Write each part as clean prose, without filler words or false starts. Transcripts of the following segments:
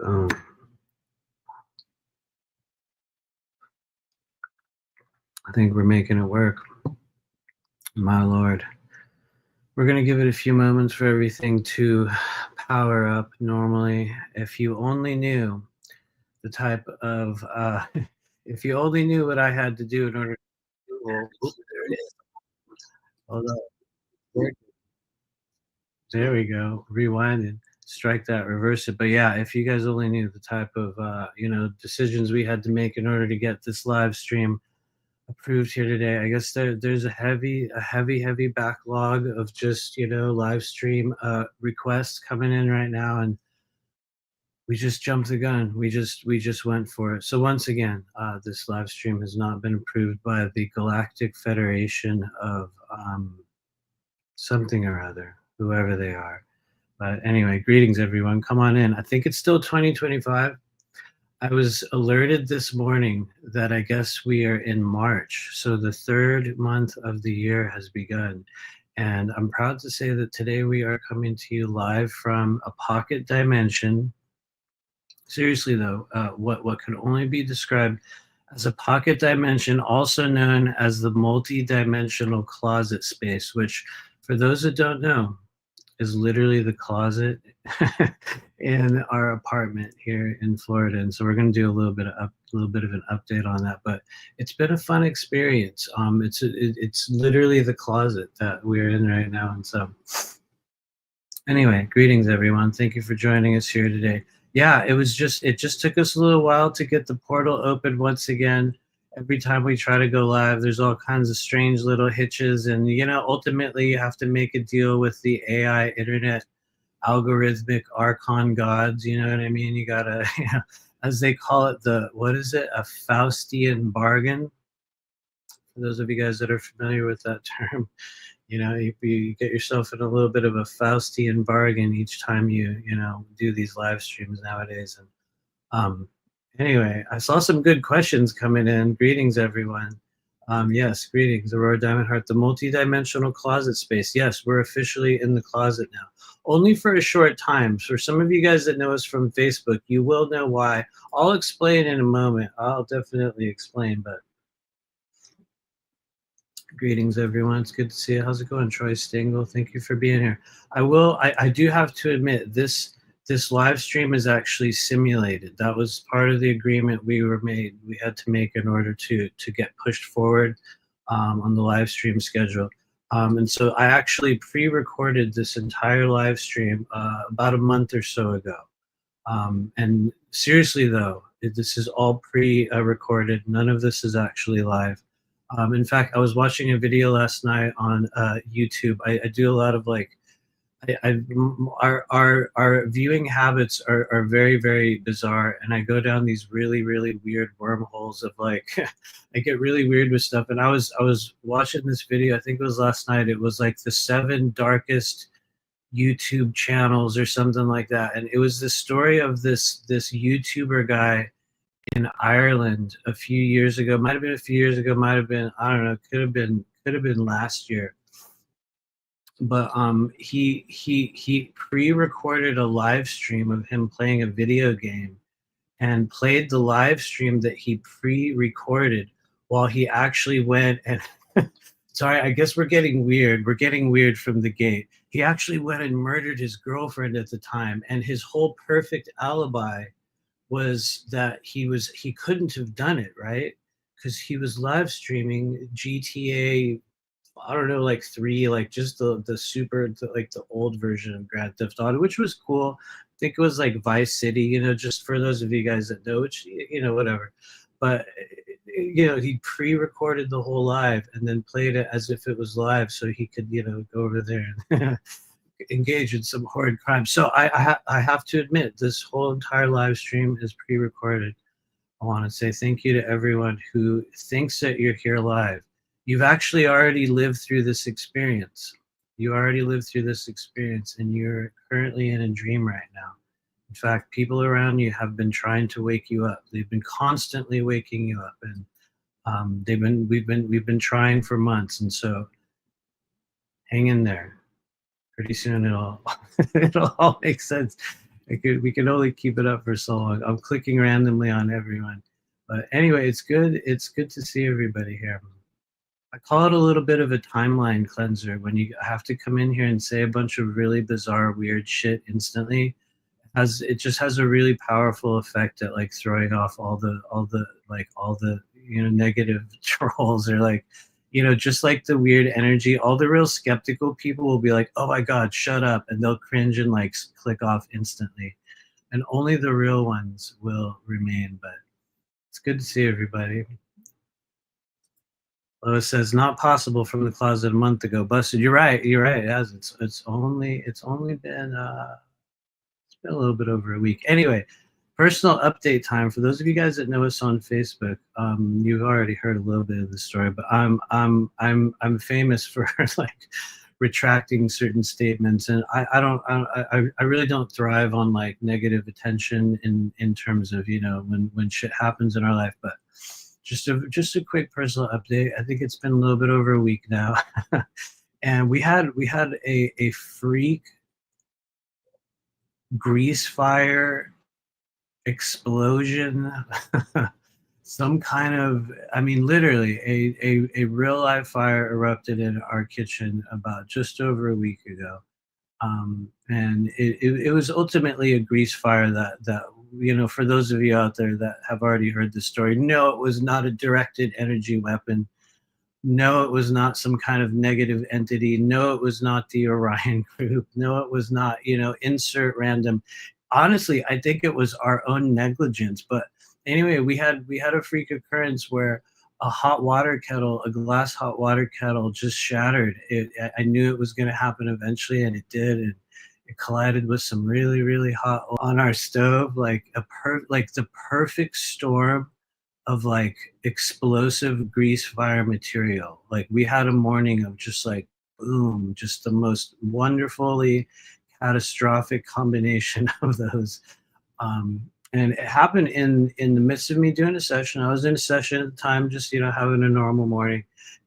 Boom. I think we're making it work. My Lord. We're going to give it a few moments for everything to power up normally. If you only knew the type of, if you only knew what I had to do in order to, there it is. Hold up. There we go. Rewinded. Strike that, reverse it. But yeah, if you guys only knew the type of, decisions we had to make in order to get this live stream approved here today. I guess there's a heavy backlog of just live stream requests coming in right now, and we just jumped the gun. We just went for it. So once again, this live stream has not been approved by the Galactic Federation of something or other, whoever they are. But anyway, greetings everyone. Come on in. I think it's still 2025. I was alerted this morning that I guess we are in March. So the third month of the year has begun. And I'm proud to say that today we are coming to you live from a pocket dimension. Seriously though, what can only be described as a pocket dimension, also known as the multidimensional closet space, which for those that don't know, is literally the closet in our apartment here in Florida. And so we're going to do a little bit of an update on that, but it's been a fun experience. It's literally the closet that we're in right now. And so anyway, greetings everyone. Thank you for joining us here today. Yeah, it just took us a little while to get the portal open once again. Every time we try to go live, there's all kinds of strange little hitches, and ultimately you have to make a deal with the AI internet algorithmic archon gods. You know what I mean? You gotta, as they call it, a Faustian bargain. For those of you guys that are familiar with that term, you get yourself in a little bit of a Faustian bargain each time you do these live streams nowadays. And anyway, I saw some good questions coming in. Greetings, everyone. Yes, greetings, Aurora Diamond Heart. The multidimensional closet space. Yes, we're officially in the closet now. Only for a short time. For some of you guys that know us from Facebook, you will know why. I'll explain in a moment. I'll definitely explain, but greetings, everyone. It's good to see you. How's it going, Troy Stengel? Thank you for being here. I do have to admit, this live stream is actually simulated. That was part of the agreement we had to make in order to get pushed forward on the live stream schedule. And so I actually pre-recorded this entire live stream about a month or so ago. And seriously though, this is all pre-recorded. None of this is actually live. In fact, I was watching a video last night on YouTube. I do a lot of our viewing habits are very, very bizarre, and I go down these really, really weird wormholes of I get really weird with stuff. And I was watching this video, I think it was last night. It was the 7 darkest YouTube channels or something like that, and it was the story of this YouTuber guy in Ireland a few years ago. Might have been a few years ago, might have been, I don't know, could have been last year. But he pre-recorded a live stream of him playing a video game and played the live stream that he pre-recorded while he actually went and sorry, I guess we're getting weird. We're getting weird from the gate. He actually went and murdered his girlfriend at the time, and his whole perfect alibi was that he couldn't have done it, right? Because he was live streaming GTA, I don't know, 3, just the super, the old version of Grand Theft Auto, which was cool. I think it was Vice City, just for those of you guys that know, which, whatever. But, he pre-recorded the whole live and then played it as if it was live so he could, go over there and engage in some horrid crime. So I have to admit, this whole entire live stream is pre-recorded. I want to say thank you to everyone who thinks that you're here live. You've actually already lived through this experience. You already lived through this experience, and you're currently in a dream right now. In fact, people around you have been trying to wake you up. They've been constantly waking you up, and we've been trying for months. And so, hang in there. Pretty soon it'll all make sense. We can only keep it up for so long. I'm clicking randomly on everyone. But anyway, it's good. It's good to see everybody here. I call it a little bit of a timeline cleanser when you have to come in here and say a bunch of really bizarre, weird shit instantly. It just has a really powerful effect at like throwing off all the negative trolls, or like just like the weird energy. All the real skeptical people will be like, oh my god, shut up, and they'll cringe and like click off instantly, and only the real ones will remain. But it's good to see everybody. Lois says, not possible from the closet a month ago. Busted. You're right. You're right. It has. It's only been it's been a little bit over a week. Anyway, personal update time for those of you guys that know us on Facebook. You've already heard a little bit of the story, but I'm famous for like retracting certain statements, and I really don't thrive on like negative attention in terms of when shit happens in our life, but. Just a quick personal update. I think it's been a little bit over a week now, and we had a freak grease fire explosion, some kind of, I mean, literally a real live fire erupted in our kitchen about just over a week ago, and it was ultimately a grease fire that for those of you out there that have already heard the story, no, it was not a directed energy weapon. No, it was not some kind of negative entity. No, it was not the Orion group. No, it was not, insert random. Honestly, I think it was our own negligence. But anyway, we had a freak occurrence where a hot water kettle, a glass hot water kettle, just shattered. I knew it was going to happen eventually, and it did. And it collided with some really, really hot on our stove, like the perfect storm of like explosive grease fire material. Like we had a morning of just like boom, just the most wonderfully catastrophic combination of those. And it happened in the midst of me doing a session. I was in a session at the time, just having a normal morning,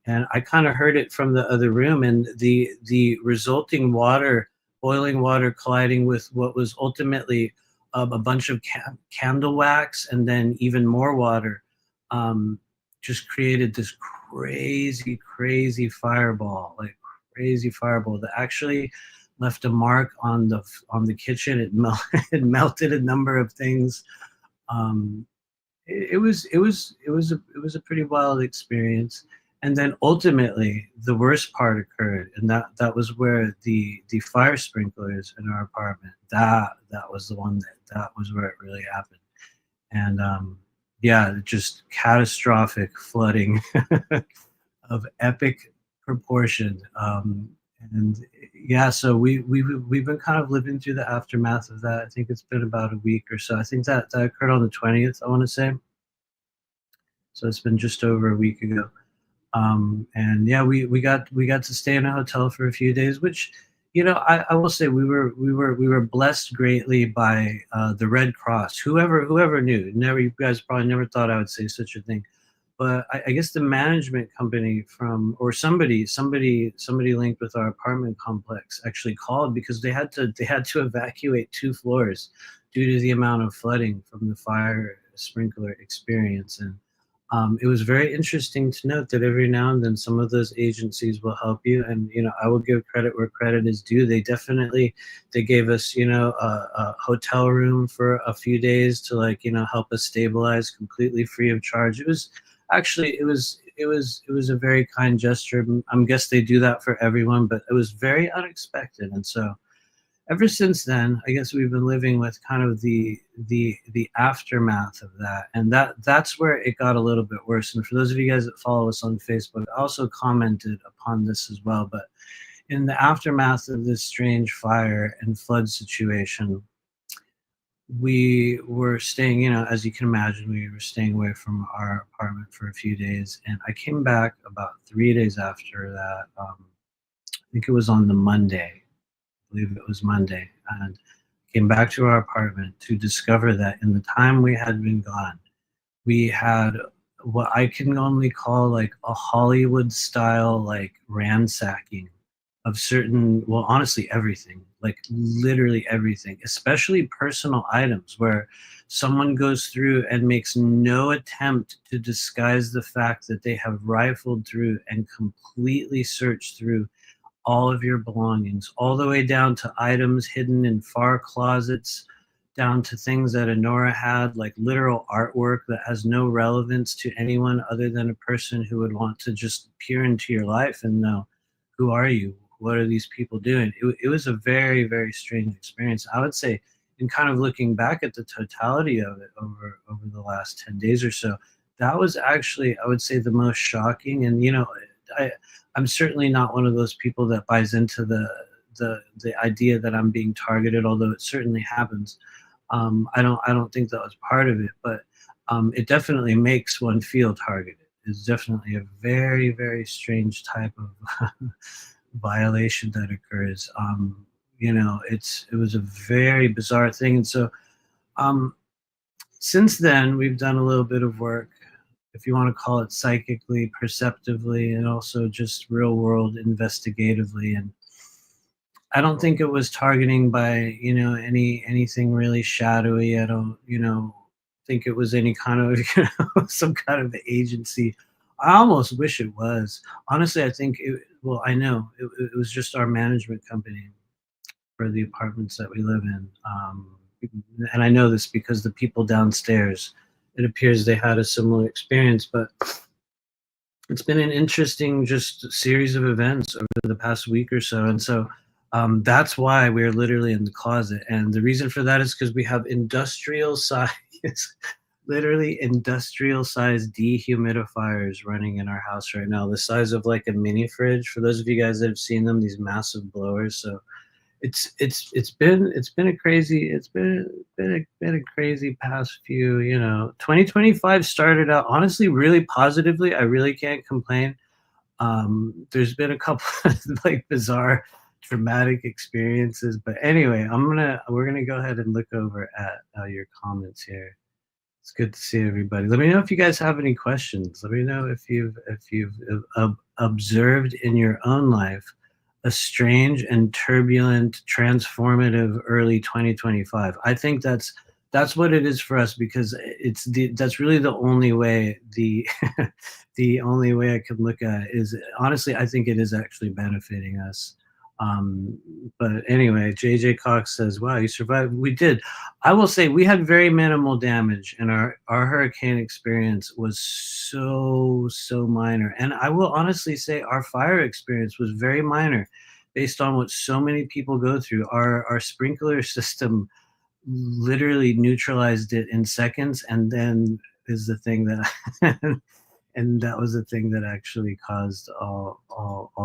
and I kind of heard it from the other room, and the resulting water, boiling water, colliding with what was ultimately a bunch of candle wax, and then even more water, just created this crazy fireball, like crazy fireball that actually left a mark on the kitchen. It melted a number of things. It was a pretty wild experience. And then ultimately, the worst part occurred, and that was where the fire sprinklers in our apartment. That was the one that was where it really happened. And yeah, just catastrophic flooding of epic proportion. And yeah, so we've been kind of living through the aftermath of that. I think it's been about a week or so. I think that occurred on the 20th, I want to say. So it's been just over a week ago. And yeah, we got to stay in a hotel for a few days, which, I will say we were blessed greatly by the Red Cross. Whoever knew? You guys probably never thought I would say such a thing. But I guess the management company or somebody linked with our apartment complex actually called, because they had to evacuate 2 floors due to the amount of flooding from the fire sprinkler experience. And it was very interesting to note that every now and then some of those agencies will help you, and I will give credit where credit is due. They gave us a hotel room for a few days to help us stabilize completely free of charge. It was a very kind gesture. I guess they do that for everyone, but it was very unexpected. And so ever since then, I guess we've been living with kind of the aftermath of that, and that's where it got a little bit worse. And for those of you guys that follow us on Facebook, I also commented upon this as well. But in the aftermath of this strange fire and flood situation, we were staying, as you can imagine, we were staying away from our apartment for a few days. And I came back about 3 days after that. I think it was on the Monday. I believe it was Monday. And came back to our apartment to discover that in the time we had been gone, we had what I can only call like a Hollywood style, like ransacking of certain, well, honestly, everything. like literally everything, especially personal items where someone goes through and makes no attempt to disguise the fact that they have rifled through and completely searched through all of your belongings, all the way down to items hidden in far closets, down to things that Honora had, like literal artwork that has no relevance to anyone other than a person who would want to just peer into your life and know, who are you? What are these people doing? It was a very, very strange experience. I would say, in kind of looking back at the totality of it over the last 10 days or so, that was actually, I would say, the most shocking. And, I'm certainly not one of those people that buys into the idea that I'm being targeted, although it certainly happens. I don't think that was part of it, but it definitely makes one feel targeted. It's definitely a very, very strange type of violation that occurs. It was a very bizarre thing, and so um, since then we've done a little bit of work, if you want to call it psychically, perceptively, and also just real world investigatively. And I don't think it was targeting by, anything really shadowy. I don't, think it was any kind of, some kind of agency. I almost wish it was. Honestly, I think well, I know it was just our management company for the apartments that we live in. And I know this because the people downstairs, it appears they had a similar experience, but it's been an interesting just series of events over the past week or so. And so that's why we're literally in the closet. And the reason for that is because we have industrial size, literally industrial size dehumidifiers running in our house right now, the size of like a mini fridge. For those of you guys that have seen them, these massive blowers. So it's been a crazy past few. 2025 started out honestly really positively. I really can't complain. There's been a couple of like bizarre traumatic experiences, but anyway, we're gonna go ahead and look over at your comments here. It's good to see everybody. Let me know if you guys have any questions. Let me know if you've observed in your own life a strange and turbulent, transformative early 2025. I think that's what it is for us, because that's really the only way the only way I could look at it is, honestly, I think it is actually benefiting us. But anyway, JJ Cox says, wow, you survived. We did. I will say we had very minimal damage, and our hurricane experience was so minor. And I will honestly say our fire experience was very minor based on what so many people go through. Our sprinkler system literally neutralized it in seconds, and then is the thing that and that was the thing that actually caused all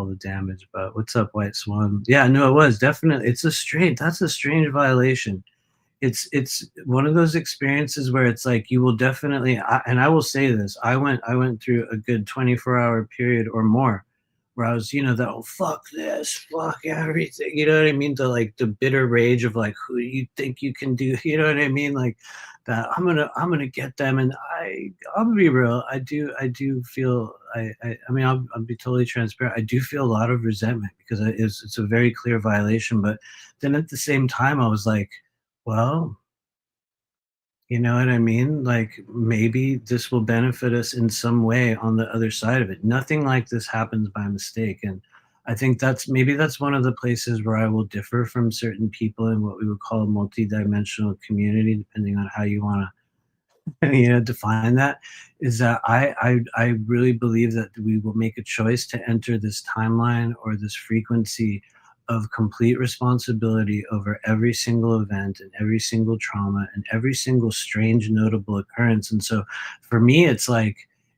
the damage. But what's up, White Swan? Yeah, no, it was definitely. That's a strange violation. It's one of those experiences where it's like you will definitely. And I will say this: I went through a good 24-hour period or more where I was, that, oh, fuck this, fuck everything, you know what I mean? The bitter rage of like, who do you think you can do, you know what I mean? Like that, I'm gonna get them. And I'll be real, I do feel, I mean, I'll be totally transparent. I do feel a lot of resentment because it's a very clear violation. But then at the same time, I was like, well, you know what I mean? Like maybe this will benefit us in some way on the other side of it. Nothing like this happens by mistake. And I think that's one of the places where I will differ from certain people in what we would call a multidimensional community, depending on how you want to define that. Is that I really believe that we will make a choice to enter this timeline or this frequency of complete responsibility over every single event and every single trauma and every single strange notable occurrence. And so for me, it's like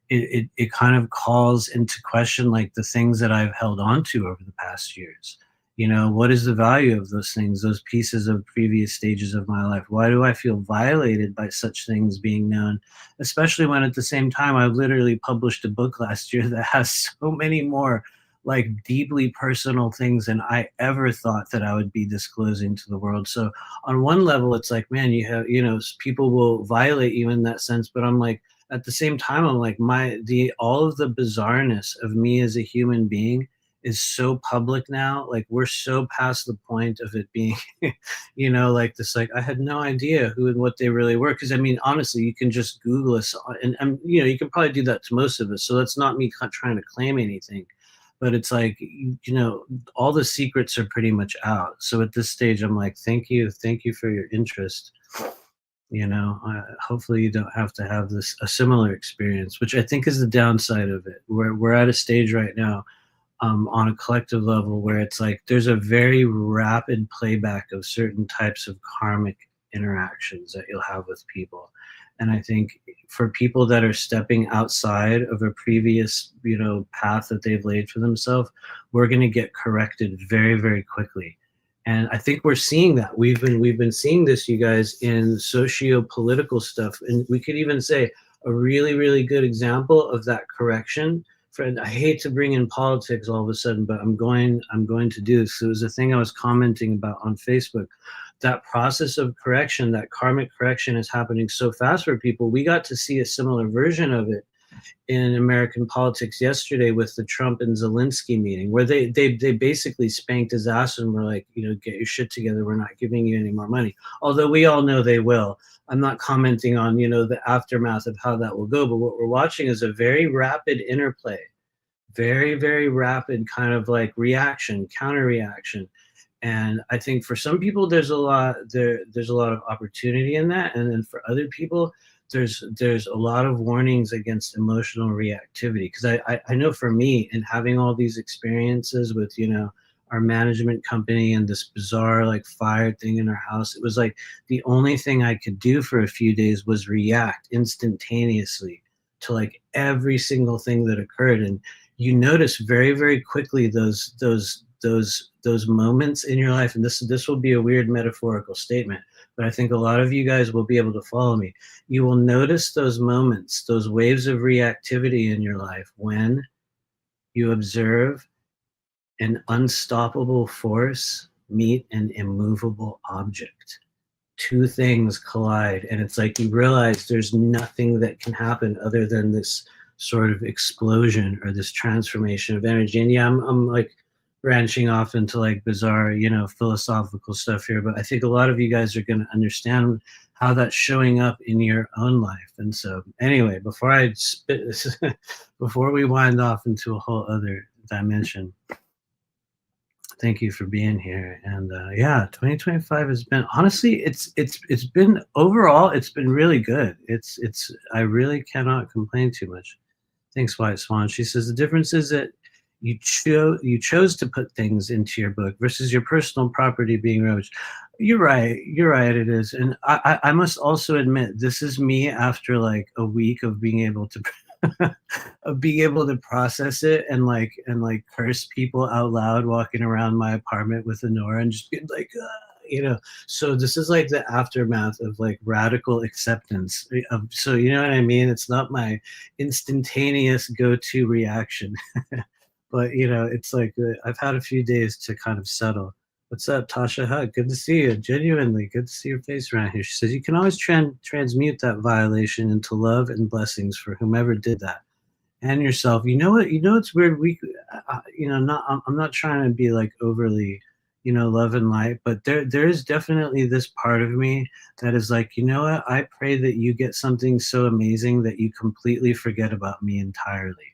it kind of calls into question like the things that I've held on to over the past years. What is the value of those things, those pieces of previous stages of my life? Why do I feel violated by such things being known? Especially when at the same time I literally published a book last year that has so many more like deeply personal things than I ever thought that I would be disclosing to the world. So on one level, it's like, man, people will violate you in that sense. But I'm like, at the same time, I'm like, all of the bizarreness of me as a human being is so public now. Like we're so past the point of it being, you know, like this. Like I had no idea who and what they really were. Because I mean, honestly, you can just Google us, and you know, you can probably do that to most of us. So that's not me trying to claim anything, but it's like you know, all the secrets are pretty much out. So at this stage, I'm like, thank you for your interest. You know, hopefully you don't have to have this a similar experience, which I think is the downside of it. We're at a stage right now, on a collective level, where it's like there's a very rapid playback of certain types of karmic interactions that you'll have with people. And I think for people that are stepping outside of a previous, you know, path that they've laid for themselves, we're going to get corrected very, very quickly. And I think we're seeing that. We've been seeing this, you guys, in socio-political stuff. And we could even say a really, really good example of that correction. Fred, I hate to bring in politics all of a sudden, but I'm going to do this. It was a thing I was commenting about on Facebook. That process of correction, that karmic correction, is happening so fast for people. We got to see a similar version of it in American politics yesterday with the Trump and Zelensky meeting, where they basically spanked his ass and were like, you know, get your shit together. We're not giving you any more money. Although we all know they will. I'm not commenting on, you know, the aftermath of how that will go, but what we're watching is a very rapid interplay, very, very rapid kind of like reaction, counter reaction. And I think for some people there's a lot of opportunity in that, and then for other people there's a lot of warnings against emotional reactivity. Because I know for me, in having all these experiences with, you know, our management company and this bizarre like fire thing in our house, it was like the only thing I could do for a few days was react instantaneously to like every single thing that occurred. And you notice very, very quickly those moments in your life. And this will be a weird metaphorical statement, but I think a lot of you guys will be able to follow me. You will notice those moments, those waves of reactivity in your life, when you observe an unstoppable force meet an immovable object. Two things collide, and it's like you realize there's nothing that can happen other than this sort of explosion or this transformation of energy. And yeah, I'm like branching off into like bizarre, you know, philosophical stuff here, but I think a lot of you guys are going to understand how that's showing up in your own life. And so anyway, before I spit this, before we wind off into a whole other dimension, thank you for being here. And yeah, 2025 has been, honestly, it's been overall, it's been really good. It's I really cannot complain too much. Thanks, White Swan. She says the difference is that you chose to put things into your book versus your personal property being roached. You're right. You're right. It is. And I must also admit, this is me after like a week of being able to of being able to process it and like curse people out loud walking around my apartment with Honora and just being like, you know. So this is like the aftermath of like radical acceptance of, so you know what I mean? It's not my instantaneous go-to reaction. But you know, it's like I've had a few days to kind of settle. What's up, Tasha Hutt? Good to see you. Genuinely good to see your face around here. She says you can always transmute that violation into love and blessings for whomever did that and yourself. You know what? You know it's weird. You know, I'm not trying to be like overly, you know, love and light, but there is definitely this part of me that is like, you know what? I pray that you get something so amazing that you completely forget about me entirely.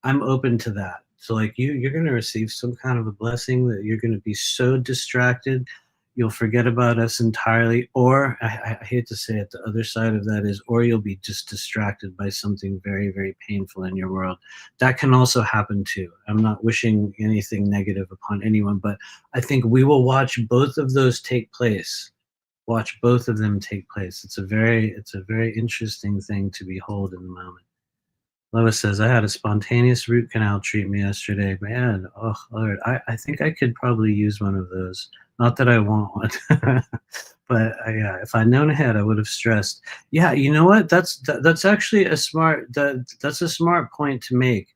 I'm open to that. So like you're going to receive some kind of a blessing that you're going to be so distracted, you'll forget about us entirely. Or I hate to say it, the other side of that is, or you'll be just distracted by something very, very painful in your world. That can also happen too. I'm not wishing anything negative upon anyone, but I think we will watch both of those take place. Watch both of them take place. It's a very interesting thing to behold in the moment. Lois says, I had a spontaneous root canal treatment yesterday. Man, oh, Lord, I think I could probably use one of those. Not that I want one, but yeah, if I'd known ahead, I would have stressed. Yeah, you know what? That's actually that's a smart point to make.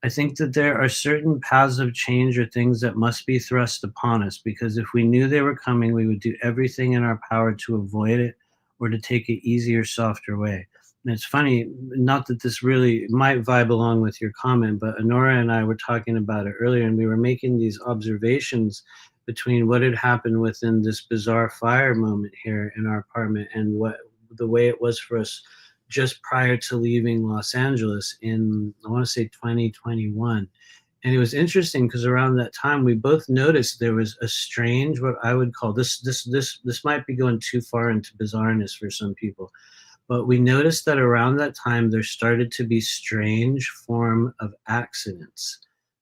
I think that there are certain paths of change or things that must be thrust upon us, because if we knew they were coming, we would do everything in our power to avoid it or to take an easier, softer way. And it's funny, not that this really might vibe along with your comment, but Honora and I were talking about it earlier, and we were making these observations between what had happened within this bizarre fire moment here in our apartment and what the way it was for us just prior to leaving Los Angeles in, I want to say, 2021. And it was interesting because around that time we both noticed there was a strange, what I would call this might be going too far into bizarreness for some people, but we noticed that around that time there started to be strange form of accidents,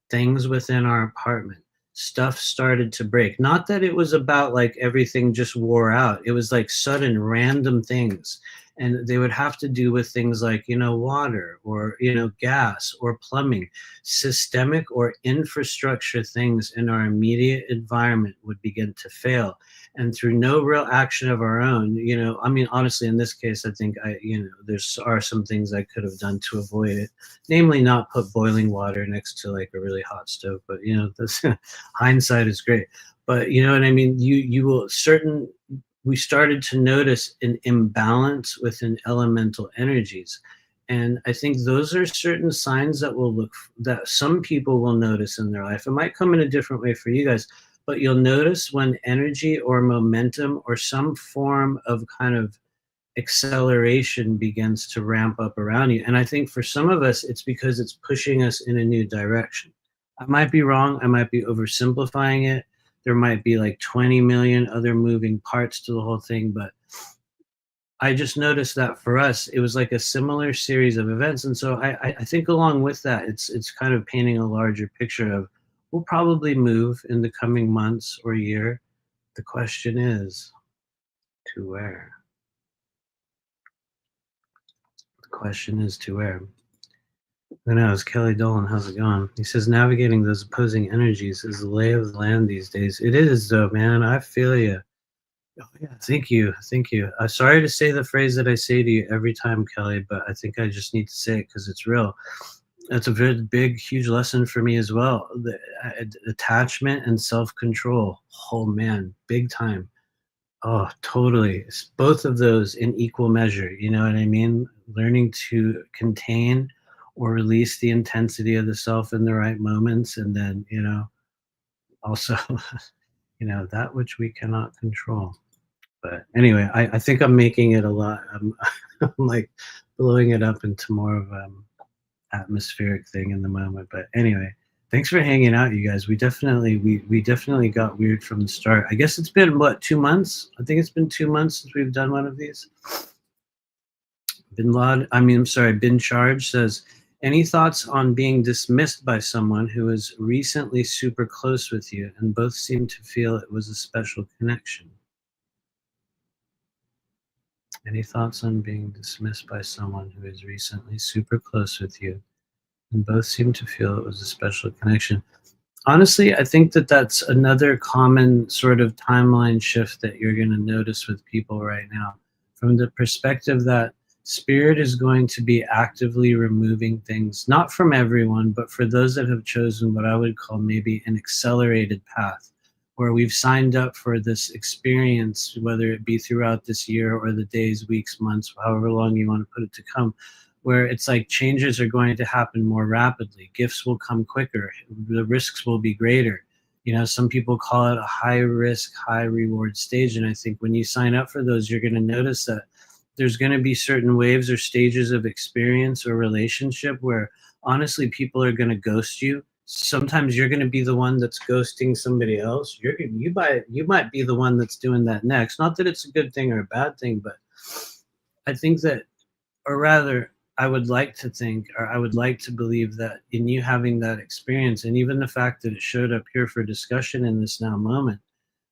things within our apartment. Stuff started to break. Not that it was about like everything just wore out. It was like sudden random things. And they would have to do with things like, water or, gas or plumbing. Systemic or infrastructure things in our immediate environment would begin to fail, and through no real action of our own, I mean, honestly, in this case, I think there's are some things I could have done to avoid it, namely not put boiling water next to like a really hot stove, but that's hindsight is great. But you know what I mean, you will certain we started to notice an imbalance within elemental energies, and I think those are certain signs that that some people will notice in their life. It might come in a different way for you guys, but you'll notice when energy or momentum or some form of kind of acceleration begins to ramp up around you. And I think for some of us, it's because it's pushing us in a new direction. I might be wrong. I might be oversimplifying it. There might be like 20 million other moving parts to the whole thing, but I just noticed that for us, it was like a similar series of events. And so I think along with that, it's kind of painting a larger picture of we'll probably move in the coming months or year. The question is, to where? The question is to where? Who knows? Kelly Dolan, how's it going? He says navigating those opposing energies is the lay of the land these days. It is though, man. I feel you. Oh, yeah, thank you, thank you. Sorry to say the phrase that I say to you every time, Kelly, but I think I just need to say it because it's real. That's a very big, huge lesson for me as well. The attachment and self-control. Oh man, big time. Oh, totally. It's both of those in equal measure. You know what I mean? Learning to contain or release the intensity of the self in the right moments, and then also that which we cannot control. But anyway, I think I'm making it a lot. I'm like blowing it up into more of atmospheric thing in the moment. But anyway, thanks for hanging out, you guys. We definitely got weird from the start. I guess it's been what, 2 months? I think it's been 2 months since we've done one of these. Bin Charge says, any thoughts on being dismissed by someone who is recently super close with you and both seem to feel it was a special connection? Any thoughts on being dismissed by someone who is recently super close with you and both seem to feel it was a special connection? Honestly, I think that that's another common sort of timeline shift that you're going to notice with people right now, from the perspective that spirit is going to be actively removing things, not from everyone, but for those that have chosen what I would call maybe an accelerated path, where we've signed up for this experience, whether it be throughout this year or the days, weeks, months, however long you want to put it to come, where it's like changes are going to happen more rapidly. Gifts will come quicker. The risks will be greater. Some people call it a high risk, high reward stage. And I think when you sign up for those, you're going to notice that there's going to be certain waves or stages of experience or relationship where honestly people are going to ghost you. Sometimes you're going to be the one that's ghosting somebody else. You might be the one that's doing that next. Not that it's a good thing or a bad thing, but I think that, or rather, I would like to think, or I would like to believe that in you having that experience, and even the fact that it showed up here for discussion in this now moment,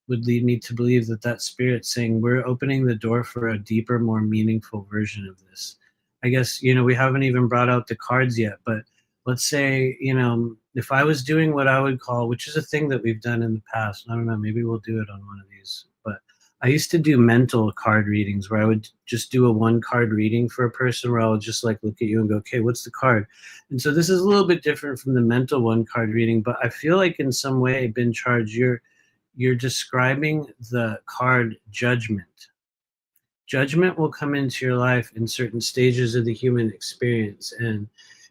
would lead me to believe that that spirit's saying we're opening the door for a deeper, more meaningful version of this. I guess, we haven't even brought out the cards yet, but let's say, if I was doing what I would call, which is a thing that we've done in the past, I don't know, maybe we'll do it on one of these, but I used to do mental card readings where I would just do a one card reading for a person where I would just like look at you and go, okay, what's the card? And so this is a little bit different from the mental one card reading, but I feel like in some way, Bin Charge, you're describing the card Judgment. judgment will come into your life in certain stages of the human experience. And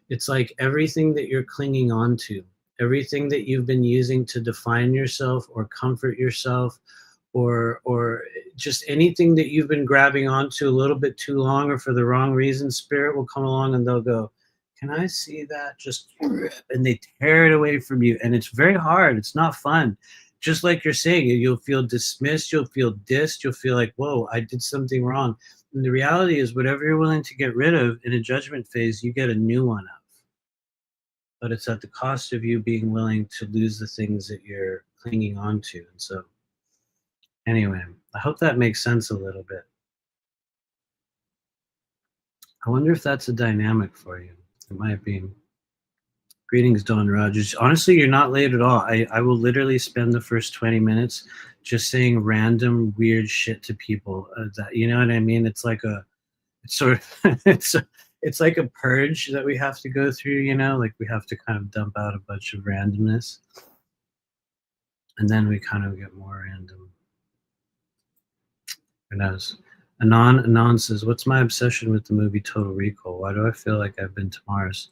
it's like everything that you're clinging on to, everything that you've been using to define yourself or comfort yourself, or just anything that you've been grabbing onto a little bit too long or for the wrong reason, spirit will come along and they'll go, can I see that? Just, and they tear it away from you. And it's very hard. It's not fun. Just like you're saying, you'll feel dismissed, you'll feel dissed, you'll feel like, whoa, I did something wrong. And the reality is, whatever you're willing to get rid of in a judgment phase, you get a new one of. But it's at the cost of you being willing to lose the things that you're clinging on to. And so, anyway, I hope that makes sense a little bit. I wonder if that's a dynamic for you. It might be. Greetings, Don Rogers. Honestly, you're not late at all. I will literally spend the first 20 minutes just saying random weird shit to people. That, you know what I mean? It's like it's sort of, it's like a purge that we have to go through. You know, like we have to kind of dump out a bunch of randomness, and then we kind of get more random. Who knows? Anon says, "What's my obsession with the movie Total Recall? Why do I feel like I've been to Mars?"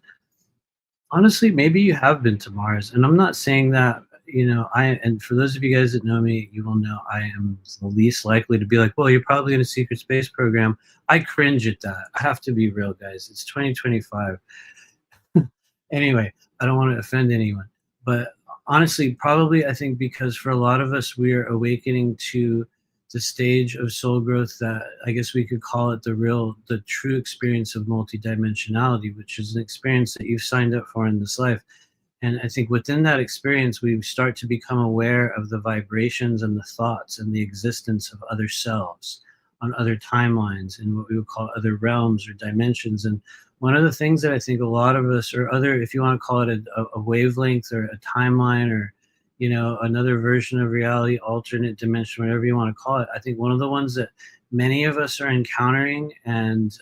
Honestly, maybe you have been to Mars, and I'm not saying that, you know, and for those of you guys that know me, you will know I am the least likely to be like, well, you're probably in a secret space program. I cringe at that. I have to be real, guys. It's 2025. Anyway, I don't want to offend anyone, but honestly, probably I think because for a lot of us, we're awakening to the stage of soul growth that I guess we could call it the true experience of multidimensionality, which is an experience that you've signed up for in this life. And I think within that experience, we start to become aware of the vibrations and the thoughts and the existence of other selves on other timelines in what we would call other realms or dimensions. And one of the things that I think a lot of us, or other, if you want to call it a wavelength or a timeline, or, you know, another version of reality, alternate dimension, whatever you want to call it, I think one of the ones that many of us are encountering and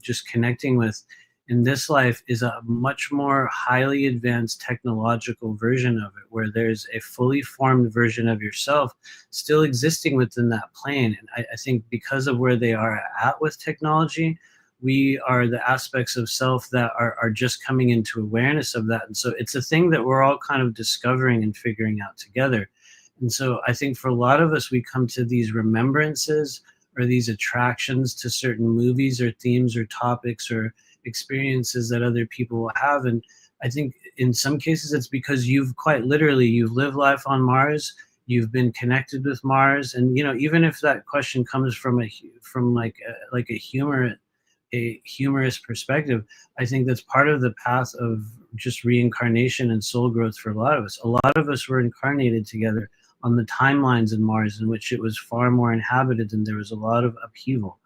just connecting with in this life is a much more highly advanced technological version of it, where there's a fully formed version of yourself still existing within that plane. And I think because of where they are at with technology, we are the aspects of self that are just coming into awareness of that. And so it's a thing that we're all kind of discovering and figuring out together. And so I think for a lot of us, we come to these remembrances or these attractions to certain movies or themes or topics or experiences that other people will have. And I think in some cases it's because you've quite literally, you've lived life on Mars, you've been connected with Mars. And, you know, even if that question comes from a humorous perspective, I think that's part of the path of just reincarnation and soul growth for a lot of us. A lot of us were incarnated together on the timelines in Mars in which it was far more inhabited and there was a lot of upheaval.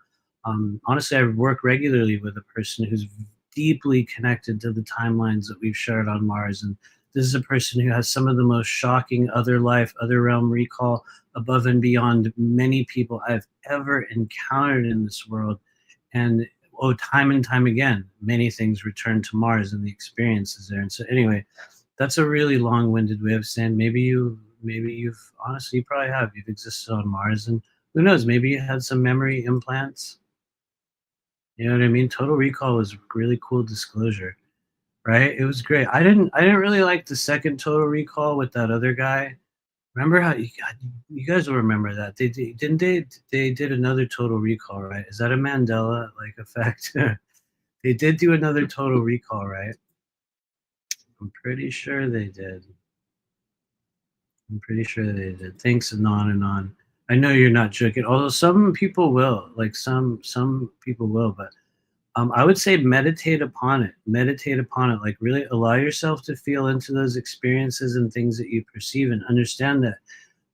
Honestly, I work regularly with a person who's deeply connected to the timelines that we've shared on Mars. And this is a person who has some of the most shocking other life, other realm recall above and beyond many people I've ever encountered in this world. And time and time again, many things return to Mars and the experiences there. And so anyway, that's a really long-winded way of saying maybe you've honestly, you probably have. You've existed on Mars, and who knows, maybe you had some memory implants. You know what I mean? Total Recall was really cool disclosure, right? It was great. I didn't really like the second Total Recall with that other guy. Remember how you guys will remember that they did another Total Recall, right? Is that a Mandela like effect? They did do another Total Recall, right? I'm pretty sure they did. I'm pretty sure they did. Thanks, Anon and on. I know you're not joking. Although some people will, like some people will, but I would say meditate upon it. Meditate upon it. Like really allow yourself to feel into those experiences and things that you perceive, and understand that,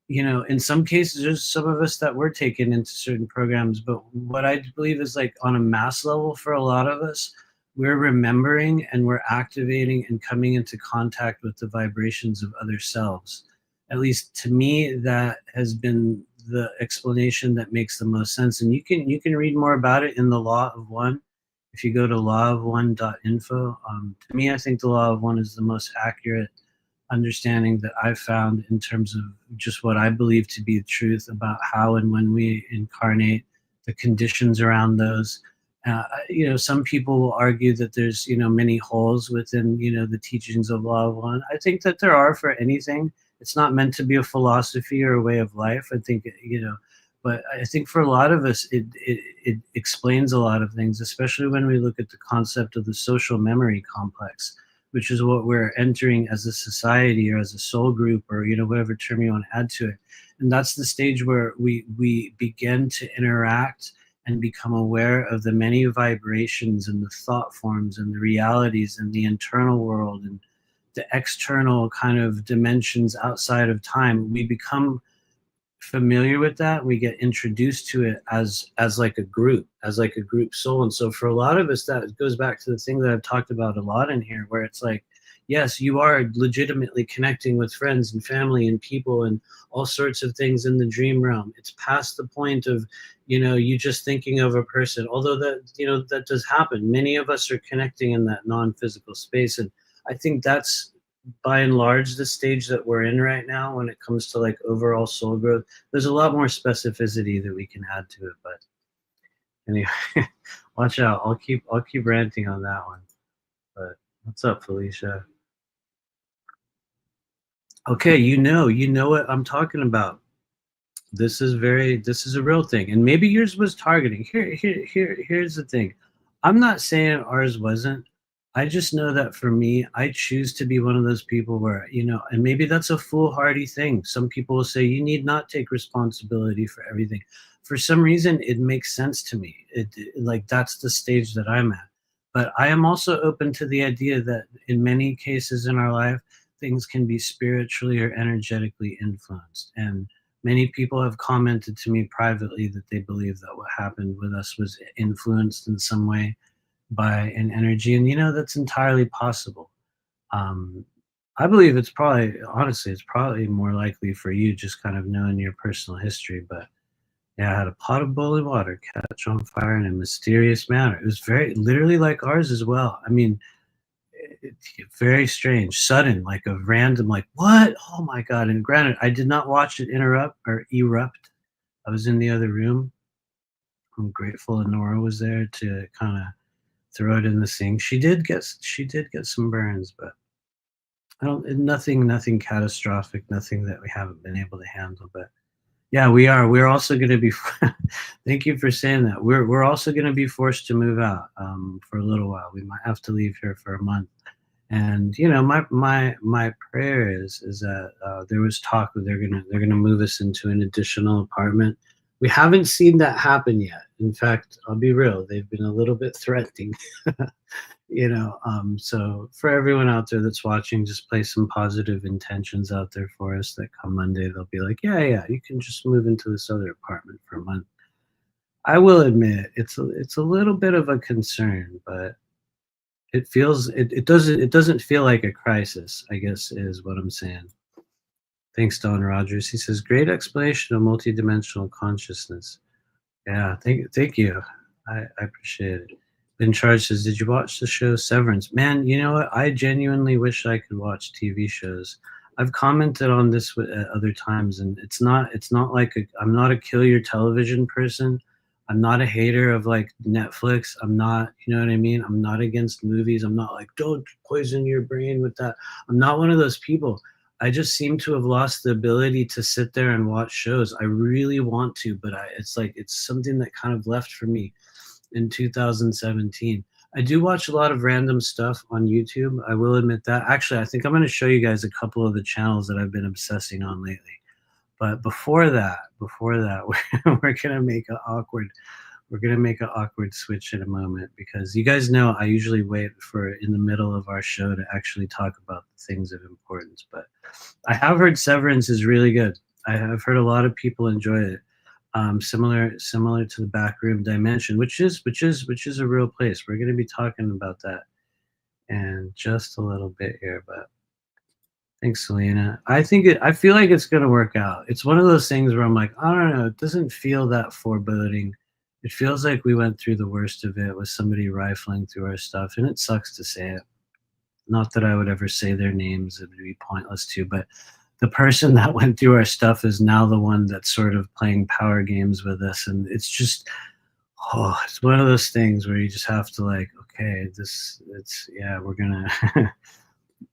you know, in some cases, there's some of us that were taken into certain programs, but what I believe is like on a mass level for a lot of us, we're remembering and we're activating and coming into contact with the vibrations of other selves. At least to me, that has been the explanation that makes the most sense. And you can read more about it in the Law of One. If you go to lawofone.info, to me, I think the Law of One is the most accurate understanding that I've found in terms of just what I believe to be the truth about how and when we incarnate the conditions around those. Some people will argue that there's, many holes within, the teachings of law of one. I think that there are for anything. It's not meant to be a philosophy or a way of life. I think, but I think for a lot of us, it explains a lot of things, especially when we look at the concept of the social memory complex, which is what we're entering as a society or as a soul group, or, whatever term you want to add to it. And that's the stage where we begin to interact and become aware of the many vibrations and the thought forms and the realities and the internal world and the external kind of dimensions outside of time. We become familiar with that. We get introduced to it as like a group, soul. And so for a lot of us, that goes back to the thing that I've talked about a lot in here, where it's like, yes, you are legitimately connecting with friends and family and people and all sorts of things in the dream realm. It's past the point of, you just thinking of a person, although that does happen. Many of us are connecting in that non-physical space. And I think that's by and large the stage that we're in right now when it comes to like overall soul growth. There's a lot more specificity that we can add to it, but anyway, watch out. I'll keep ranting on that one. But what's up, Felicia? Okay, you know what I'm talking about. This is a real thing, and maybe yours was targeting. Here's the thing. I'm not saying ours wasn't. I just know that for me, I choose to be one of those people where, and maybe that's a foolhardy thing. Some people will say you need not take responsibility for everything. For some reason, it makes sense to me. Like that's the stage that I'm at. But I am also open to the idea that in many cases in our life, things can be spiritually or energetically influenced. And many people have commented to me privately that they believe that what happened with us was influenced in some way by an energy. And, that's entirely possible. I believe it's probably more likely for you just kind of knowing your personal history. But yeah, I had a pot of boiling water catch on fire in a mysterious manner. It was very literally like ours as well. I mean, very strange, sudden, like a random, like, what? Oh my God. And granted, I did not watch it interrupt or erupt. I was in the other room. I'm grateful Nora was there to kind of throw it in the sink. She did get some burns, but nothing catastrophic, nothing that we haven't been able to handle. But yeah, we're also going to be thank you for saying that. We're also going to be forced to move out for a little while. We might have to leave here for a month. And my prayer is that there was talk that they're gonna move us into an additional apartment. We haven't seen that happen yet. In fact, I'll be real, they've been a little bit threatening. So for everyone out there that's watching, just place some positive intentions out there for us that come Monday they'll be like, yeah, you can just move into this other apartment for a month. I will admit it's a little bit of a concern, but it doesn't feel like a crisis, I guess is what I'm saying. Thanks, Don Rogers. He says, great explanation of multidimensional consciousness. Yeah, thank you. I appreciate it. Ben Charge says, did you watch the show Severance? Man, you know what? I genuinely wish I could watch TV shows. I've commented on this at other times, and it's not like I'm not a kill your television person. I'm not a hater of like Netflix. I'm not, you know what I mean? I'm not against movies. I'm not like, don't poison your brain with that. I'm not one of those people. I just seem to have lost the ability to sit there and watch shows. I really want to, but it's something that kind of left for me in 2017. I do watch a lot of random stuff on YouTube. I will admit that. Actually, I think I'm going to show you guys a couple of the channels that I've been obsessing on lately. But before that, we're gonna make an awkward switch in a moment, because you guys know I usually wait for in the middle of our show to actually talk about the things of importance. But I have heard Severance is really good. I have heard a lot of people enjoy it. Similar to the Backroom Dimension, which is a real place. We're gonna be talking about that in just a little bit here, but. Thanks, Selena. I feel like it's going to work out. It's one of those things where I'm like, I don't know. It doesn't feel that foreboding. It feels like we went through the worst of it with somebody rifling through our stuff. And it sucks to say it. Not that I would ever say their names. It would be pointless to. But the person that went through our stuff is now the one that's sort of playing power games with us. And it's just, Oh, it's one of those things where you just have to like, okay, yeah, we're gonna,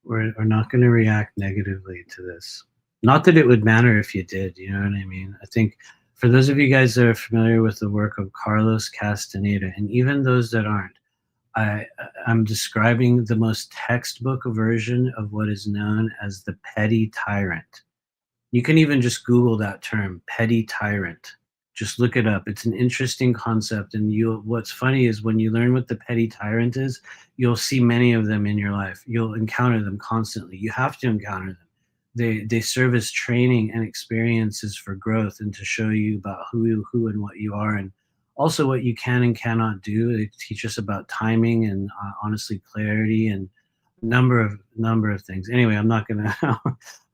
we're not gonna react negatively to this. Not that it would matter if you did, you know what I mean? I think for those of you guys that are familiar with the work of Carlos Castaneda, and even those that aren't, I I'm describing the most textbook version of what is known as the petty tyrant. You can even just Google that term, petty tyrant. Just look it up. It's an interesting concept. And you what's funny is when you learn what the petty tyrant is, you'll see many of them in your life. You'll encounter them constantly. You have to encounter them. They serve as training and experiences for growth and to show you about who and what you are, and also what you can and cannot do. They teach us about timing and honestly clarity and number of things. Anyway, I'm not gonna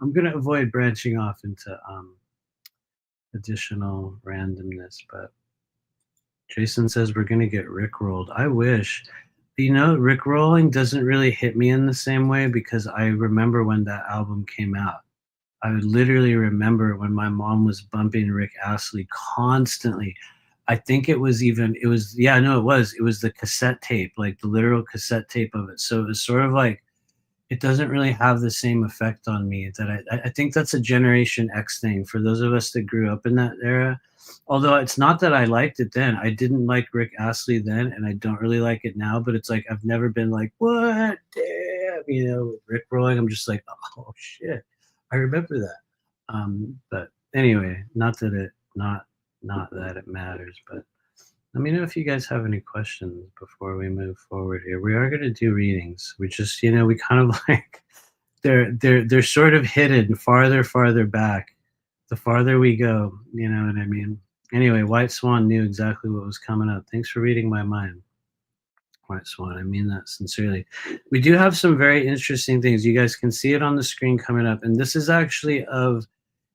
I'm gonna avoid branching off into additional randomness. But Jason says we're gonna get rickrolled. I wish. You know, rickrolling doesn't really hit me in the same way because I remember when that album came out. I would literally remember when my mom was bumping Rick Astley constantly. I think yeah, no, it was the cassette tape, like the literal cassette tape of it. So it was sort of like it doesn't really have the same effect on me. That I think that's a Generation X thing for those of us that grew up in that era. Although it's not that I liked it then. I didn't like Rick Astley then, and I don't really like it now. But it's like I've never been like, what, damn, you know, with Rick rolling. I'm just like, oh shit, I remember that. But anyway, not that it matters, but let me know if you guys have any questions before we move forward here. We are going to do readings. We just, you know, we kind of like they're sort of hidden farther back. The farther we go, you know what I mean? Anyway, White Swan knew exactly what was coming up. Thanks for reading my mind, White Swan. I mean that sincerely. We do have some very interesting things. You guys can see it on the screen coming up, and this is actually of,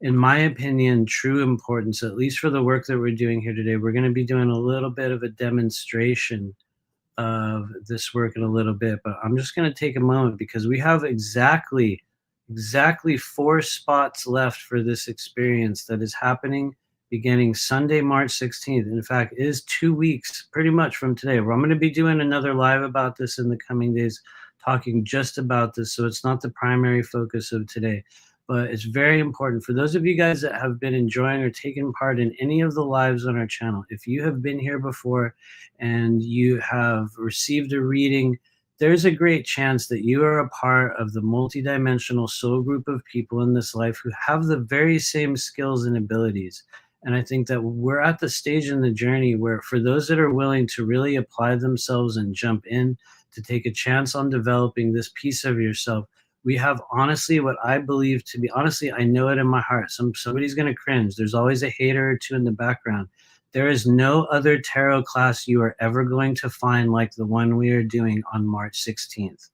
in my opinion, true importance, at least for the work that we're doing here today. We're going to be doing a little bit of a demonstration of this work in a little bit, but I'm just going to take a moment because we have exactly 4 spots left for this experience that is happening beginning Sunday, March 16th. In fact, it is 2 weeks pretty much from today, where I'm going to be doing another live about this in the coming days, talking just about this. So it's not the primary focus of today, but it's very important for those of you guys that have been enjoying or taking part in any of the lives on our channel. If you have been here before and you have received a reading, there's a great chance that you are a part of the multidimensional soul group of people in this life who have the very same skills and abilities. And I think that we're at the stage in the journey where, for those that are willing to really apply themselves and jump in to take a chance on developing this piece of yourself, we have honestly what I believe to be, honestly, I know it in my heart. Somebody's going to cringe. There's always a hater or two in the background. There is no other tarot class you are ever going to find like the one we are doing on March 16th.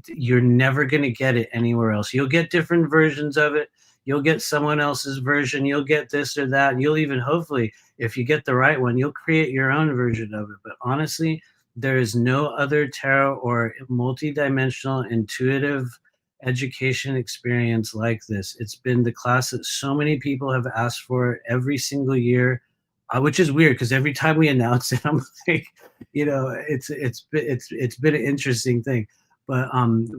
You're never going to get it anywhere else. You'll get different versions of it. You'll get someone else's version. You'll get this or that. You'll even, hopefully, if you get the right one, you'll create your own version of it. But honestly, there is no other tarot or multidimensional intuitive education experience like this. It's been the class that so many people have asked for every single year, which is weird because every time we announce it, I'm like, you know, it's been an interesting thing. But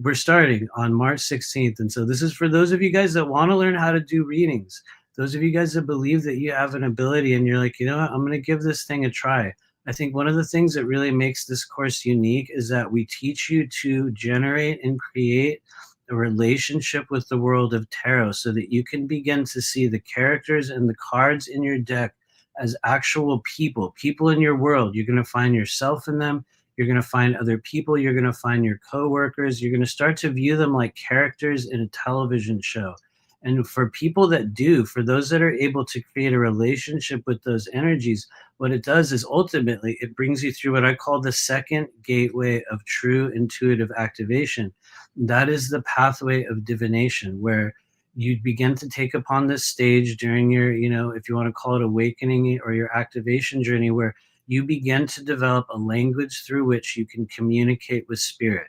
we're starting on March 16th. And so this is for those of you guys that want to learn how to do readings. Those of you guys that believe that you have an ability and you're like, you know what, I'm going to give this thing a try. I think one of the things that really makes this course unique is that we teach you to generate and create a relationship with the world of tarot so that you can begin to see the characters and the cards in your deck as actual people in your world. You're going to find yourself in them. You're going to find other people. You're going to find your coworkers. You're going to start to view them like characters in a television show. And for people that do, for those that are able to create a relationship with those energies, what it does is ultimately it brings you through what I call the second gateway of true intuitive activation. That is the pathway of divination, where you begin to take upon this stage during your, you know, if you want to call it awakening or your activation journey, where you begin to develop a language through which you can communicate with spirit.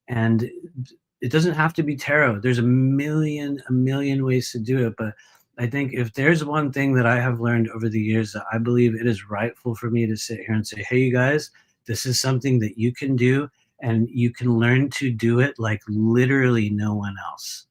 And it doesn't have to be tarot. There's a million ways to do it, but I think if there's one thing that I have learned over the years, that I believe it is rightful for me to sit here and say, hey, you guys, this is something that you can do, and you can learn to do it like literally no one else.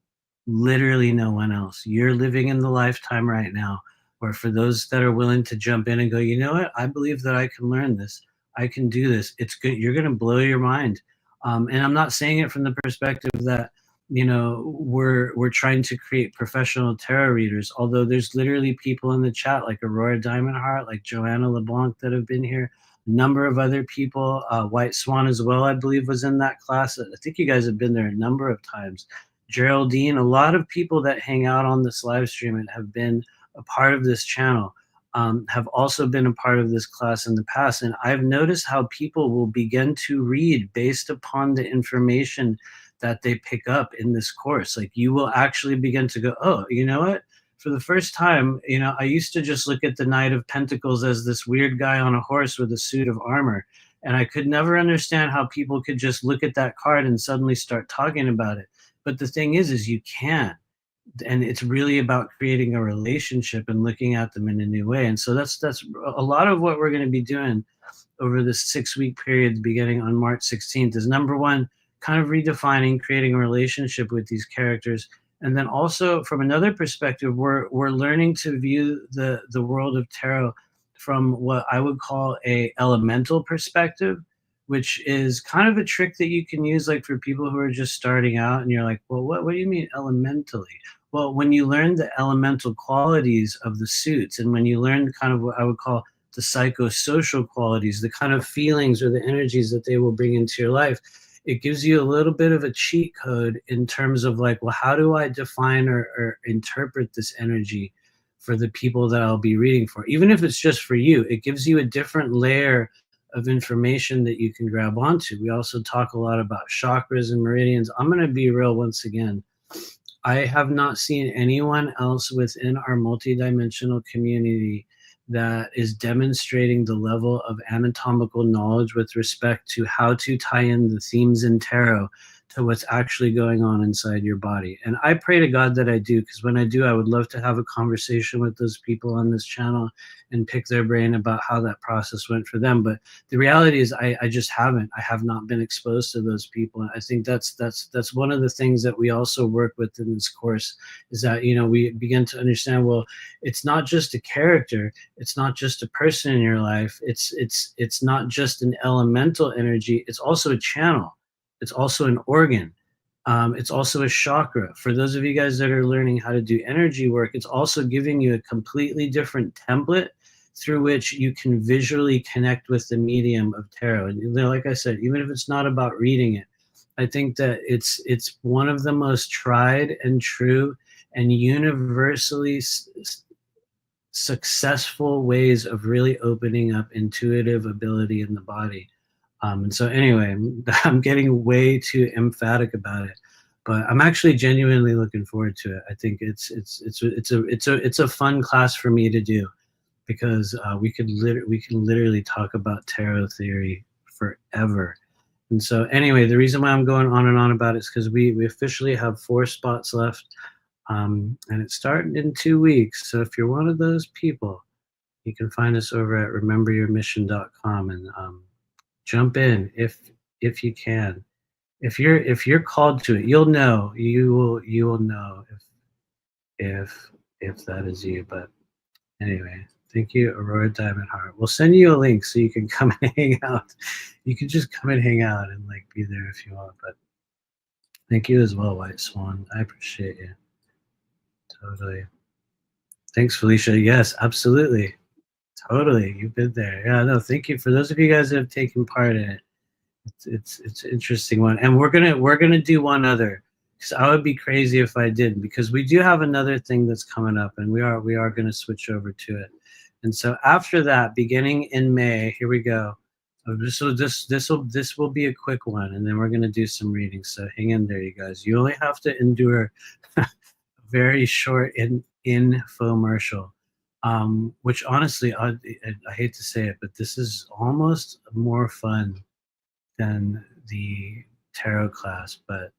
Literally no one else. You're living in the lifetime right now where, for those that are willing to jump in and go, you know what, I believe that I can learn this. I can do this. It's good. You're going to blow your mind. And I'm not saying it from the perspective that, we're trying to create professional tarot readers, although there's literally people in the chat like Aurora Diamond Heart, like Joanna LeBlanc, that have been here. A number of other people, White Swan as well, I believe, was in that class. I think you guys have been there a number of times. Geraldine, a lot of people that hang out on this live stream and have been a part of this channel, have also been a part of this class in the past. And I've noticed how people will begin to read based upon the information that they pick up in this course. Like, you will actually begin to go, oh, you know what? For the first time, I used to just look at the Knight of Pentacles as this weird guy on a horse with a suit of armor. And I could never understand how people could just look at that card and suddenly start talking about it. But the thing is you can. And it's really about creating a relationship and looking at them in a new way. And so that's a lot of what we're going to be doing over this 6-week period beginning on March 16th is, number one, kind of redefining, creating a relationship with these characters. And then also, from another perspective, we're learning to view the world of tarot from what I would call a elemental perspective, which is kind of a trick that you can use like for people who are just starting out, and you're like, well, what do you mean elementally? Well, when you learn the elemental qualities of the suits, and when you learn kind of what I would call the psychosocial qualities, the kind of feelings or the energies that they will bring into your life, it gives you a little bit of a cheat code in terms of like, well, how do I define or interpret this energy for the people that I'll be reading for? Even if it's just for you, it gives you a different layer of information that you can grab onto. We also talk a lot about chakras and meridians. I'm going to be real once again. I have not seen anyone else within our multidimensional community that is demonstrating the level of anatomical knowledge with respect to how to tie in the themes in tarot to what's actually going on inside your body. And I pray to God that I do, because when I do, I would love to have a conversation with those people on this channel and pick their brain about how that process went for them. But the reality is I just haven't. I have not been exposed to those people. And I think that's one of the things that we also work with in this course, is that, we begin to understand, well, it's not just a character, it's not just a person in your life, it's not just an elemental energy, it's also a channel. It's also an organ. It's also a chakra. For those of you guys that are learning how to do energy work, it's also giving you a completely different template through which you can visually connect with the medium of tarot. And like I said, even if it's not about reading it, I think that it's one of the most tried and true and universally successful ways of really opening up intuitive ability in the body. And so anyway, I'm getting way too emphatic about it, but I'm actually genuinely looking forward to it. I think it's a fun class for me to do, because we can literally talk about tarot theory forever. And so anyway, the reason why I'm going on and on about it is because we officially have 4 spots left, and it's starting in 2 weeks. So if you're one of those people, you can find us over at rememberyourmission.com and jump in if you can. If you're called to it, you'll know. You will know if that is you. But anyway, thank you, Aurora Diamond Heart. We'll send you a link so you can come and hang out. You can just come and hang out and like be there if you want. But thank you as well, White Swan. I appreciate you. Totally. Thanks, Felicia. Yes, absolutely. Totally. You've been there. Yeah, no, thank you. For those of you guys that have taken part in it, it's an interesting one. And we're gonna do one other, because I would be crazy if I didn't, because we do have another thing that's coming up, and we are gonna switch over to it. And so after that, beginning in May, here we go. So this will be a quick one, and then we're gonna do some readings. So hang in there, you guys. You only have to endure a very short infomercial. Which honestly, I hate to say it, but this is almost more fun than the tarot class. But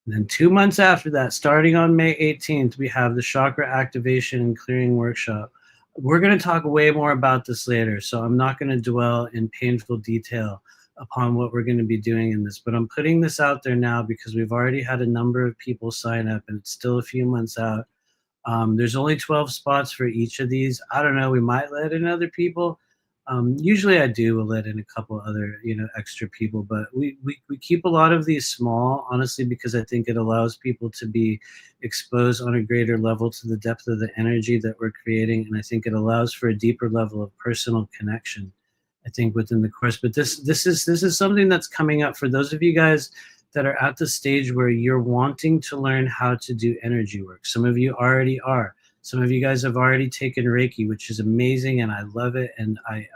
And then 2 months after that, starting on May 18th, we have the chakra activation and clearing workshop. We're going to talk way more about this later, so I'm not going to dwell in painful detail upon what we're going to be doing in this, but I'm putting this out there now because we've already had a number of people sign up and it's still a few months out. There's only 12 spots for each of these. I don't know, we might let in other people. Usually I do, we'll let in a couple other, extra people, but we keep a lot of these small, honestly, because I think it allows people to be exposed on a greater level to the depth of the energy that we're creating. And I think it allows for a deeper level of personal connection, I think, within the course. But this is something that's coming up for those of you guys that are at the stage where you're wanting to learn how to do energy work. Some of you already are. Some of you guys have already taken Reiki, which is amazing, and I love it. And I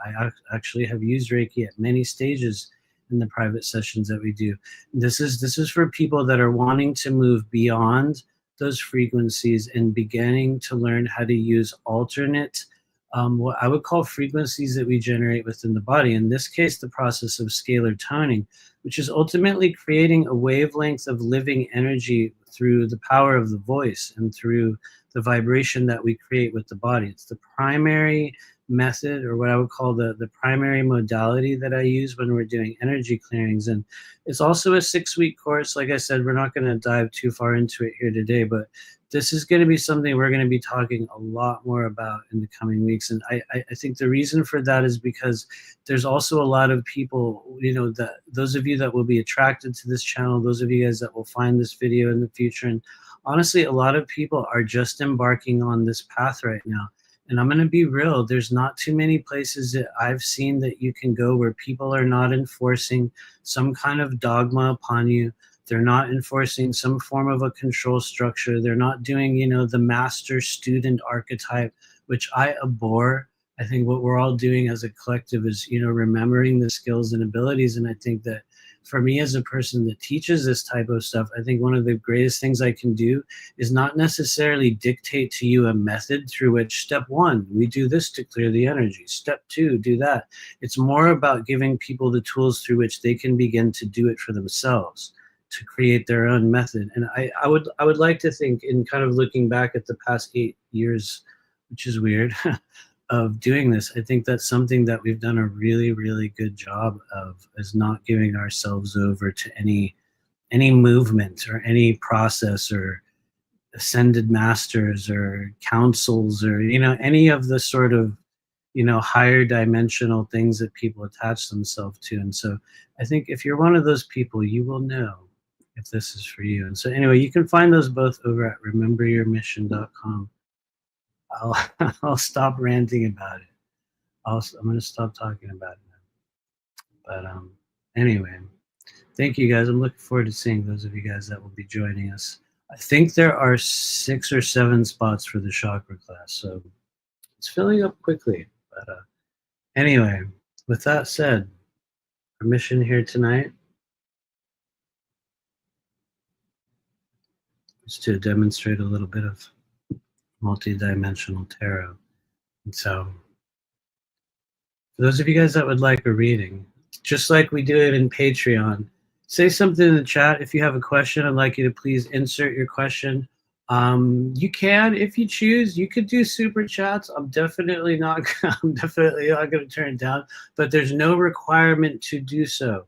actually have used Reiki at many stages in the private sessions that we do. This is for people that are wanting to move beyond those frequencies and beginning to learn how to use alternate, what I would call frequencies that we generate within the body. In this case, the process of scalar toning, which is ultimately creating a wavelength of living energy through the power of the voice and through the vibration that we create with the body. It's the primary method, or what I would call the primary modality that I use when we're doing energy clearings. And it's also a 6-week course. Like I said, we're not going to dive too far into it here today, but this is going to be something we're going to be talking a lot more about in the coming weeks. And I think the reason for that is because there's also a lot of people, that those of you that will be attracted to this channel, those of you guys that will find this video in the future. And honestly, a lot of people are just embarking on this path right now. And I'm going to be real, there's not too many places that I've seen that you can go where people are not enforcing some kind of dogma upon you. They're not enforcing some form of a control structure. They're not doing, the master student archetype, which I abhor. I think what we're all doing as a collective is, remembering the skills and abilities. And I think that for me as a person that teaches this type of stuff, I think one of the greatest things I can do is not necessarily dictate to you a method through which step 1, we do this to clear the energy. Step 2, do that. It's more about giving people the tools through which they can begin to do it for themselves, to create their own method. And I would like to think, in kind of looking back at the past 8 years, which is weird, of doing this, I think that's something that we've done a really, really good job of, is not giving ourselves over to any movement or any process or ascended masters or councils or, any of the sort of, higher dimensional things that people attach themselves to. And so I think if you're one of those people, you will know if this is for you. And so anyway, you can find those both over at rememberyourmission.com. I'll stop ranting about it. I'm going to stop talking about it now. But anyway, thank you guys. I'm looking forward to seeing those of you guys that will be joining us. I think there are 6 or 7 spots for the chakra class, so it's filling up quickly. But anyway, with that said, our mission here tonight is to demonstrate a little bit of multidimensional tarot. And so for those of you guys that would like a reading, just like we do it in Patreon, say something in the chat. If you have a question, I'd like you to please insert your question. You can, if you choose, you could do super chats. I'm definitely not going to turn it down, but there's no requirement to do so.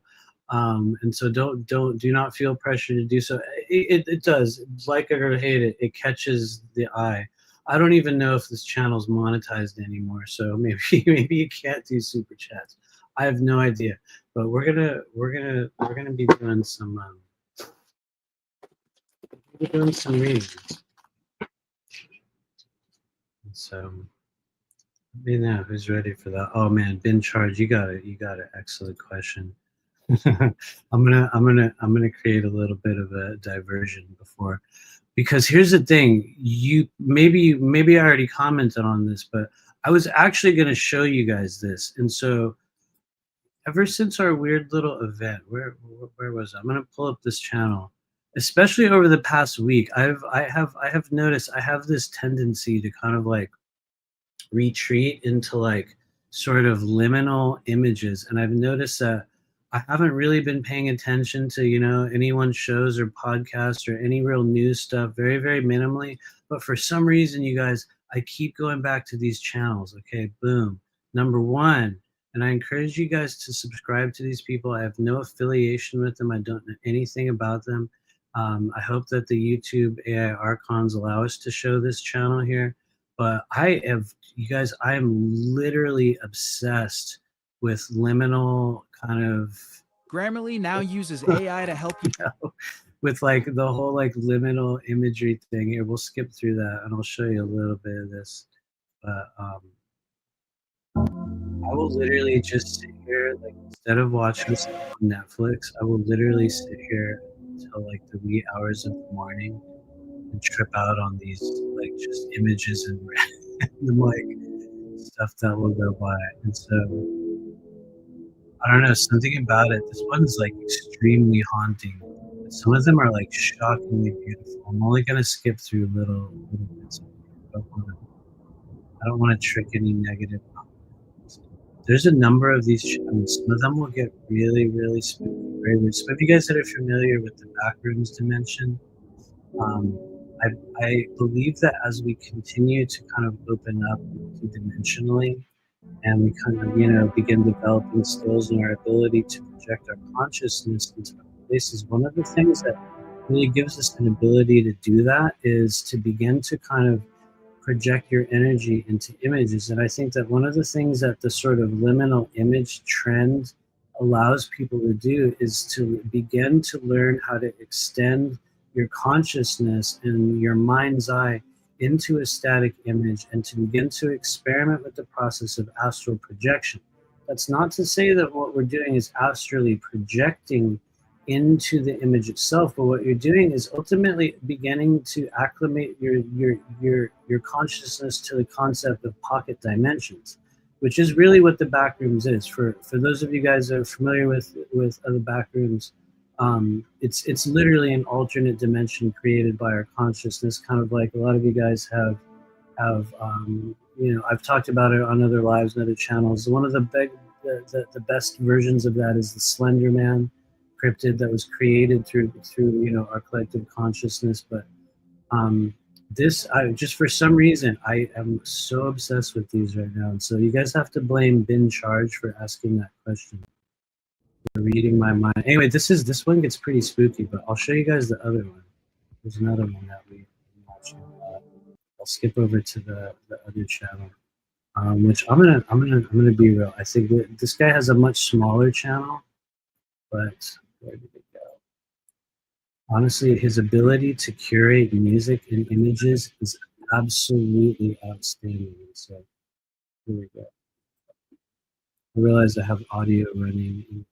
And so do not feel pressure to do so. It does, like it or hate it, it catches the eye. I don't even know if this channel's monetized anymore, so maybe you can't do super chats. I have no idea, but we're gonna be doing some readings. So let me know who's ready for that. Oh man, bin charge, you got an excellent question. I'm gonna create a little bit of a diversion before, because here's the thing. You maybe I already commented on this, but I was actually gonna show you guys this. And so ever since our weird little event, where was I? I'm gonna pull up this channel. Especially over the past week, I have noticed I have this tendency to kind of like retreat into like sort of liminal images, and I've noticed that I haven't really been paying attention to, you know, anyone's shows or podcasts or any real news stuff, very, very minimally. But for some reason, you guys, I keep going back to these channels. Okay, boom. Number one, and I encourage you guys to subscribe to these people. I have no affiliation with them. I don't know anything about them. I hope that the YouTube AI Archons allow us to show this channel here. But I have, you guys, I am literally obsessed with liminal kind of Grammarly now uses AI to help you. with like the whole like liminal imagery thing. Here, we'll skip through that and I'll show you a little bit of this. But I will literally just sit here, like instead of watching stuff on Netflix, I will literally sit here until like the wee hours of the morning and trip out on these like just images and random like stuff that will go by. And so I don't know, something about it. This one's like extremely haunting. But some of them are like shockingly beautiful. I'm only gonna skip through little bits. I don't want to trick any negative comments. There's a number of these channels. Some of them will get really, really spooky, very weird. Some of you guys that are familiar with the backrooms dimension, I believe that as we continue to kind of open up multidimensionally, and we kind of, you know, begin developing skills in our ability to project our consciousness into other places, one of the things that really gives us an ability to do that is to begin to kind of project your energy into images. And I think that one of the things that the sort of liminal image trend allows people to do is to begin to learn how to extend your consciousness and your mind's eye into a static image and to begin to experiment with the process of astral projection. That's not to say that what we're doing is astrally projecting into the image itself, but what you're doing is ultimately beginning to acclimate your consciousness to the concept of pocket dimensions, which is really what the backrooms is. For those of you guys that are familiar with other backrooms, it's literally an alternate dimension created by our consciousness, kind of like a lot of you guys have you know, I've talked about it on other lives and other channels. One of the best versions of that is the Slender Man cryptid that was created through you know, our collective consciousness. But this, I just, for some reason, I am so obsessed with these right now, and so you guys have to blame Bin Charge for asking that question, for reading my mind. Anyway, this one gets pretty spooky, but I'll show you guys the other one. There's another one that we watching. I'll skip over to the other channel, which I'm gonna be real. I think that this guy has a much smaller channel, but where did it go? Honestly, his ability to curate music and images is absolutely outstanding. So here we go. I realize I have audio running.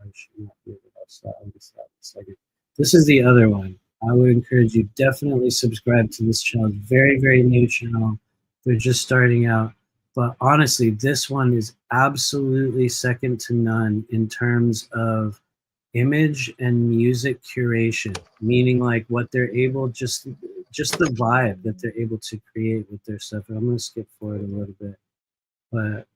I should not be able to stop this second. This is the other one. I would encourage you, definitely subscribe to this channel. Very, very new channel. They're just starting out. But honestly, this one is absolutely second to none in terms of image and music curation, meaning like what they're able, just the vibe that they're able to create with their stuff. And I'm going to skip forward a little bit. But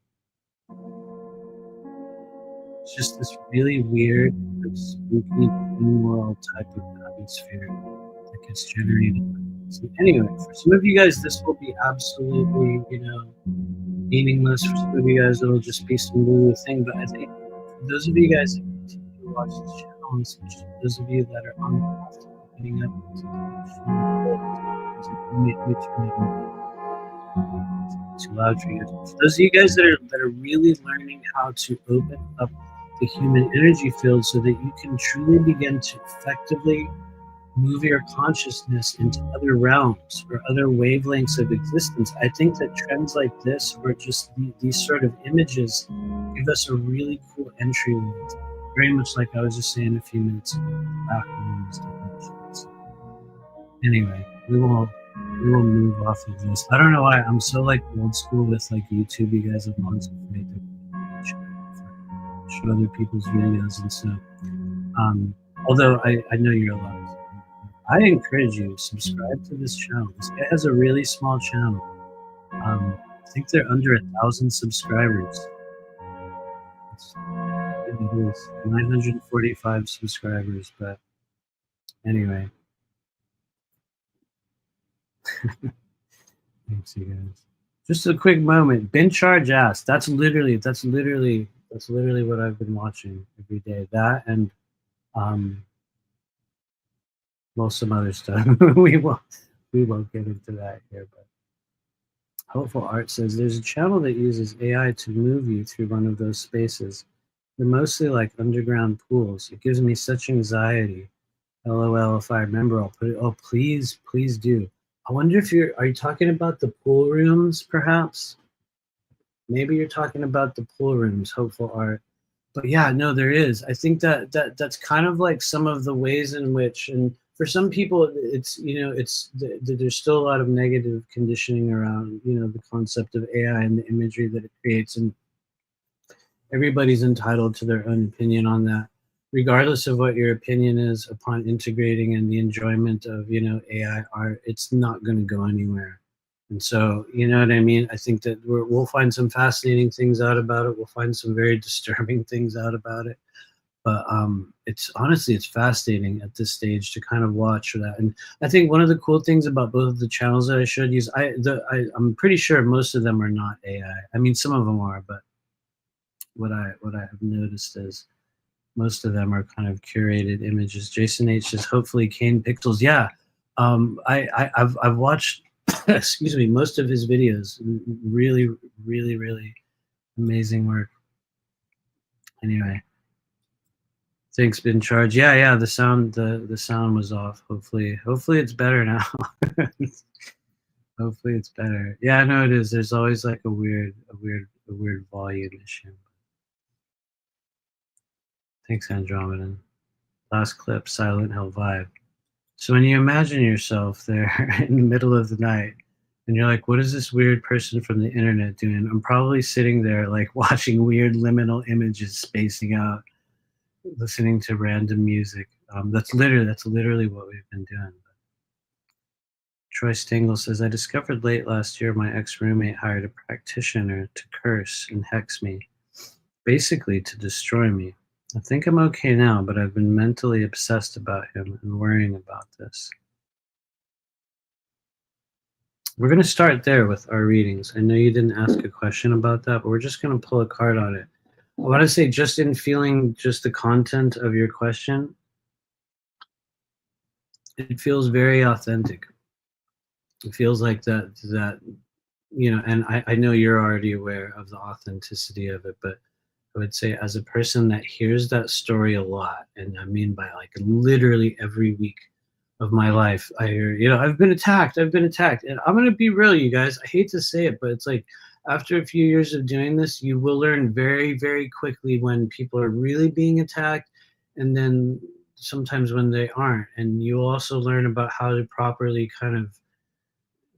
it's just this really weird, spooky, dream world type of atmosphere that gets generated. So anyway, for some of you guys, this will be absolutely, you know, meaningless. For some of you guys, it'll just be some little thing. But I think for those of you guys that continue to watch this channel, and especially those of you that are on the path to opening up too loud for you. For those of you guys that are really learning how to open up the human energy field so that you can truly begin to effectively move your consciousness into other realms or other wavelengths of existence, I think that trends like this, or just these sort of images, give us a really cool entry point. Very much like I was just saying a few minutes ago. Anyway, we will move off of this. I don't know why I'm so like old school with like YouTube. You guys have always afraid to show other people's videos, and so although I know you're allowed, I encourage you to subscribe to this channel. This guy has a really small channel. I think they're under 1,000 subscribers. It is 945 subscribers, but anyway. Thanks, you guys. Just a quick moment. Ben Charge asked. That's literally what I've been watching every day. That and well, some other stuff. we won't get into that here, but Hopeful Art says there's a channel that uses AI to move you through one of those spaces. They're mostly like underground pools. It gives me such anxiety. LOL, if I remember, I'll put it. Oh, please do. I wonder if are you talking about the pool rooms, perhaps? Maybe you're talking about the pool rooms, Hopeful Art. But yeah, no, there is. I think that's kind of like some of the ways in which, and for some people, it's, there's still a lot of negative conditioning around, the concept of AI and the imagery that it creates. And everybody's entitled to their own opinion on that, regardless of what your opinion is upon integrating and the enjoyment of, AI art. It's not going to go anywhere. And so, you know what I mean? I think that we'll find some fascinating things out about it. We'll find some very disturbing things out about it. But it's fascinating at this stage to kind of watch that. And I think one of the cool things about both of the channels that I showed you is I'm pretty sure most of them are not AI. I mean, some of them are, but what I have noticed is most of them are kind of curated images. Jason H says, hopefully Kane Pixels. Yeah, I've watched excuse me, most of his videos. Really, really, really amazing work. Anyway, thanks, Ben Charge. Yeah, the sound was off. Hopefully it's better now. Hopefully it's better. Yeah, no, it is. There's always like a weird volume issue. Thanks, Andromedan. Last clip, Silent Hill vibe. So when you imagine yourself there in the middle of the night, and you're like, what is this weird person from the internet doing? I'm probably sitting there like watching weird liminal images spacing out, listening to random music. That's literally what we've been doing. Troy Stengel says, I discovered late last year my ex-roommate hired a practitioner to curse and hex me, basically to destroy me. I think I'm okay now, but I've been mentally obsessed about him and worrying about this. We're going to start there with our readings. I know you didn't ask a question about that, but we're just going to pull a card on it. I want to say, just in feeling just the content of your question, it feels very authentic. It feels like that and I know you're already aware of the authenticity of it, but I would say, as a person that hears that story a lot, and I mean by like literally every week of my life, I hear, I've been attacked. And I'm going to be real, you guys. I hate to say it, but it's like, after a few years of doing this, you will learn very, very quickly when people are really being attacked, and then sometimes when they aren't. And you'll also learn about how to properly kind of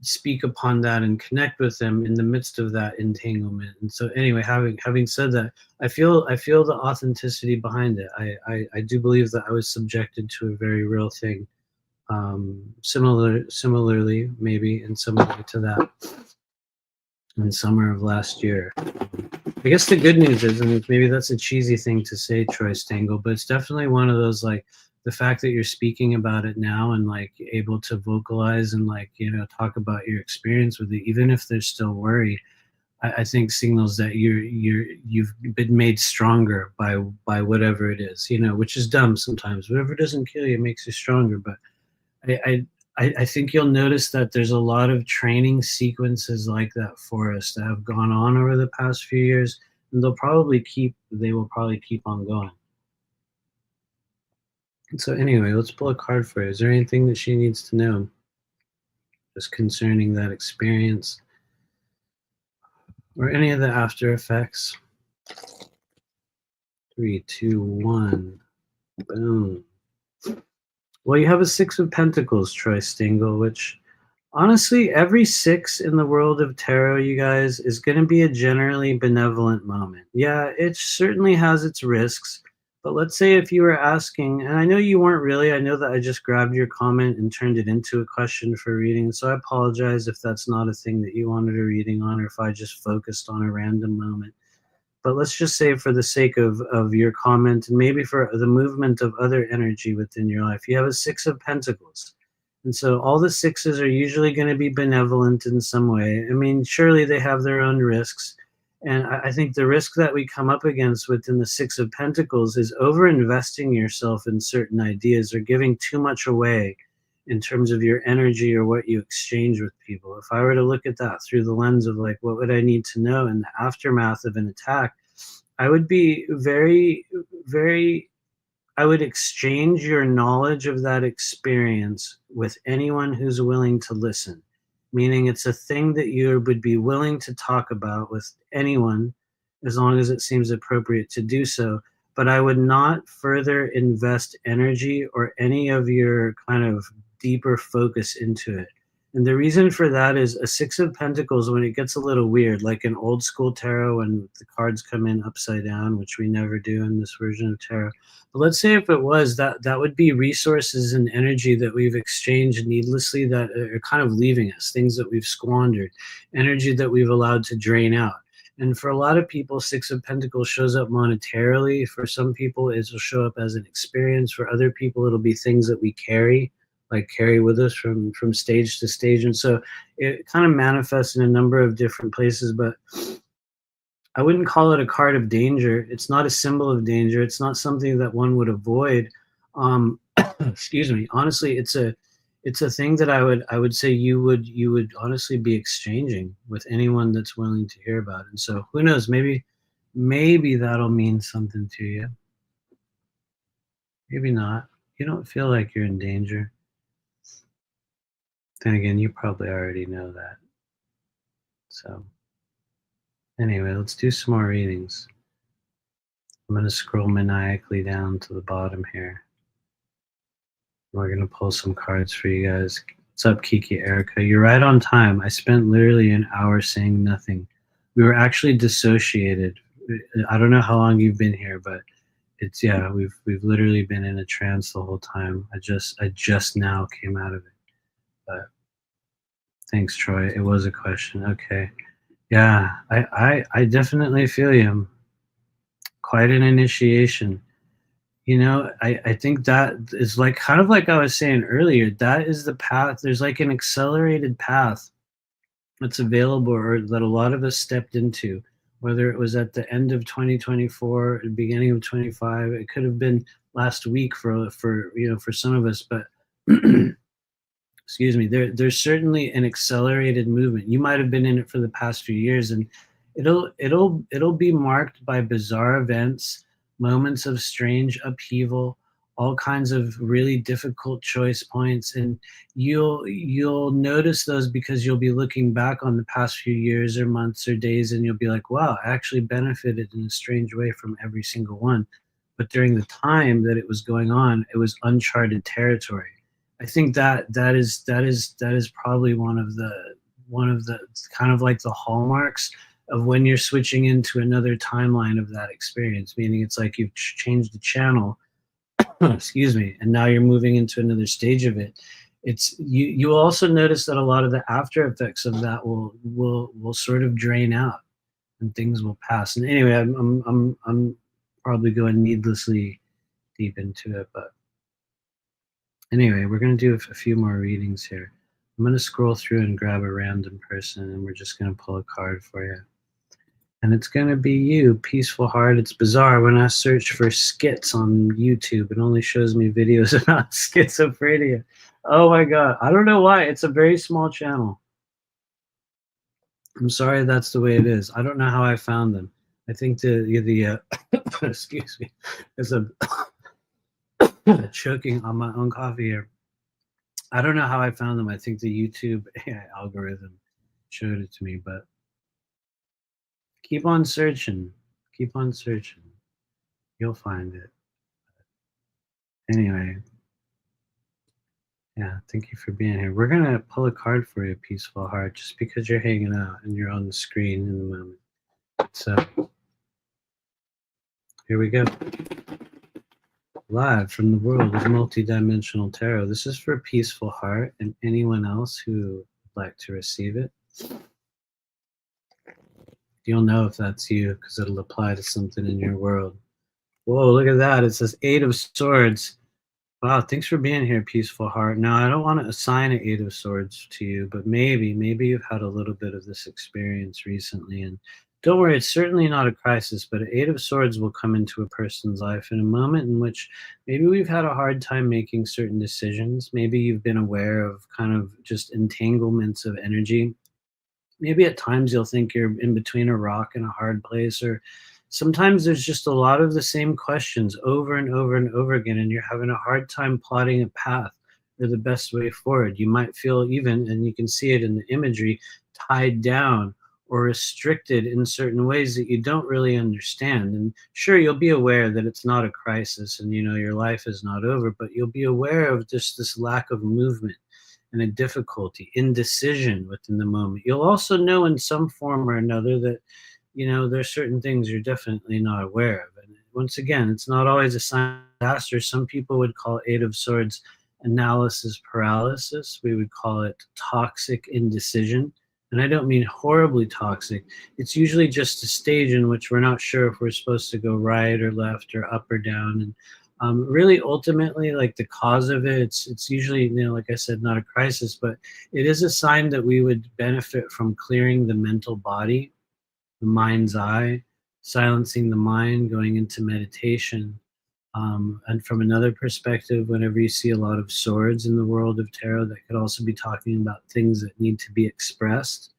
speak upon that and connect with them in the midst of that entanglement. And so anyway, having said that, I feel the authenticity behind it. I do believe that I was subjected to a very real thing. Similarly, maybe in some way to that in summer of last year. I guess the good news is, and maybe that's a cheesy thing to say, Troy Stengel, but it's definitely one of those, like, the fact that you're speaking about it now and like able to vocalize and like, talk about your experience with it, even if there's still worry, I think signals that you've been made stronger by whatever it is, which is dumb sometimes. Whatever doesn't kill you makes you stronger. But I think you'll notice that there's a lot of training sequences like that for us that have gone on over the past few years, and they will probably keep on going. And so anyway, let's pull a card for you. Is there anything that she needs to know just concerning that experience or any of the after effects? 3, 2, 1. Boom. Well, you have a 6 of Pentacles, Troy Stengel, which honestly, every 6 in the world of tarot, you guys, is going to be a generally benevolent moment. Yeah, it certainly has its risks. But let's say if you were asking, and I know you weren't really, I know that I just grabbed your comment and turned it into a question for reading. So I apologize if that's not a thing that you wanted a reading on, or if I just focused on a random moment. But let's just say, for the sake of your comment, and maybe for the movement of other energy within your life, you have a Six of Pentacles. And so all the sixes are usually going to be benevolent in some way. I mean, surely they have their own risks. And I think the risk that we come up against within the Six of Pentacles is over-investing yourself in certain ideas or giving too much away in terms of your energy or what you exchange with people. If I were to look at that through the lens of like, what would I need to know in the aftermath of an attack, I would be very, very, I would exchange your knowledge of that experience with anyone who's willing to listen. Meaning it's a thing that you would be willing to talk about with anyone as long as it seems appropriate to do so. But I would not further invest energy or any of your kind of deeper focus into it. And the reason for that is a Six of Pentacles, when it gets a little weird, like in old school tarot, when the cards come in upside down, which we never do in this version of tarot. But let's say if it was, that would be resources and energy that we've exchanged needlessly that are kind of leaving us, things that we've squandered, energy that we've allowed to drain out. And for a lot of people, Six of Pentacles shows up monetarily. For some people, it will show up as an experience. For other people, it'll be things that we carry with us from stage to stage. And so it kind of manifests in a number of different places, but I wouldn't call it a card of danger. It's not a symbol of danger. It's not something that one would avoid. Excuse me. Honestly, it's a thing that I would say you would honestly be exchanging with anyone that's willing to hear about it. And so who knows, maybe that'll mean something to you. Maybe not. You don't feel like you're in danger. Then again, you probably already know that. So anyway, let's do some more readings. I'm going to scroll maniacally down to the bottom here. We're going to pull some cards for you guys. What's up, Kiki Erica? You're right on time. I spent literally an hour saying nothing. We were actually dissociated. I don't know how long you've been here, but it's, yeah, we've literally been in a trance the whole time. I just now came out of it. But thanks, Troy. It was a question. Okay. Yeah, I definitely feel you. Quite an initiation. You know, I think that is like kind of like I was saying earlier, that is the path. There's like an accelerated path that's available or that a lot of us stepped into, whether it was at the end of 2024, the beginning of 25, it could have been last week for some of us, but excuse me, there's certainly an accelerated movement. You might have been in it for the past few years, and it'll be marked by bizarre events, moments of strange upheaval, all kinds of really difficult choice points, and you'll notice those because you'll be looking back on the past few years or months or days, and you'll be like, wow, I actually benefited in a strange way from every single one. But during the time that it was going on, it was uncharted territory. I think that is probably one of the kind of like the hallmarks of when you're switching into another timeline of that experience, meaning it's like you've changed the channel, excuse me, and now you're moving into another stage of it. It's you also notice that a lot of the after effects of that will sort of drain out and things will pass. And anyway, I'm probably going needlessly deep into it, but anyway, we're going to do a few more readings here. I'm going to scroll through and grab a random person, and we're just going to pull a card for you. And it's going to be you, Peaceful Heart. It's bizarre. When I search for skits on YouTube, it only shows me videos about schizophrenia. Oh my God. I don't know why. It's a very small channel. I'm sorry that's the way it is. I don't know how I found them. I think the excuse me, there's a choking on my own coffee here. I don't know how I found them. I think the YouTube algorithm showed it to me, but keep on searching. Keep on searching. You'll find it. Anyway, yeah, thank you for being here. We're going to pull a card for you, Peaceful Heart, just because you're hanging out and you're on the screen in the moment. So, here we go. Live from the world of multidimensional tarot. This is for Peaceful Heart and anyone else who would like to receive it. You'll know if that's you because it'll apply to something in your world. Whoa, look at that. It says Eight of Swords. Wow, thanks for being here, Peaceful Heart. Now, I don't want to assign an Eight of Swords to you, but maybe you've had a little bit of this experience recently. And don't worry, it's certainly not a crisis, but an Eight of Swords will come into a person's life in a moment in which maybe we've had a hard time making certain decisions. Maybe you've been aware of kind of just entanglements of energy. Maybe at times you'll think you're in between a rock and a hard place, or sometimes there's just a lot of the same questions over and over and over again, and you're having a hard time plotting a path or the best way forward. You might feel even, and you can see it in the imagery, tied down or restricted in certain ways that you don't really understand. And sure, you'll be aware that it's not a crisis and your life is not over, but you'll be aware of just this lack of movement and a difficulty, indecision within the moment. You'll also know in some form or another that, there's certain things you're definitely not aware of. And once again, it's not always a sign of disaster. Some people would call Eight of Swords analysis paralysis. We would call it toxic indecision. And I don't mean horribly toxic. It's usually just a stage in which we're not sure if we're supposed to go right or left or up or down. And really, ultimately, like the cause of it, it's usually, like I said, not a crisis, but it is a sign that we would benefit from clearing the mental body, the mind's eye, silencing the mind, going into meditation. And from another perspective, whenever you see a lot of swords in the world of tarot, that could also be talking about things that need to be expressed.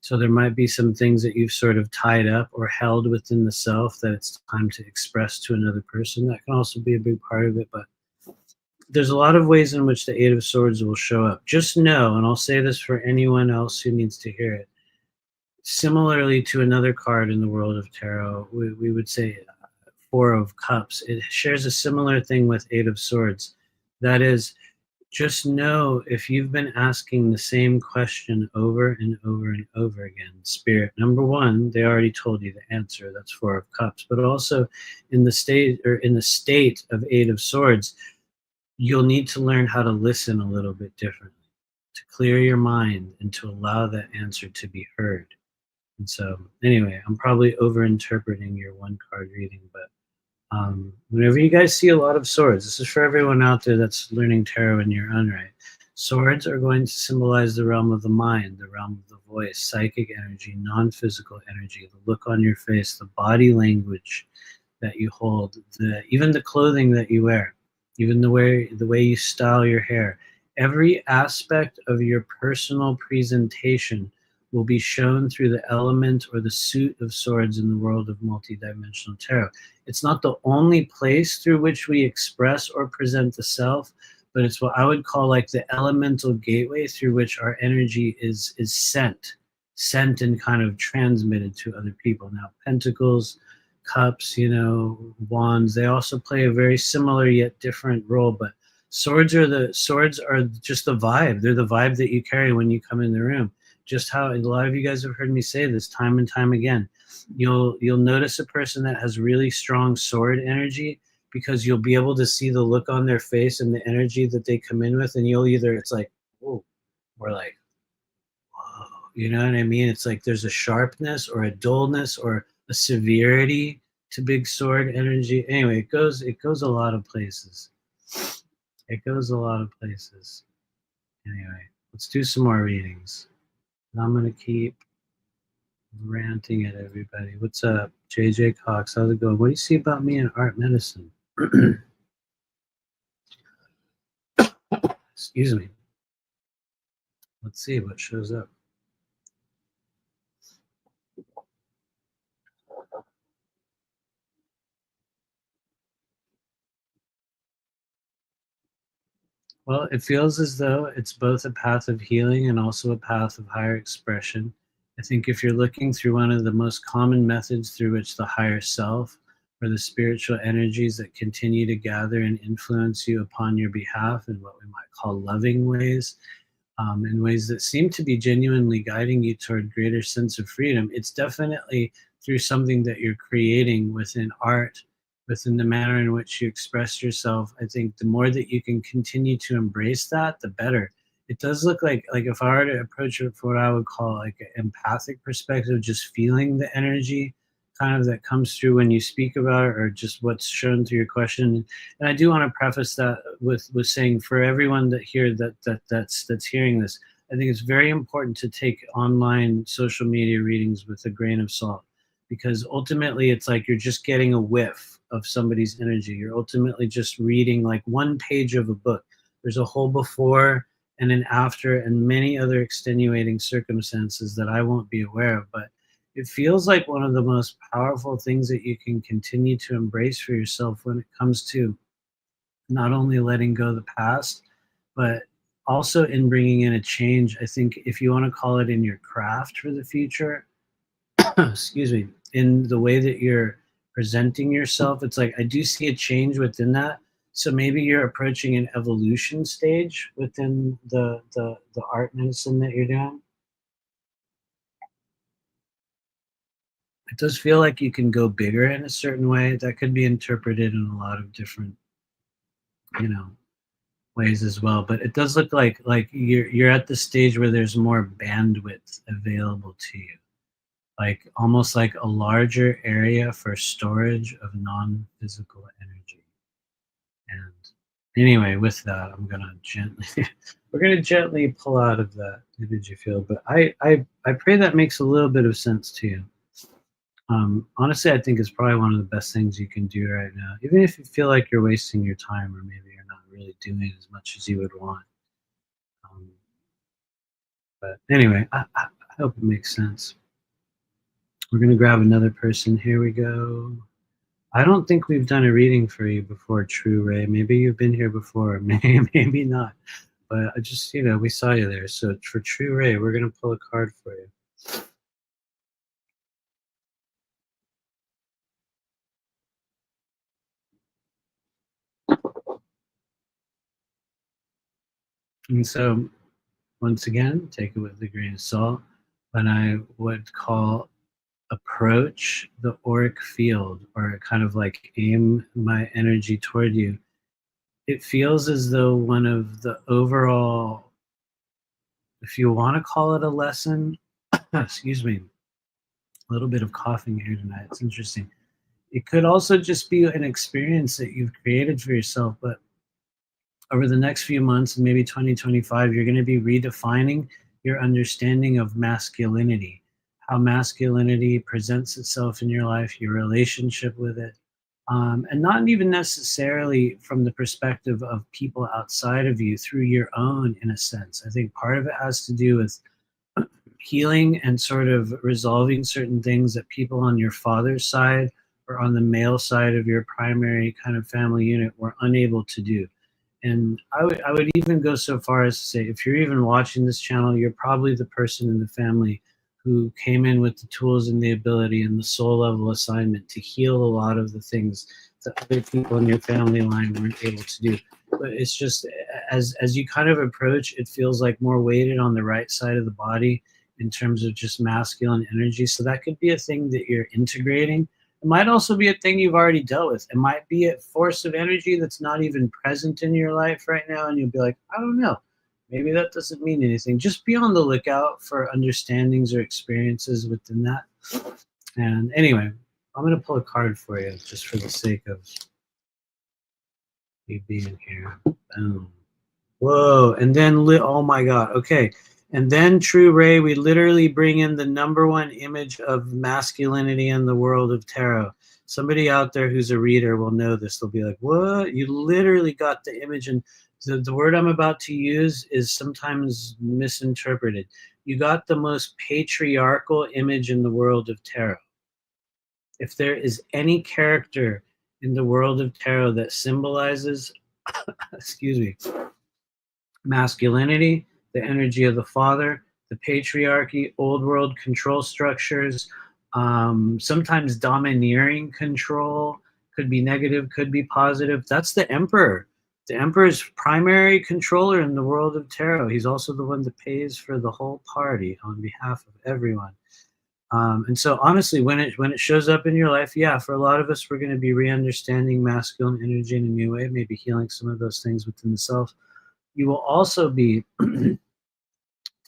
So there might be some things that you've sort of tied up or held within the self that it's time to express to another person. That can also be a big part of it. But there's a lot of ways in which the Eight of Swords will show up. Just know, and I'll say this for anyone else who needs to hear it, similarly to another card in the world of tarot, we would say Four of Cups. It shares a similar thing with Eight of Swords. That is, just know if you've been asking the same question over and over and over again, Spirit, number one, they already told you the answer. That's Four of Cups. But also in the state of Eight of Swords, you'll need to learn how to listen a little bit differently, to clear your mind and to allow that answer to be heard. And so anyway, I'm probably over interpreting your one card reading, but whenever you guys see a lot of swords, this is for everyone out there that's learning tarot in your own right. Swords are going to symbolize the realm of the mind, the realm of the voice, psychic energy, non-physical energy, the look on your face, the body language that you hold, even the clothing that you wear, even the way you style your hair. Every aspect of your personal presentation will be shown through the element or the suit of swords in the world of multidimensional tarot. It's not the only place through which we express or present the self, but it's what I would call like the elemental gateway through which our energy is sent and kind of transmitted to other people. Now, pentacles, cups, wands, they also play a very similar yet different role, but swords are just the vibe. They're the vibe that you carry when you come in the room. Just how a lot of you guys have heard me say this time and time again. You'll notice a person that has really strong sword energy because you'll be able to see the look on their face and the energy that they come in with, and it's like, whoa, or like, whoa, you know what I mean? It's like there's a sharpness or a dullness or a severity to big sword energy. Anyway, it goes a lot of places. It goes a lot of places. Anyway, let's do some more readings. I'm going to keep ranting at everybody. What's up, JJ Cox? How's it going? What do you see about me in art medicine? Excuse me. Let's see what shows up. Well, it feels as though it's both a path of healing and also a path of higher expression. I think if you're looking through one of the most common methods through which the higher self or the spiritual energies that continue to gather and influence you upon your behalf in what we might call loving ways, in ways that seem to be genuinely guiding you toward greater sense of freedom, it's definitely through something that you're creating within art, within the manner in which you express yourself. I think the more that you can continue to embrace that, the better. it does look like if I were to approach it from what I would call like an empathic perspective, just feeling the energy kind of that comes through when you speak about it, or just what's shown through your question. And I do want to preface that with saying, for everyone that's hearing this, I think it's very important to take online social media readings with a grain of salt, because ultimately it's like you're just getting a whiff of somebody's energy. You're ultimately just reading like one page of a book. There's a whole before and an after and many other extenuating circumstances that I won't be aware of. But it feels like one of the most powerful things that you can continue to embrace for yourself when it comes to not only letting go of the past, but also in bringing in a change. I think if you want to call it in your craft for the future, excuse me, in the way that you're presenting yourself, it's like I do see a change within that. So maybe you're approaching an evolution stage within the art medicine that you're doing. It does feel like you can go bigger in a certain way. That could be interpreted in a lot of different, you know, ways as well. But it does look like you're at the stage where there's more bandwidth available to you, like almost like a larger area for storage of non-physical energy. And anyway, with that, I'm gonna gently we're gonna gently pull out of that energy field. But I pray that makes a little bit of sense to you. Honestly, I think it's probably one of the best things you can do right now, even if you feel like you're wasting your time, or maybe you're not really doing as much as you would want. Um, but anyway, I hope it makes sense. We're gonna grab another person. Here we go. I don't think we've done a reading for you before, True Ray. Maybe you've been here before, maybe not. But I just, we saw you there. So for True Ray, we're gonna pull a card for you. And so, once again, take it with a grain of salt. When I would call approach the auric field, or kind of like aim my energy toward you, it feels as though one of the overall, if you want to call it a lesson, excuse me, a little bit of coughing here tonight. It's interesting. It could also just be an experience that you've created for yourself, but over the next few months and maybe 2025, you're going to be redefining your understanding of masculinity, how masculinity presents itself in your life, your relationship with it, and not even necessarily from the perspective of people outside of you, through your own, in a sense. I think part of it has to do with healing and sort of resolving certain things that people on your father's side or on the male side of your primary kind of family unit were unable to do. And I would even go so far as to say, if you're even watching this channel, you're probably the person in the family who came in with the tools and the ability and the soul level assignment to heal a lot of the things that other people in your family line weren't able to do. But it's just, as you kind of approach, it feels like more weighted on the right side of the body in terms of just masculine energy. So that could be a thing that you're integrating. It might also be a thing you've already dealt with. It might be a force of energy that's not even present in your life right now, and you'll be like, I don't know. Maybe that doesn't mean anything. Just be on the lookout for understandings or experiences within that. And anyway, I'm going to pull a card for you just for the sake of you being here. Boom. Whoa. And then, oh my God. Okay. And then, True Ray, we literally bring in the #1 image of masculinity in the world of tarot. Somebody out there who's a reader will know this. They'll be like, what? You literally got the image. And the word I'm about to use is sometimes misinterpreted. You got the most patriarchal image in the world of tarot. If there is any character in the world of tarot that symbolizes, excuse me, masculinity, the energy of the father, the patriarchy, old world control structures, sometimes domineering control, could be negative, could be positive. That's the emperor. The emperor's primary controller in the world of tarot. He's also the one that pays for the whole party on behalf of everyone. And so honestly, when it shows up in your life, yeah, for a lot of us, we're going to be re-understanding masculine energy in a new way, maybe healing some of those things within the self. you will also be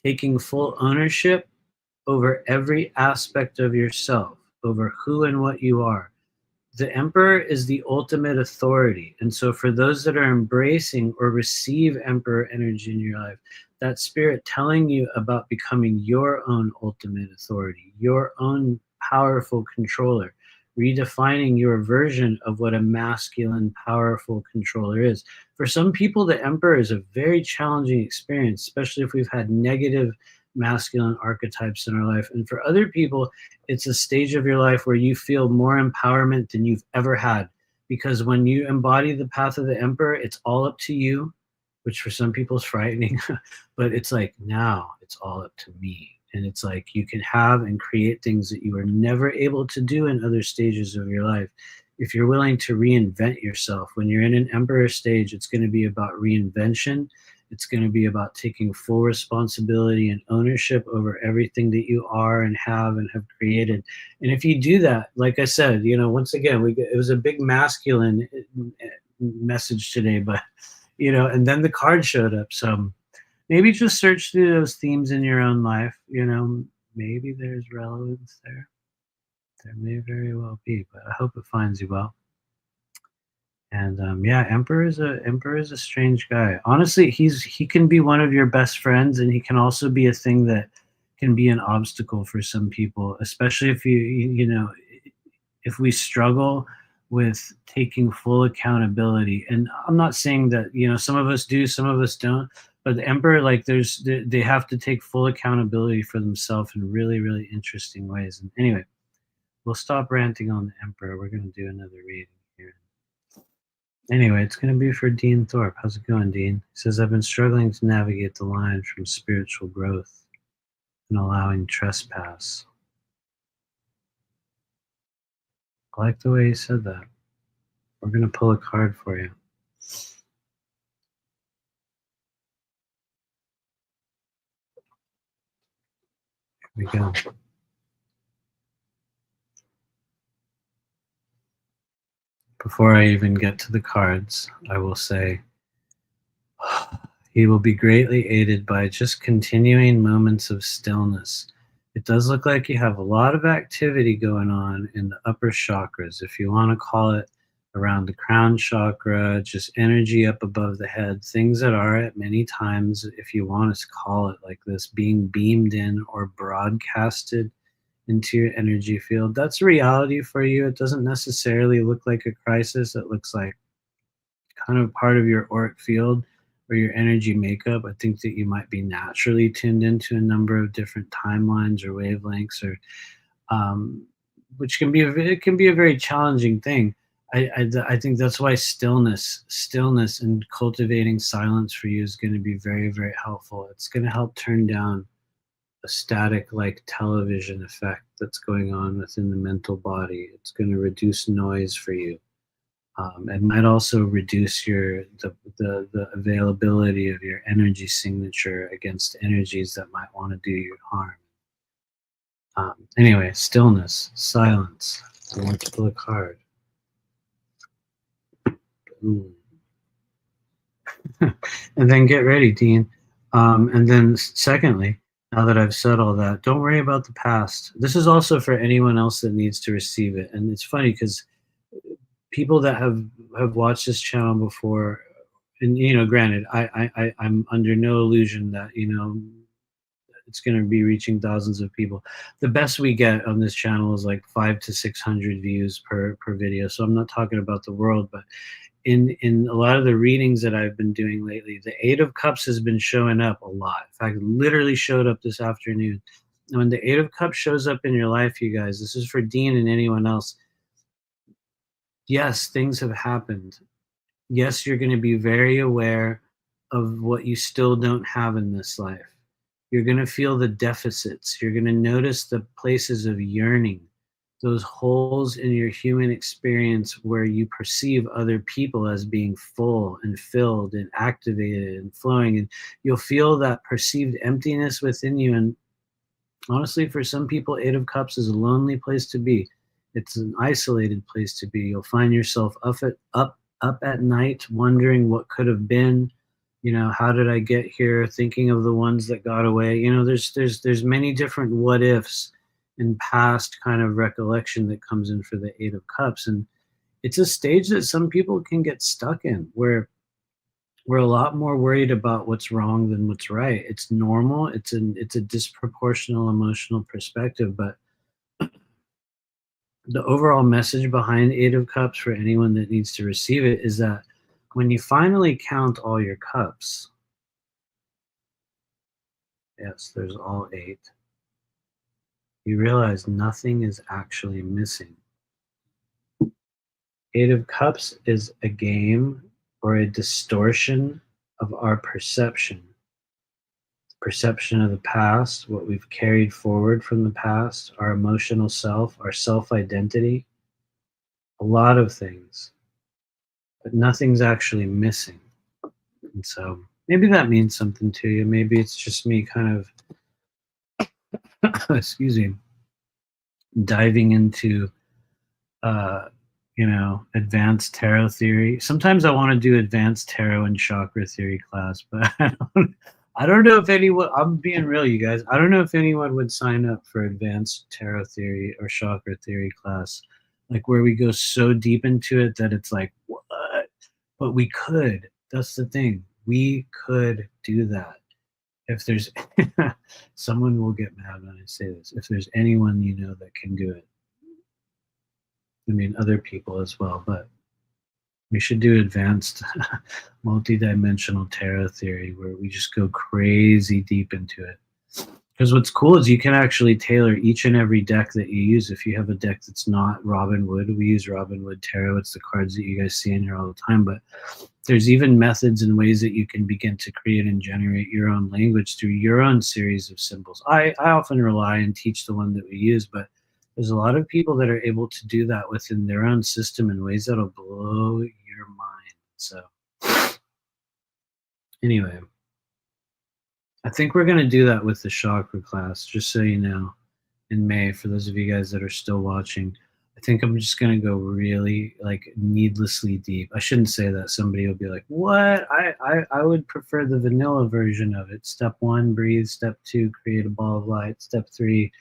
taking full ownership over every aspect of yourself, over who and what you are. The emperor is the ultimate authority. And so for those that are embracing or receive emperor energy in your life, that spirit telling you about becoming your own ultimate authority, your own powerful controller, redefining your version of what a masculine, powerful controller is. For some people, the emperor is a very challenging experience, especially if we've had negative masculine archetypes in our life. And for other people, it's a stage of your life where you feel more empowerment than you've ever had. Because when you embody the path of the emperor, it's all up to you, which for some people is frightening, but it's like, now it's all up to me. And it's like you can have and create things that you were never able to do in other stages of your life. If you're willing to reinvent yourself, when you're in an emperor stage, it's going to be about reinvention. It's going to be about taking full responsibility and ownership over everything that you are and have created. And if you do that, like I said, once again, it was a big masculine message today, but, and then the card showed up. So maybe just search through those themes in your own life. Maybe there's relevance there. There may very well be, but I hope it finds you well. And Emperor is a strange guy. Honestly, he can be one of your best friends, and he can also be a thing that can be an obstacle for some people, especially if if we struggle with taking full accountability. And I'm not saying that some of us do, some of us don't, but the Emperor, like they have to take full accountability for themselves in really, really interesting ways. And anyway, we'll stop ranting on the Emperor. We're going to do another reading here. Anyway, it's going to be for Dean Thorpe. How's it going, Dean? He says, I've been struggling to navigate the line from spiritual growth and allowing trespass. I like the way he said that. We're going to pull a card for you. Here we go. Before I even get to the cards, I will say, he will be greatly aided by just continuing moments of stillness. It does look like you have a lot of activity going on in the upper chakras, if you want to call it, around the crown chakra, just energy up above the head, things that are at many times, if you want to call it like this, being beamed in or broadcasted into your energy field. That's reality for you. It doesn't necessarily look like a crisis. It looks like kind of part of your auric field or your energy makeup. I think that you might be naturally tuned into a number of different timelines or wavelengths, or which can be a very challenging thing. I think that's why stillness and cultivating silence for you is going to be very, very helpful. It's going to help turn down a static like television effect that's going on within the mental body. It's going to reduce noise for you. It might also reduce the availability of your energy signature against energies that might want to do you harm. Anyway, stillness, silence. I want to pull a card. Ooh. And then get ready, Dean. And then secondly, now that I've said all that, don't worry about the past. This is also for anyone else that needs to receive it. And it's funny because people that have watched this channel before, and granted, I'm under no illusion that it's going to be reaching thousands of people. The best we get on this channel is like 500 to 600 views per video. So I'm not talking about the world, but in a lot of the readings that I've been doing lately, the Eight of Cups has been showing up a lot. In fact, it literally showed up this afternoon. And when the Eight of Cups shows up in your life, you guys, this is for Dean and anyone else. Yes, things have happened. Yes, you're going to be very aware of what you still don't have in this life. You're going to feel the deficits. You're going to notice the places of yearning, those holes in your human experience where you perceive other people as being full and filled and activated and flowing. And you'll feel that perceived emptiness within you. And honestly, for some people, Eight of Cups is a lonely place to be. It's an isolated place to be. You'll find yourself up at night wondering what could have been, You know, how did I get here? Thinking of the ones that got away. You know, there's many different what ifs and past kind of recollection that comes in for the Eight of Cups, and it's a stage that some people can get stuck in, where we're a lot more worried about what's wrong than what's right. It's normal. It's a disproportional emotional perspective, but the overall message behind Eight of Cups for anyone that needs to receive it is that when you finally count all your cups, yes, there's all 8, you realize nothing is actually missing. Eight of Cups is a game or a distortion of our perception. Perception of the past, what we've carried forward from the past, our emotional self, our self-identity, a lot of things, but nothing's actually missing. And so maybe that means something to you. Maybe it's just me kind of, excuse me, diving into, advanced tarot theory. Sometimes I want to do advanced tarot and chakra theory class, but I don't know if anyone, I'm being real, you guys. I don't know if anyone would sign up for advanced tarot theory or chakra theory class, like where we go so deep into it that it's like, what? But we could. That's the thing. We could do that. If there's, someone will get mad when I say this. If there's anyone you know that can do it, I mean, other people as well, but we should do advanced multidimensional tarot theory where we just go crazy deep into it. Because what's cool is you can actually tailor each and every deck that you use. If you have a deck that's not Robin Wood, we use Robin Wood Tarot. It's the cards that you guys see in here all the time. But there's even methods and ways that you can begin to create and generate your own language through your own series of symbols. I often rely and teach the one that we use, but there's a lot of people that are able to do that within their own system in ways that'll blow your mind. So anyway, I think we're going to do that with the chakra class, just so you know, in May, for those of you guys that are still watching. I think I'm just going to go really, like, needlessly deep. I shouldn't say that. Somebody will be like, what? I would prefer the vanilla version of it. Step 1, breathe. Step 2, create a ball of light. Step 3,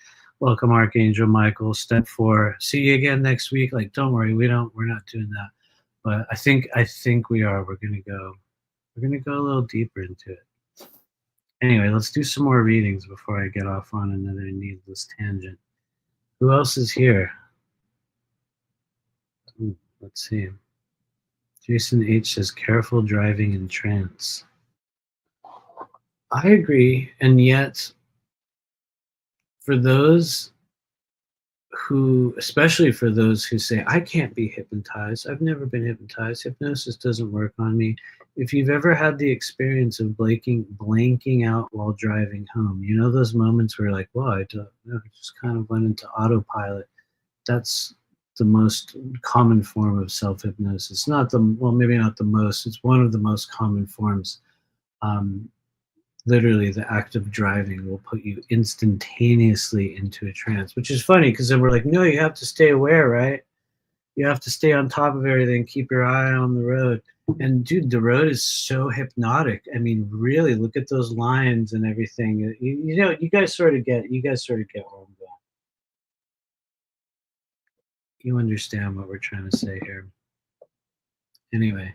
welcome Archangel Michael. Step 4, see you again next week. Like, don't worry, we're not doing that. But I think we are. We're gonna go a little deeper into it. Anyway, let's do some more readings before I get off on another needless tangent. Who else is here? Ooh, let's see. Jason H says, careful driving in trance. I agree, and yet for those who, especially for those who say, I can't be hypnotized, I've never been hypnotized, hypnosis doesn't work on me. If you've ever had the experience of blanking out while driving home, you know those moments where you're like, well, I just kind of went into autopilot. That's the most common form of self-hypnosis. Maybe not the most, it's one of the most common forms. Literally, the act of driving will put you instantaneously into a trance, which is funny because then we're like, no, you have to stay aware, right? You have to stay on top of everything, keep your eye on the road. And dude, the road is so hypnotic. I mean, really, look at those lines and everything. You guys sort of get where I'm going. You understand what we're trying to say here. Anyway,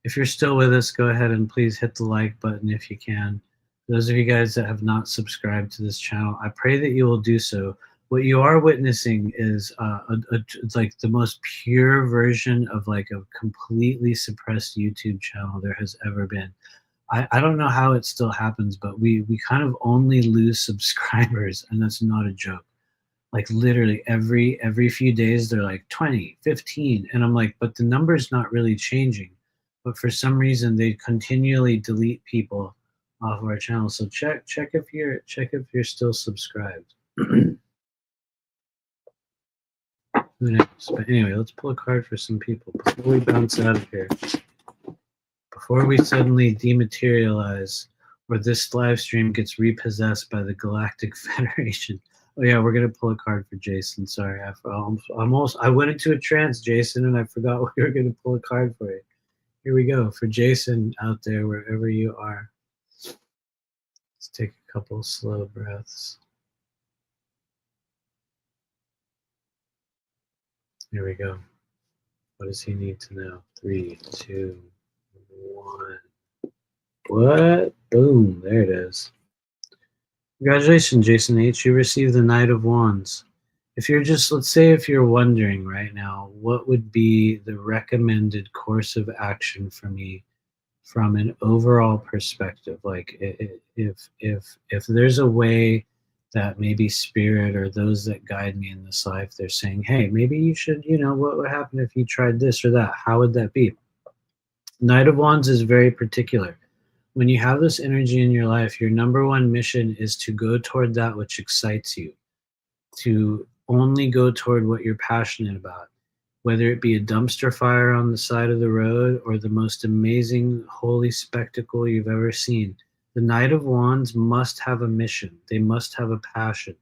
if you're still with us, go ahead and please hit the like button if you can. Those of you guys that have not subscribed to this channel, I pray that you will do so. What you are witnessing is like the most pure version of like a completely suppressed YouTube channel there has ever been. I don't know how it still happens, but we kind of only lose subscribers, and that's not a joke. Like literally every few days they're like 20, 15, and I'm like, but the number's not really changing. But for some reason they continually delete people off of our channel. So check if you're still subscribed. Who knows? But anyway, let's pull a card for some people before we bounce out of here. Before we suddenly dematerialize, or this live stream gets repossessed by the Galactic Federation. Oh yeah, we're gonna pull a card for Jason. Sorry, I went into a trance, Jason, and I forgot we were gonna pull a card for you. Here we go. For Jason out there, wherever you are, let's take a couple slow breaths. Here we go. What does he need to know? 3, 2, 1. What? Boom. There it is. Congratulations, Jason H. You received the Knight of Wands. If you're just, let's say if you're wondering right now, what would be the recommended course of action for me from an overall perspective? Like if there's a way that maybe spirit or those that guide me in this life, they're saying, hey, maybe you should, what would happen if you tried this or that? How would that be? Knight of Wands is very particular. When you have this energy in your life, your number one mission is to go toward that which excites you, to only go toward what you're passionate about, whether it be a dumpster fire on the side of the road or the most amazing holy spectacle you've ever seen. The Knight of Wands must have a mission. They must have a passion.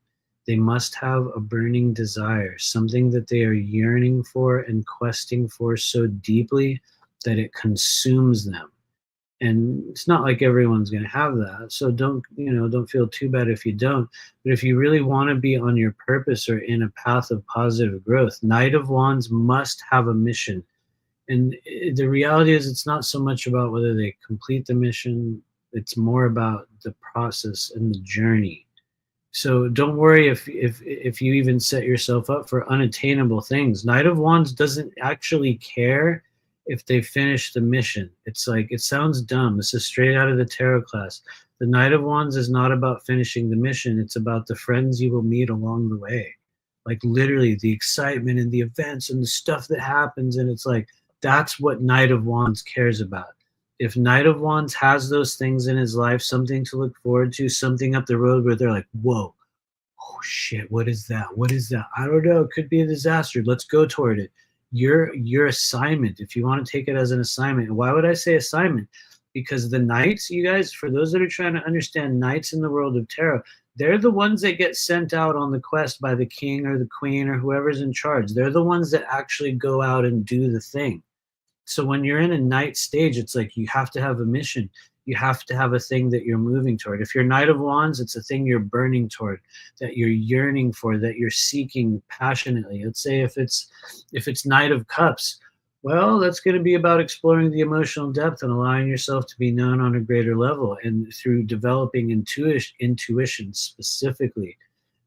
They must have a burning desire, something that they are yearning for and questing for so deeply that it consumes them. And it's not like everyone's going to have that. So don't feel too bad if you don't. But if you really want to be on your purpose or in a path of positive growth, Knight of Wands must have a mission. And the reality is it's not so much about whether they complete the mission. It's more about the process and the journey. So don't worry if you even set yourself up for unattainable things. Knight of Wands doesn't actually care if they finish the mission. It's like, it sounds dumb. This is straight out of the tarot class. The Knight of Wands is not about finishing the mission. It's about the friends you will meet along the way. Like literally the excitement and the events and the stuff that happens. And it's like, that's what Knight of Wands cares about. If Knight of Wands has those things in his life, something to look forward to, something up the road where they're like, whoa, oh shit, what is that? What is that? I don't know. It could be a disaster. Let's go toward it. Your assignment, if you want to take it as an assignment. And why would I say assignment? Because the knights, you guys, for those that are trying to understand knights in the world of tarot, they're the ones that get sent out on the quest by the king or the queen or whoever's in charge. They're the ones that actually go out and do the thing. So when you're in a knight stage, it's like you have to have a mission. You have to have a thing that you're moving toward. If you're Knight of Wands, it's a thing you're burning toward, that you're yearning for, that you're seeking passionately. Let's say if it's Knight of Cups, well, that's going to be about exploring the emotional depth and allowing yourself to be known on a greater level, and through developing intuition specifically,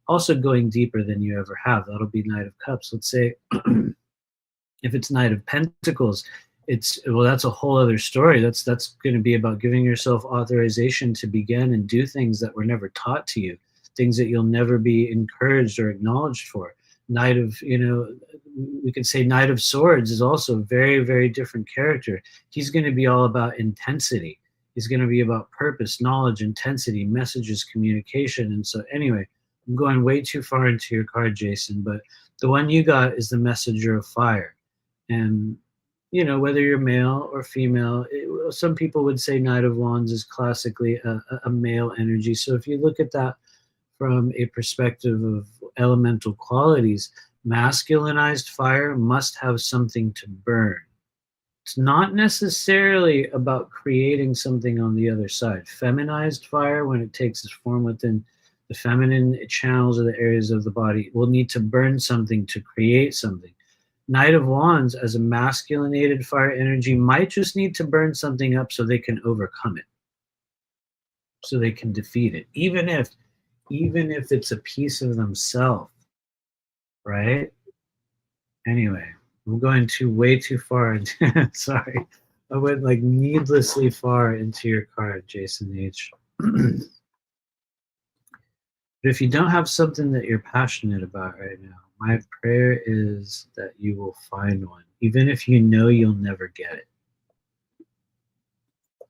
also going deeper than you ever have. That'll be Knight of Cups. Let's say if it's Knight of Pentacles, that's a whole other story. That's going to be about giving yourself authorization to begin and do things that were never taught to you, things that you'll never be encouraged or acknowledged for. Knight of, we could say Knight of Swords is also a very, very different character. He's going to be all about intensity. He's going to be about purpose, knowledge, intensity, messages, communication. And so anyway, I'm going way too far into your card, Jason, but the one you got is the Messenger of Fire. And whether you're male or female, some people would say Knight of Wands is classically a male energy. So if you look at that from a perspective of elemental qualities, masculinized fire must have something to burn. It's not necessarily about creating something on the other side. Feminized fire, when it takes its form within the feminine channels or the areas of the body, will need to burn something to create something. Knight of Wands, as a masculinated fire energy, might just need to burn something up so they can overcome it, so they can defeat it, even if it's a piece of themselves, right? Anyway, I'm going way too far. Sorry, I went like needlessly far into your card, Jason H. But if you don't have something that you're passionate about right now, my prayer is that you will find one, even if you know you'll never get it.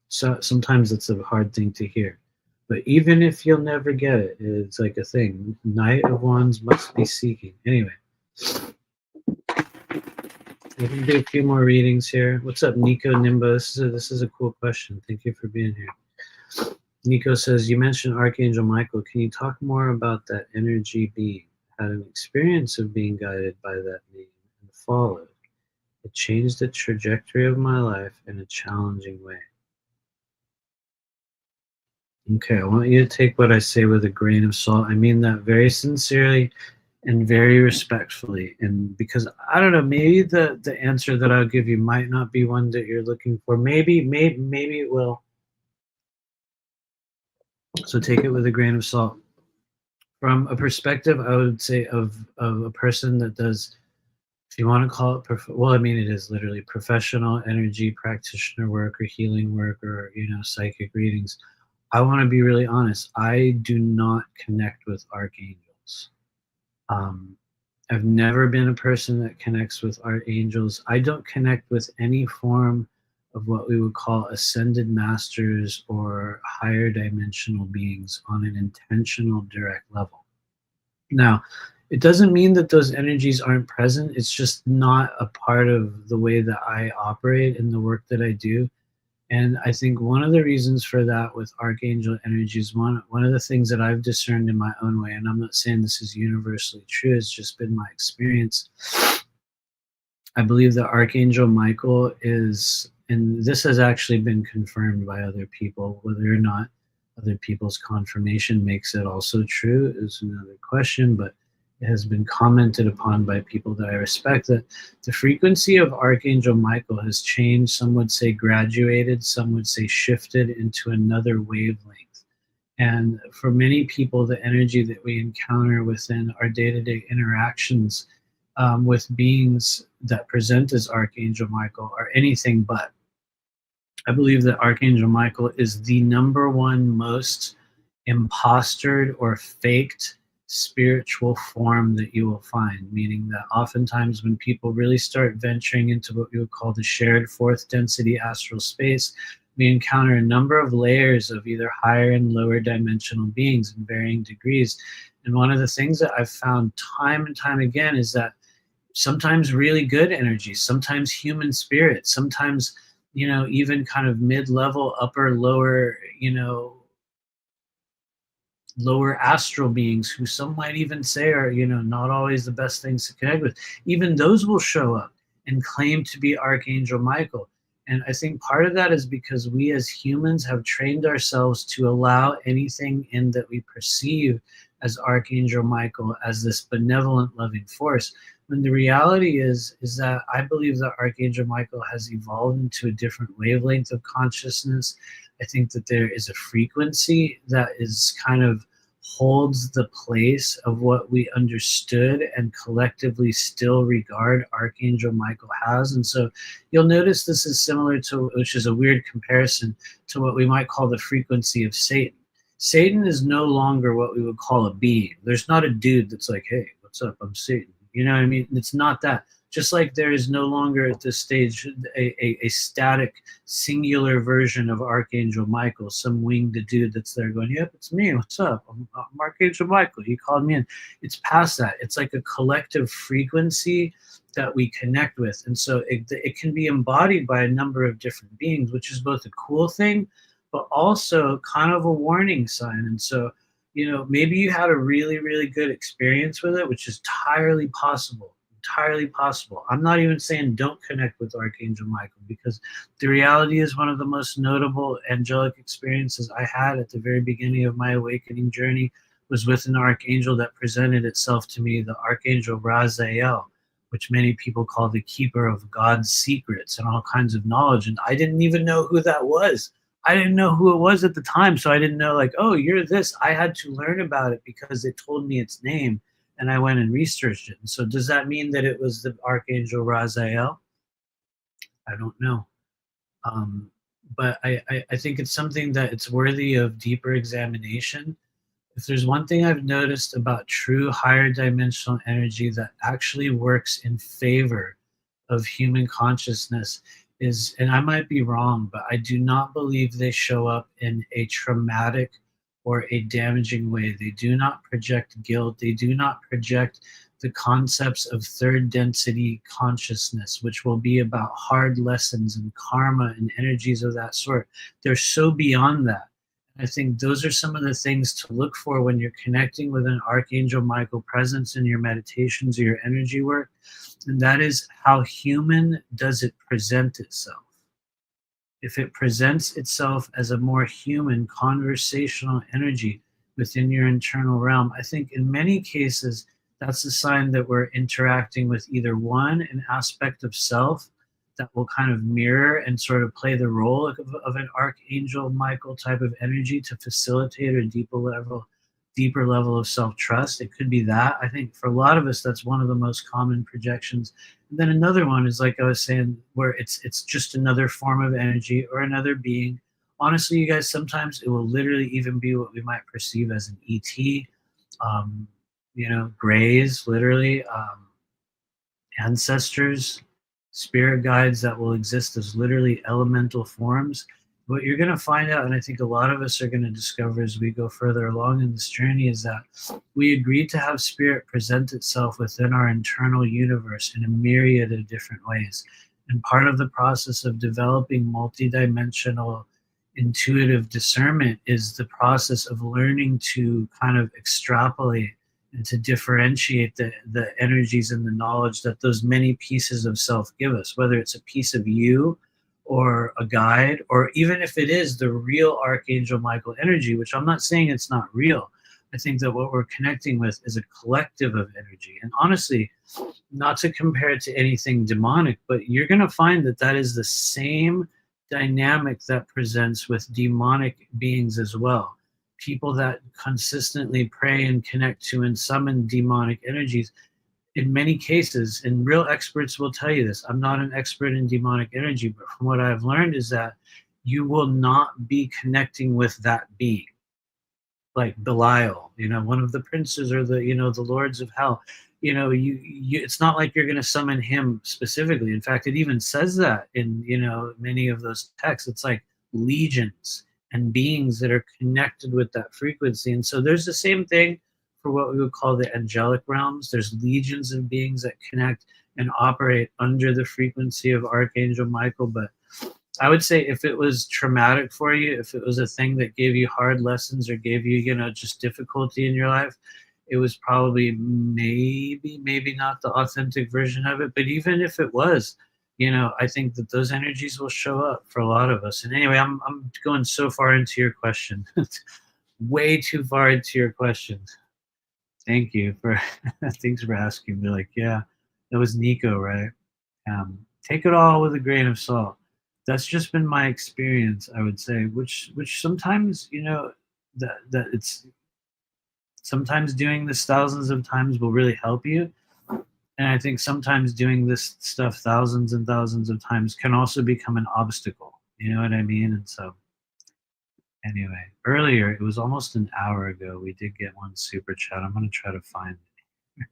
So sometimes it's a hard thing to hear, but even if you'll never get it, it's like a thing. Knight of Wands must be seeking. Anyway, we can do a few more readings here. What's up, Nico Nimbo? This is a cool question. Thank you for being here. Nico says, you mentioned Archangel Michael. Can you talk more about that energy being? Had an experience of being guided by that name and followed. It changed the trajectory of my life in a challenging way. Okay, I want you to take what I say with a grain of salt. I mean that very sincerely and very respectfully. And because I don't know, maybe the answer that I'll give you might not be one that you're looking for. Maybe it will. So take it with a grain of salt. From a perspective, I would say of a person that does, if you want to call it, well, I mean, it is literally professional energy practitioner work or healing work or, psychic readings. I want to be really honest. I do not connect with archangels. Um, I've never been a person that connects with archangels. I don't connect with any form of what we would call ascended masters or higher dimensional beings on an intentional, direct level. Now, it doesn't mean that those energies aren't present. It's just not a part of the way that I operate in the work that I do. And I think one of the reasons for that with archangel energies, one of the things that I've discerned in my own way, and I'm not saying this is universally true, it's just been my experience. I believe that Archangel Michael is, and this has actually been confirmed by other people, whether or not other people's confirmation makes it also true is another question, but it has been commented upon by people that I respect that the frequency of Archangel Michael has changed. Some would say graduated, some would say shifted into another wavelength. And for many people, the energy that we encounter within our day-to-day interactions with beings that present as Archangel Michael are anything but. I believe that Archangel Michael is the number one most impostered or faked spiritual form that you will find, meaning that oftentimes when people really start venturing into what we would call the shared fourth density astral space, we encounter a number of layers of either higher and lower dimensional beings in varying degrees. And one of the things that I've found time and time again is that sometimes really good energy, sometimes human spirit, sometimes, even kind of mid-level, upper, lower, lower astral beings who some might even say are, not always the best things to connect with. Even those will show up and claim to be Archangel Michael. And I think part of that is because we as humans have trained ourselves to allow anything in that we perceive as Archangel Michael as this benevolent, loving force. When the reality is that I believe that Archangel Michael has evolved into a different wavelength of consciousness. I think that there is a frequency that is kind of holds the place of what we understood and collectively still regard Archangel Michael has. And so you'll notice this is similar to, which is a weird comparison, to what we might call the frequency of Satan. Satan is no longer what we would call a being. There's not a dude that's like, hey, what's up? I'm Satan. You know what I mean? It's not that. Just like there is no longer at this stage a static, singular version of Archangel Michael, some winged dude that's there going, yep, it's me. What's up? I'm Archangel Michael. He called me in. It's past that. It's like a collective frequency that we connect with. And so it can be embodied by a number of different beings, which is both a cool thing, but also kind of a warning sign. And so, maybe you had a really, really good experience with it, which is entirely possible. Entirely possible. I'm not even saying don't connect with Archangel Michael, because the reality is one of the most notable angelic experiences I had at the very beginning of my awakening journey was with an archangel that presented itself to me, the Archangel Raziel, which many people call the keeper of God's secrets and all kinds of knowledge. And I didn't even know who that was. I didn't know who it was at the time. So I didn't know, like, oh, you're this. I had to learn about it because it told me its name. And I went and researched it. And so does that mean that it was the Archangel Raziel? I don't know. But I think it's something that it's worthy of deeper examination. If there's one thing I've noticed about true higher dimensional energy that actually works in favor of human consciousness is, and I might be wrong, but I do not believe they show up in a traumatic or a damaging way. They do not project guilt. They do not project the concepts of third density consciousness, which will be about hard lessons and karma and energies of that sort. They're so beyond that. I think those are some of the things to look for when you're connecting with an Archangel Michael presence in your meditations or your energy work. And that is, how human does it present itself? If it presents itself as a more human conversational energy within your internal realm, I think in many cases that's a sign that we're interacting with either one, an aspect of self that will kind of mirror and sort of play the role of an Archangel Michael type of energy to facilitate a deeper level of self-trust. It could be that. I think for a lot of us, that's one of the most common projections. And then another one is, like I was saying, where it's just another form of energy or another being. Honestly, you guys, sometimes it will literally even be what we might perceive as an ET, grays, literally, ancestors, spirit guides that will exist as literally elemental forms. What you're going to find out, and I think a lot of us are going to discover as we go further along in this journey, is that we agreed to have spirit present itself within our internal universe in a myriad of different ways. And part of the process of developing multidimensional intuitive discernment is the process of learning to kind of extrapolate and to differentiate the energies and the knowledge that those many pieces of self give us, whether it's a piece of you or a guide, or even if it is the real Archangel Michael energy, which I'm not saying it's not real. I think that what we're connecting with is a collective of energy. And honestly, not to compare it to anything demonic, but you're going to find that that is the same dynamic that presents with demonic beings as well. People that consistently pray and connect to and summon demonic energies, in many cases, and real experts will tell you this, I'm not an expert in demonic energy, but from what I've learned is that you will not be connecting with that being. Like Belial, one of the princes, or the lords of hell. It's not like you're going to summon him specifically. In fact, it even says that in many of those texts. It's like legions and beings that are connected with that frequency. And so there's the same thing for what we would call the angelic realms. There's legions of beings that connect and operate under the frequency of Archangel Michael. But I would say if it was traumatic for you, if it was a thing that gave you hard lessons or gave you, just difficulty in your life, it was probably maybe not the authentic version of it. But even if it was, I think that those energies will show up for a lot of us. And anyway, I'm going so far into your question, way too far into your question. Thank you for thanks for asking me. Like, yeah, that was Nico, right? Take it all with a grain of salt. That's just been my experience, I would say, which sometimes, that it's sometimes doing this thousands of times will really help you. And I think sometimes doing this stuff thousands and thousands of times can also become an obstacle. You know what I mean? And so anyway, earlier, it was almost an hour ago, we did get one super chat. I'm going to try to find it.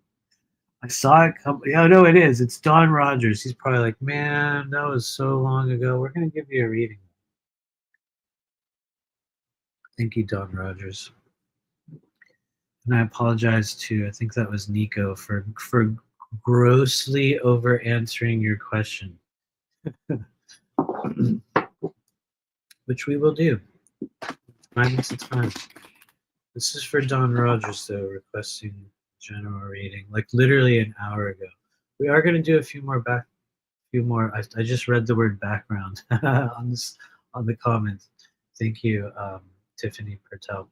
I saw it come. Yeah, no, it is. It's Don Rogers. He's probably like, man, that was so long ago. We're going to give you a reading. Thank you, Don Rogers. And I apologize to, I think that was Nico, for grossly over answering your question, which we will do. Time is the time. This is for Don Rogers, though, requesting general reading, like literally an hour ago. We are going to do a few more. I just read the word background on the comments. Thank you, Tiffany Pertel.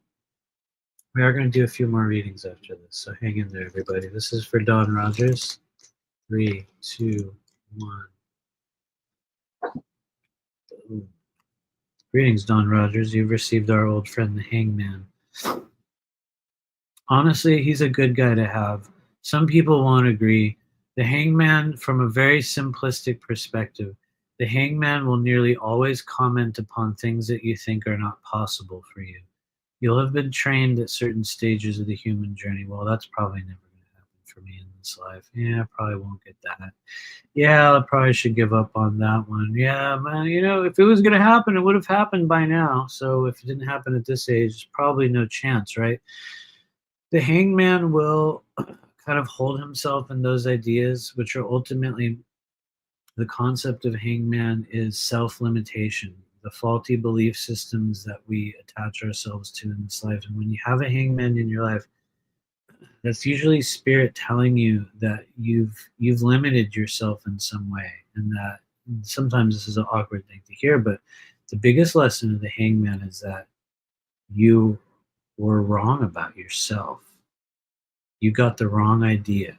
We are going to do a few more readings after this, so hang in there, everybody. This is for Don Rogers. 3, 2, 1. Ooh. Greetings, Don Rogers. You've received our old friend, the Hangman. Honestly, he's a good guy to have. Some people won't agree. The Hangman, from a very simplistic perspective, the Hangman will nearly always comment upon things that you think are not possible for you. You'll have been trained at certain stages of the human journey. Well, that's probably never going to happen for me in this life. Yeah, I probably won't get that. Yeah, I probably should give up on that one. Yeah, man, if it was going to happen, it would have happened by now. So if it didn't happen at this age, there's probably no chance, right? The Hangman will kind of hold himself in those ideas, which are ultimately, the concept of Hangman is self-limitation. the faulty belief systems that we attach ourselves to in this life. And when you have a hangman in your life, that's usually spirit telling you that you've limited yourself in some way, and that sometimes this is an awkward thing to hear, but the biggest lesson of the hangman is that you were wrong about yourself. You got the wrong idea.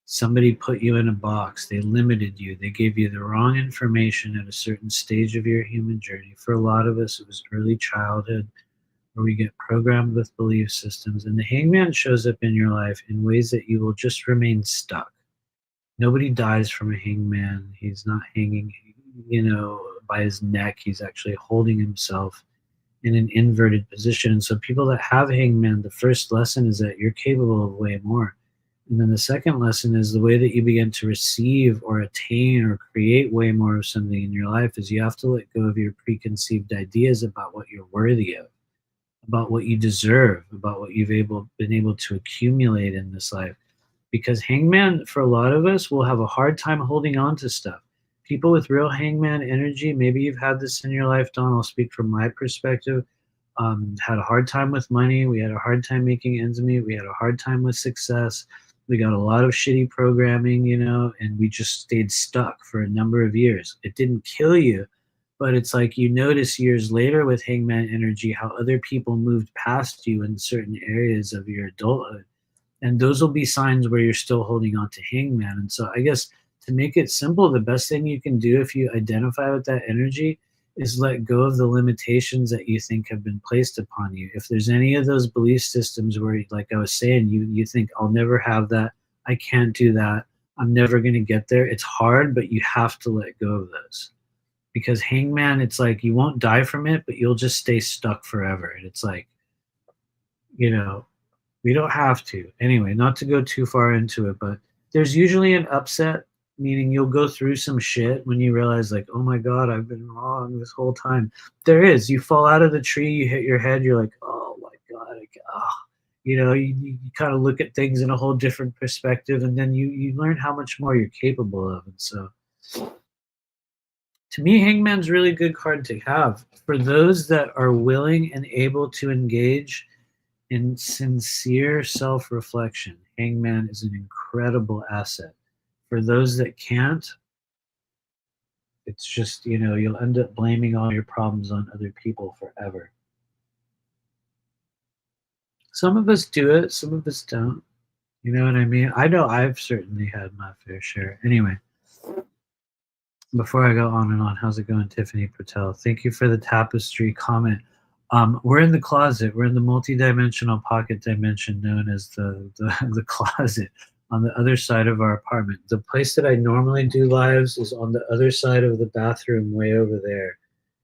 Somebody put you in a box. They limited you. They gave you the wrong information at a certain stage of your human journey. For a lot of us, it was early childhood, where we get programmed with belief systems. And the hangman shows up in your life in ways that you will just remain stuck. Nobody dies from a hangman. He's not hanging, by his neck. He's actually holding himself in an inverted position. And so people that have hangman, the first lesson is that you're capable of way more. And then the second lesson is the way that you begin to receive or attain or create way more of something in your life is you have to let go of your preconceived ideas about what you're worthy of, about what you deserve, about what you've been able to accumulate in this life. Because hangman, for a lot of us, will have a hard time holding on to stuff. People with real hangman energy, maybe you've had this in your life, Don, I'll speak from my perspective, had a hard time with money. We had a hard time making ends meet. We had a hard time with success. We got a lot of shitty programming, and we just stayed stuck for a number of years. It didn't kill you, but it's like you notice years later with hangman energy how other people moved past you in certain areas of your adulthood. And those will be signs where you're still holding on to hangman. And so I guess to make it simple, the best thing you can do if you identify with that energy is let go of the limitations that you think have been placed upon you. If there's any of those belief systems where, like I was saying, you think, I'll never have that, I can't do that, I'm never going to get there. It's hard, but you have to let go of those. Because hangman, it's like you won't die from it, but you'll just stay stuck forever. And it's like, we don't have to. Anyway, not to go too far into it, but there's usually an upset, meaning you'll go through some shit when you realize, like, oh my God, I've been wrong this whole time. There is. You fall out of the tree, you hit your head, you're like, oh my God. You kind of look at things in a whole different perspective, and then you learn how much more you're capable of. And so, to me, hangman's a really good card to have. For those that are willing and able to engage in sincere self-reflection, hangman is an incredible asset. For those that can't, it's just, you'll end up blaming all your problems on other people forever. Some of us do it, some of us don't. You know what I mean? I know I've certainly had my fair share. Anyway, before I go on and on, how's it going, Tiffany Patel? Thank you for the tapestry comment. We're in the closet. We're in the multidimensional pocket dimension known as the closet on the other side of our apartment. The place that I normally do lives is on the other side of the bathroom way over there.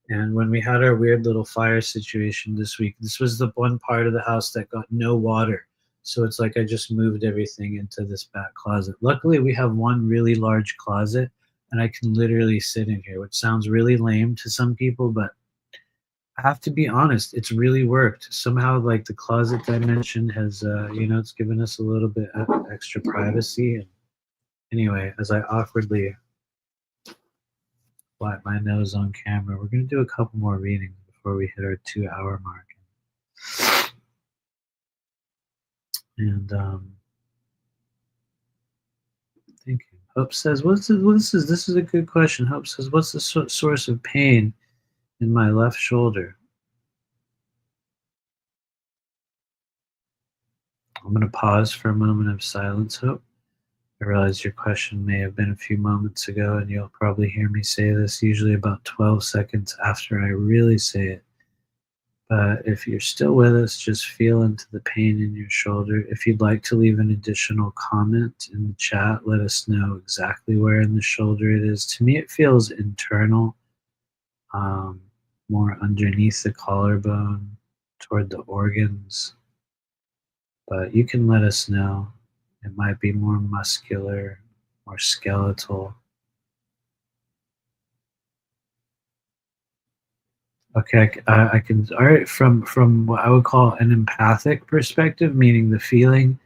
And when we had our weird little fire situation this week, this was the one part of the house that got no water. So it's like I just moved everything into this back closet. Luckily, we have one really large closet, and I can literally sit in here, which sounds really lame to some people, but I have to be honest, it's really worked. Somehow, like, the closet dimension has, it's given us a little bit extra privacy. And anyway, as I awkwardly wipe my nose on camera, we're going to do a couple more readings before we hit our 2-hour mark. And thank you. Hope says, this is a good question. Hope says, what's the source of pain in my left shoulder? I'm going to pause for a moment of silence, Hope. I realize your question may have been a few moments ago, and you'll probably hear me say this usually about 12 seconds after I really say it. But if you're still with us, just feel into the pain in your shoulder. If you'd like to leave an additional comment in the chat, let us know exactly where in the shoulder it is. To me, it feels internal, more underneath the collarbone, toward the organs. But you can let us know. It might be more muscular, more skeletal. Okay, I can, all right, from what I would call an empathic perspective, meaning the feeling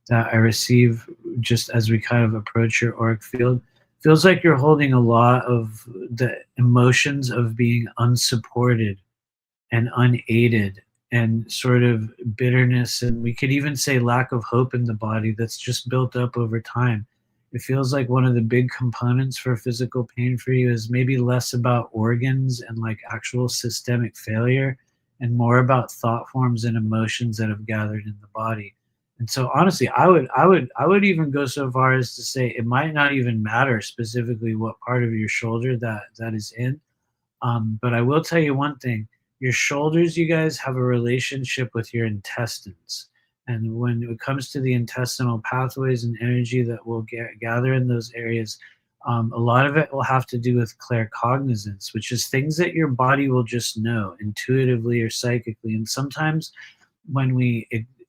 that I receive just as we kind of approach your auric field, feels like you're holding a lot of the emotions of being unsupported and unaided and sort of bitterness, and we could even say lack of hope in the body that's just built up over time. It feels like one of the big components for physical pain for you is maybe less about organs and like actual systemic failure and more about thought forms and emotions that have gathered in the body. And so honestly, I would even go so far as to say it might not even matter specifically what part of your shoulder that is in. But I will tell you one thing: your shoulders, you guys, have a relationship with your intestines. And when it comes to the intestinal pathways and energy that will gather in those areas, a lot of it will have to do with claircognizance, which is things that your body will just know intuitively or psychically. And sometimes when we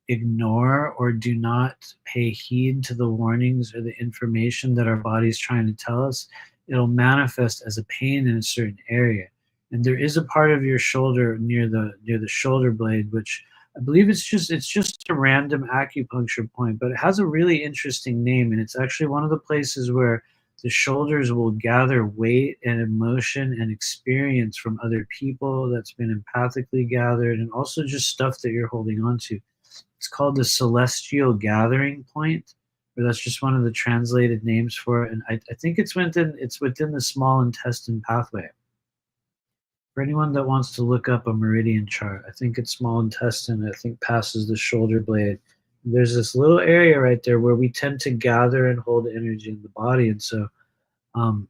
ignore or do not pay heed to the warnings or the information that our body's trying to tell us, it'll manifest as a pain in a certain area. And there is a part of your shoulder near the shoulder blade, which I believe it's just a random acupuncture point, but it has a really interesting name, and it's actually one of the places where the shoulders will gather weight and emotion and experience from other people that's been empathically gathered, and also just stuff that you're holding on to. It's called the celestial gathering point, or that's just one of the translated names for it. And I think it's within the small intestine pathway. For anyone that wants to look up a meridian chart, I think it's small intestine. I think passes the shoulder blade. There's this little area right there where we tend to gather and hold energy in the body, and so um,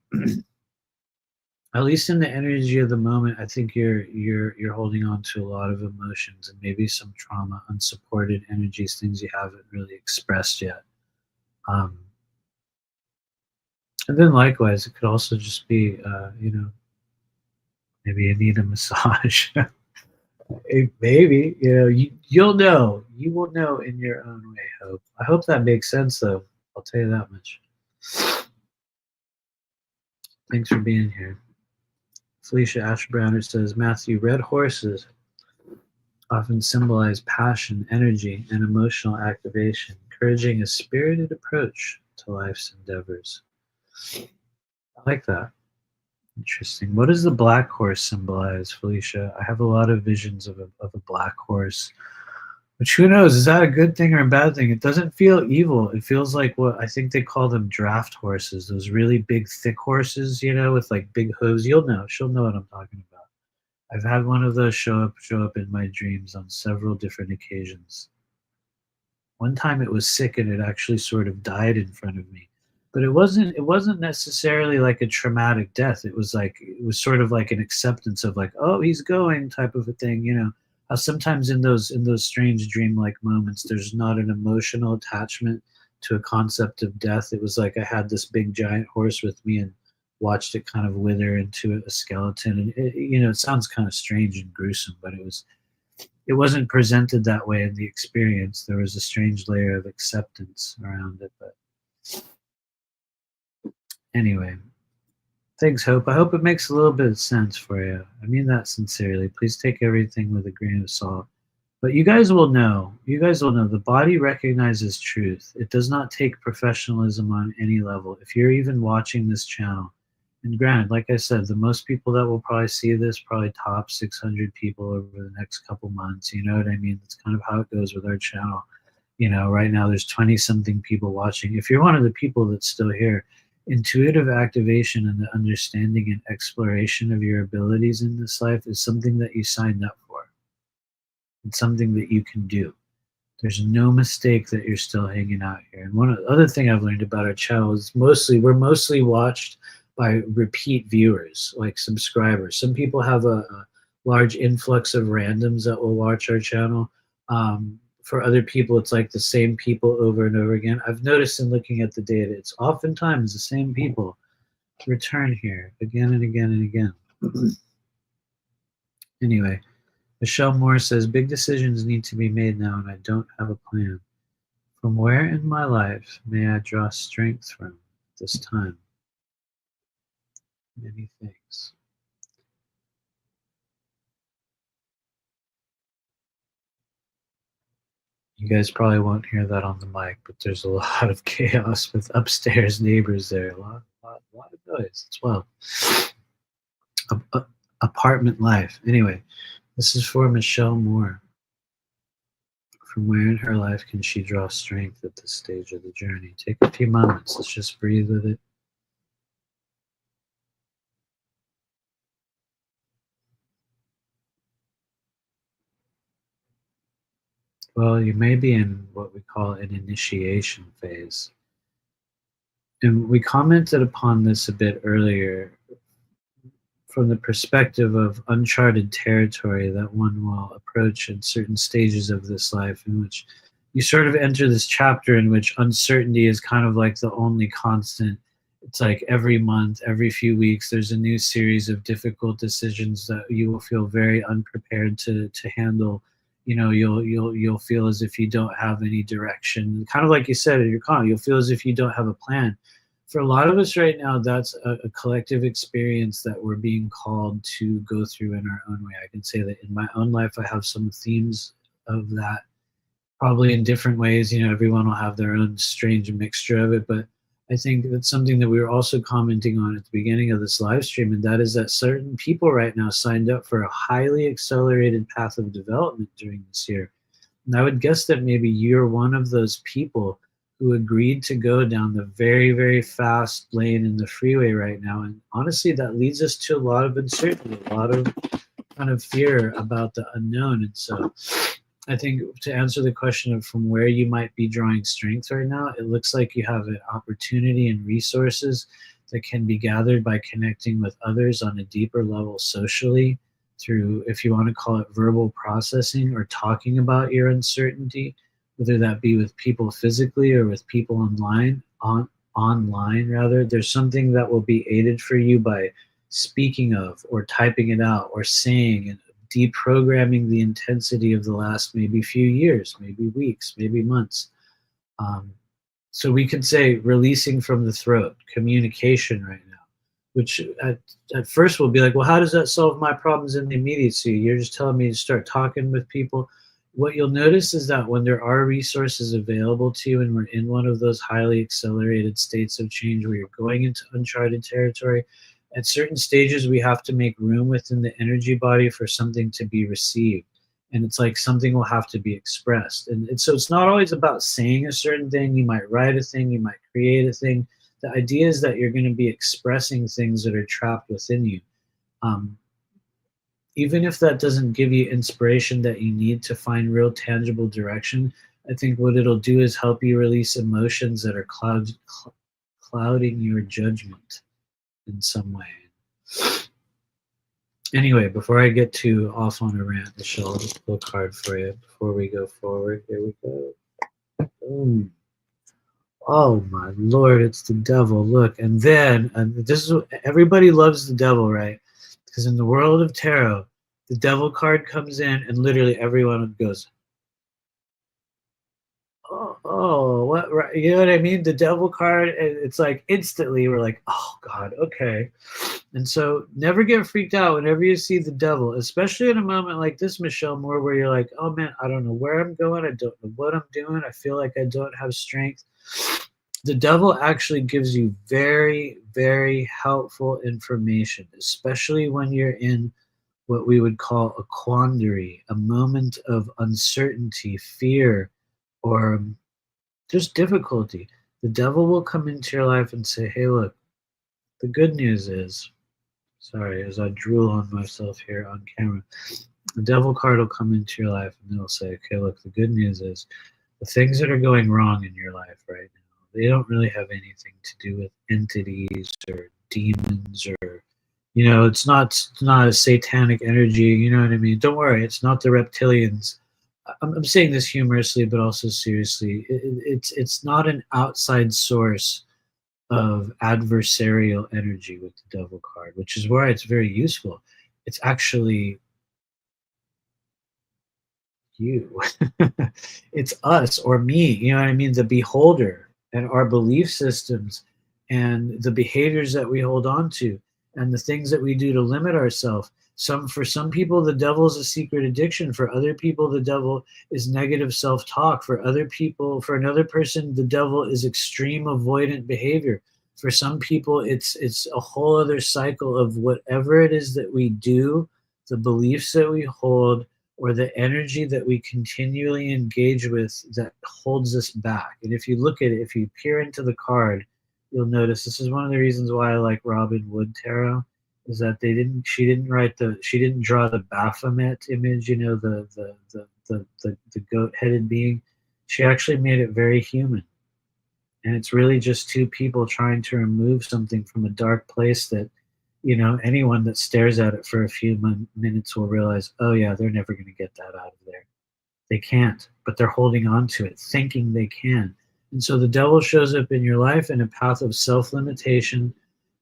at least in the energy of the moment, I think you're holding on to a lot of emotions and maybe some trauma, unsupported energies, things you haven't really expressed yet. Um, and then likewise, it could also just be, maybe you need a massage. Maybe you'll know. You will know in your own way. Hope. I hope that makes sense, though. I'll tell you that much. Thanks for being here. Felicia Ashbrowner says, Matthew, red horses often symbolize passion, energy, and emotional activation, encouraging a spirited approach to life's endeavors. I like that. Interesting. What does the black horse symbolize, Felicia? I have a lot of visions of a black horse, which who knows? Is that a good thing or a bad thing? It doesn't feel evil. It feels like what I think they call them draft horses, those really big, thick horses, with like big hooves. You'll know. She'll know what I'm talking about. I've had one of those show up in my dreams on several different occasions. One time it was sick and it actually sort of died in front of me. But it wasn't necessarily like a traumatic death. It was sort of like an acceptance of like, oh, he's going type of a thing. How sometimes in those strange dreamlike moments there's not an emotional attachment to a concept of death. It was like I had this big giant horse with me and watched it kind of wither into a skeleton, and it sounds kind of strange and gruesome, but it wasn't presented that way in the experience. There was a strange layer of acceptance around it. But anyway, thanks, Hope. I hope it makes a little bit of sense for you. I mean that sincerely. Please take everything with a grain of salt. But you guys will know. The body recognizes truth. It does not take professionalism on any level. If you're even watching this channel, and granted, like I said, the most people that will probably see this, probably top 600 people over the next couple months. You know what I mean? That's kind of how it goes with our channel. Right now there's 20 something people watching. If you're one of the people that's still here, intuitive activation and the understanding and exploration of your abilities in this life is something that you signed up for. It's something that you can do. There's no mistake that you're still hanging out here. And one other thing I've learned about our channel is we're mostly watched by repeat viewers, like subscribers. Some people have a large influx of randoms that will watch our channel. For other people, it's like the same people over and over again. I've noticed in looking at the data, it's oftentimes the same people return here again and again and again. Anyway, Michelle Moore says, big decisions need to be made now, and I don't have a plan. From where in my life may I draw strength from at this time? Many things. You guys probably won't hear that on the mic, but there's a lot of chaos with upstairs neighbors there. A lot a lot of noise. It's wild. Apartment life. Anyway, this is for Michelle Moore. From where in her life can she draw strength at this stage of the journey? Take a few moments. Let's just breathe with it. Well, you may be in what we call an initiation phase. And we commented upon this a bit earlier from the perspective of uncharted territory that one will approach in certain stages of this life, in which you sort of enter this chapter in which uncertainty is kind of like the only constant. It's like every month, every few weeks, there's a new series of difficult decisions that you will feel very unprepared to handle. You know, you'll feel as if you don't have any direction. Kind of like you said in your comment, you'll feel as if you don't have a plan. For a lot of us right now, that's a collective experience that we're being called to go through in our own way. I can say that in my own life, I have some themes of that, probably in different ways. You know, everyone will have their own strange mixture of it, but I think that's something that we were also commenting on at the beginning of this live stream, and that is that certain people right now signed up for a highly accelerated path of development during this year. And I would guess that maybe you're one of those people who agreed to go down the very, very fast lane in the freeway right now. And honestly, that leads us to a lot of uncertainty, a lot of kind of fear about the unknown. And so I think to answer the question of from where you might be drawing strength right now, it looks like you have an opportunity and resources that can be gathered by connecting with others on a deeper level socially through, if you want to call it verbal processing or talking about your uncertainty, whether that be with people physically or with people online, there's something that will be aided for you by speaking of or typing it out or saying and deprogramming the intensity of the last maybe few years, maybe weeks, maybe months. So we could say releasing from the throat, communication right now, which at first will be like, well, how does that solve my problems in the immediacy? You're just telling me to start talking with people. What you'll notice is that when there are resources available to you and we're in one of those highly accelerated states of change where you're going into uncharted territory, at certain stages we have to make room within the energy body for something to be received. And it's like something will have to be expressed. And so it's not always about saying a certain thing. You might write a thing, you might create a thing. The idea is that you're going to be expressing things that are trapped within you. Even if that doesn't give you inspiration that you need to find real tangible direction, I think what it'll do is help you release emotions that are clouding your judgment in some way. Anyway, before I get too off on a rant, Michelle, I'll just pull a card for you before we go forward. Here we go. Boom. Oh my Lord, it's the devil. Look, and then this is everybody loves the devil, right? Because in the world of tarot, the devil card comes in and literally everyone goes, oh, what, right? You know what I mean? The devil card, it's like instantly we're like, oh God, okay. And so never get freaked out whenever you see the devil, especially in a moment like this, Michelle Moore, where you're like, oh man, I don't know where I'm going. I don't know what I'm doing. I feel like I don't have strength. The devil actually gives you very, very helpful information, especially when you're in what we would call a quandary, a moment of uncertainty, fear, or just difficulty. The devil will come into your life and say, hey, look, the good news is, sorry, as I drool on myself here on camera, the devil card will come into your life and they'll say, okay, look, the good news is the things that are going wrong in your life right now, they don't really have anything to do with entities or demons or, you know, it's not a satanic energy, you know what I mean? Don't worry, it's not the reptilians. I'm saying this humorously, but also seriously. It's not an outside source of adversarial energy with the devil card, which is why it's very useful. It's actually you. It's us or me, you know what I mean? The beholder and our belief systems and the behaviors that we hold on to and the things that we do to limit ourselves. For some people, the devil is a secret addiction. For other people, the devil is negative self-talk. For other people, for another person, the devil is extreme avoidant behavior. For some people, it's a whole other cycle of whatever it is that we do, the beliefs that we hold, or the energy that we continually engage with that holds us back. And if you look at it, if you peer into the card, you'll notice this is one of the reasons why I like Robin Wood Tarot, is that she didn't draw the Baphomet image, you know, the goat-headed being. She actually made it very human. And it's really just two people trying to remove something from a dark place that, you know, anyone that stares at it for a few minutes will realize, oh yeah, they're never going to get that out of there. They can't, but they're holding on to it, thinking they can. And so the devil shows up in your life in a path of self-limitation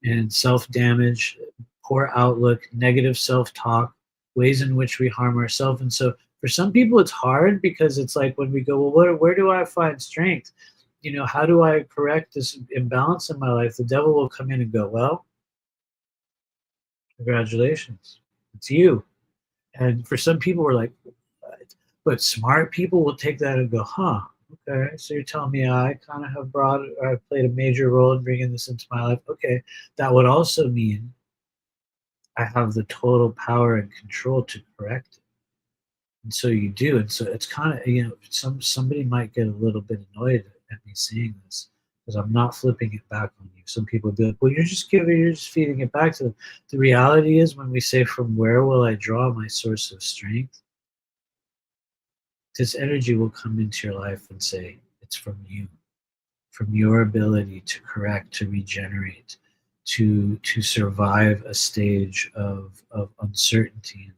and self-damage, poor outlook, negative self-talk, ways in which we harm ourselves. And so for some people it's hard, because it's like when we go, well, where do I find strength? You know, how do I correct this imbalance in my life? The devil will come in and go, well, congratulations, it's you. And for some people, we're like, what? But smart people will take that and go, huh, okay, so you're telling me I kind of I've played a major role in bringing this into my life. Okay, that would also mean I have the total power and control to correct it. And so you do. And so it's kind of, you know, somebody might get a little bit annoyed at me saying this, because I'm not flipping it back on you. Some people will be like, well, you're just feeding it back to them. The reality is, when we say, from where will I draw my source of strength? This energy will come into your life and say, it's from you, from your ability to correct, to regenerate, to survive a stage of uncertainty.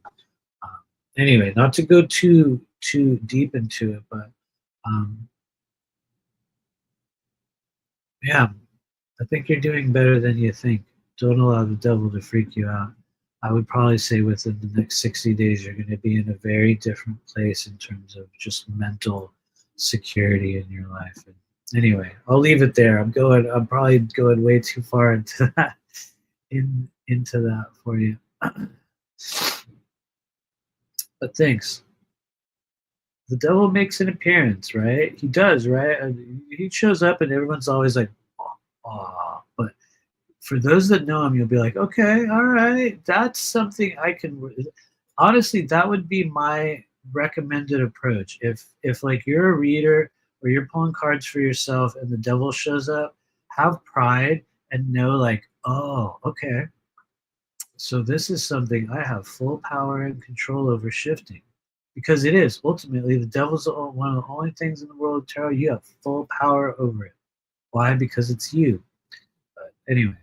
Anyway, not to go too deep into it, but yeah, I think you're doing better than you think. Don't allow the devil to freak you out. I would probably say within the next 60 days, you're going to be in a very different place in terms of just mental security in your life. And anyway, I'll leave it there. I'm probably going way too far into that, into that for you. But thanks. The devil makes an appearance, right? He does, right? He shows up and everyone's always like, oh. But for those that know him, you'll be like, okay, all right, that's something I can. Honestly, that would be my recommended approach. If like you're a reader or you're pulling cards for yourself and the devil shows up, have pride and know, like, oh, okay, so this is something I have full power and control over shifting. Because it is. Ultimately, the devil's one of the only things in the world of tarot you have full power over it. Why? Because it's you. But anyway,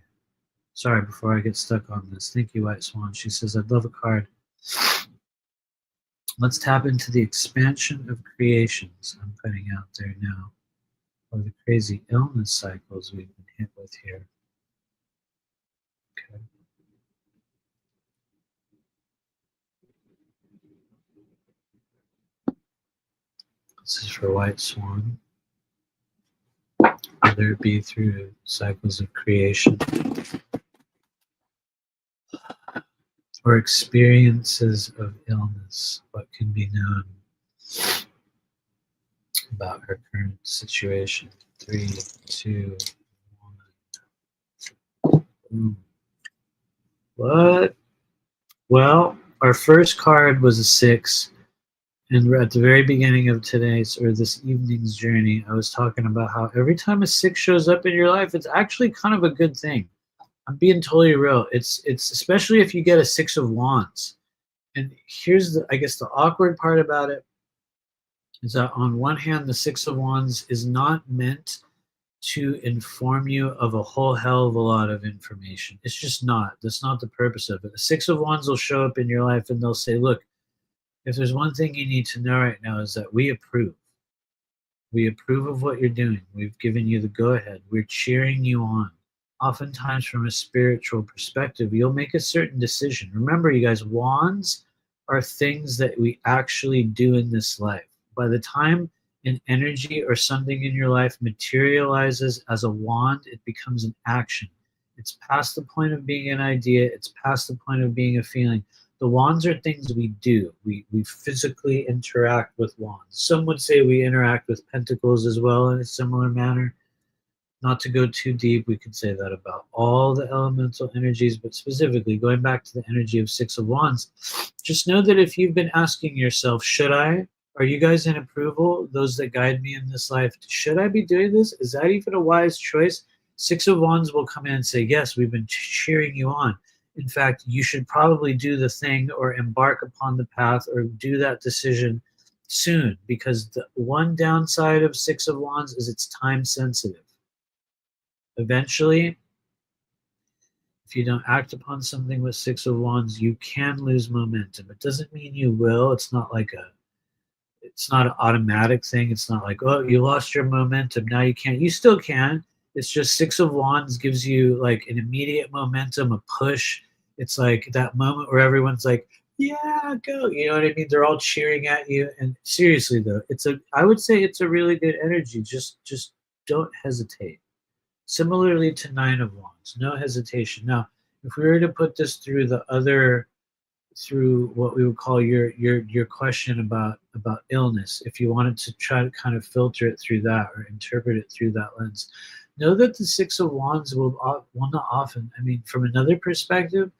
sorry, before I get stuck on this. Thank you, White Swan. She says, I'd love a card. Let's tap into the expansion of creations I'm putting out there now, or the crazy illness cycles we've been hit with here. Okay. This is for White Swan. Whether it be through cycles of creation or experiences of illness, what can be known about her current situation? 3, 2, 1. What? Well, our first card was a 6. And we're at the very beginning of today's, or this evening's journey, I was talking about how every time a 6 shows up in your life, it's actually kind of a good thing. I'm being totally real. It's especially if you get a 6 of Wands. And here's I guess the awkward part about it is that on one hand, the 6 of Wands is not meant to inform you of a whole hell of a lot of information. It's just not. That's not the purpose of it. The 6 of Wands will show up in your life and they'll say, look, if there's one thing you need to know right now, is that we approve. We approve of what you're doing. We've given you the go-ahead. We're cheering you on. Oftentimes, from a spiritual perspective, you'll make a certain decision. Remember, you guys, wands are things that we actually do in this life. By the time an energy or something in your life materializes as a wand, it becomes an action. It's past the point of being an idea. It's past the point of being a feeling. The wands are things we do. We physically interact with wands. Some would say we interact with pentacles as well in a similar manner. Not to go too deep, we could say that about all the elemental energies, but specifically going back to the energy of Six of Wands, just know that if you've been asking yourself, should I? Are you guys in approval? Those that guide me in this life, should I be doing this? Is that even a wise choice? Six of Wands will come in and say, yes, we've been cheering you on. In fact, you should probably do the thing or embark upon the path or do that decision soon, because the one downside of Six of Wands is it's time sensitive. Eventually, if you don't act upon something with Six of Wands, you can lose momentum. It doesn't mean you will. It's not an automatic thing. It's not like, oh, you lost your momentum, now you can't. You still can. It's just Six of Wands gives you like an immediate momentum, a push. It's like that moment where everyone's like, yeah, go. You know what I mean? They're all cheering at you. And seriously though, I would say it's a really good energy. Just don't hesitate. Similarly to Nine of Wands, no hesitation. Now, if we were to put this through what we would call your question about illness, if you wanted to try to kind of filter it through that or interpret it through that lens, know that the Six of Wands will not often. I mean, from another perspective,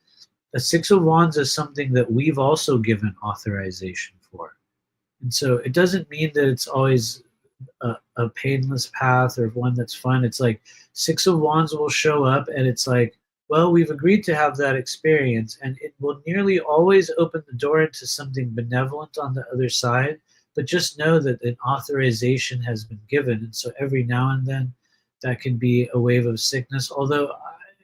the Six of Wands is something that we've also given authorization for, and so it doesn't mean that it's always a painless path or one that's fun. It's like Six of Wands will show up and it's like, well, we've agreed to have that experience, and it will nearly always open the door into something benevolent on the other side. But just know that an authorization has been given, and so every now and then that can be a wave of sickness. Although,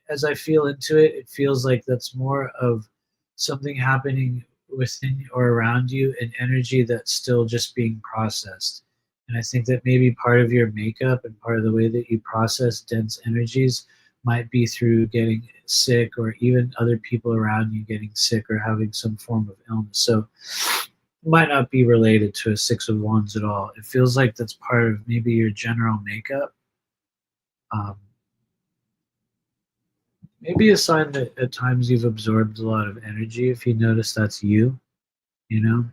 as I feel into it, it feels like that's more of something happening within or around you, an energy that's still just being processed. And I think that maybe part of your makeup and part of the way that you process dense energies might be through getting sick, or even other people around you getting sick or having some form of illness. So it might not be related to a Six of Wands at all. It feels like that's part of maybe your general makeup. Maybe a sign that at times you've absorbed a lot of energy, if you notice that's you, you know?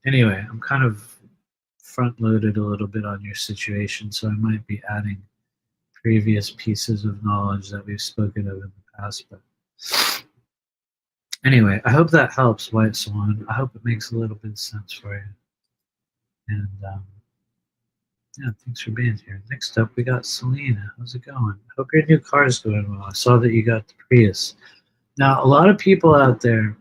Anyway, I'm kind of front loaded a little bit on your situation, so I might be adding previous pieces of knowledge that we've spoken of in the past. But anyway, I hope that helps, White Swan. I hope it makes a little bit of sense for you. And yeah, thanks for being here. Next up, we got Selena. How's it going? I hope your new car is going well. I saw that you got the Prius. Now, a lot of people out there,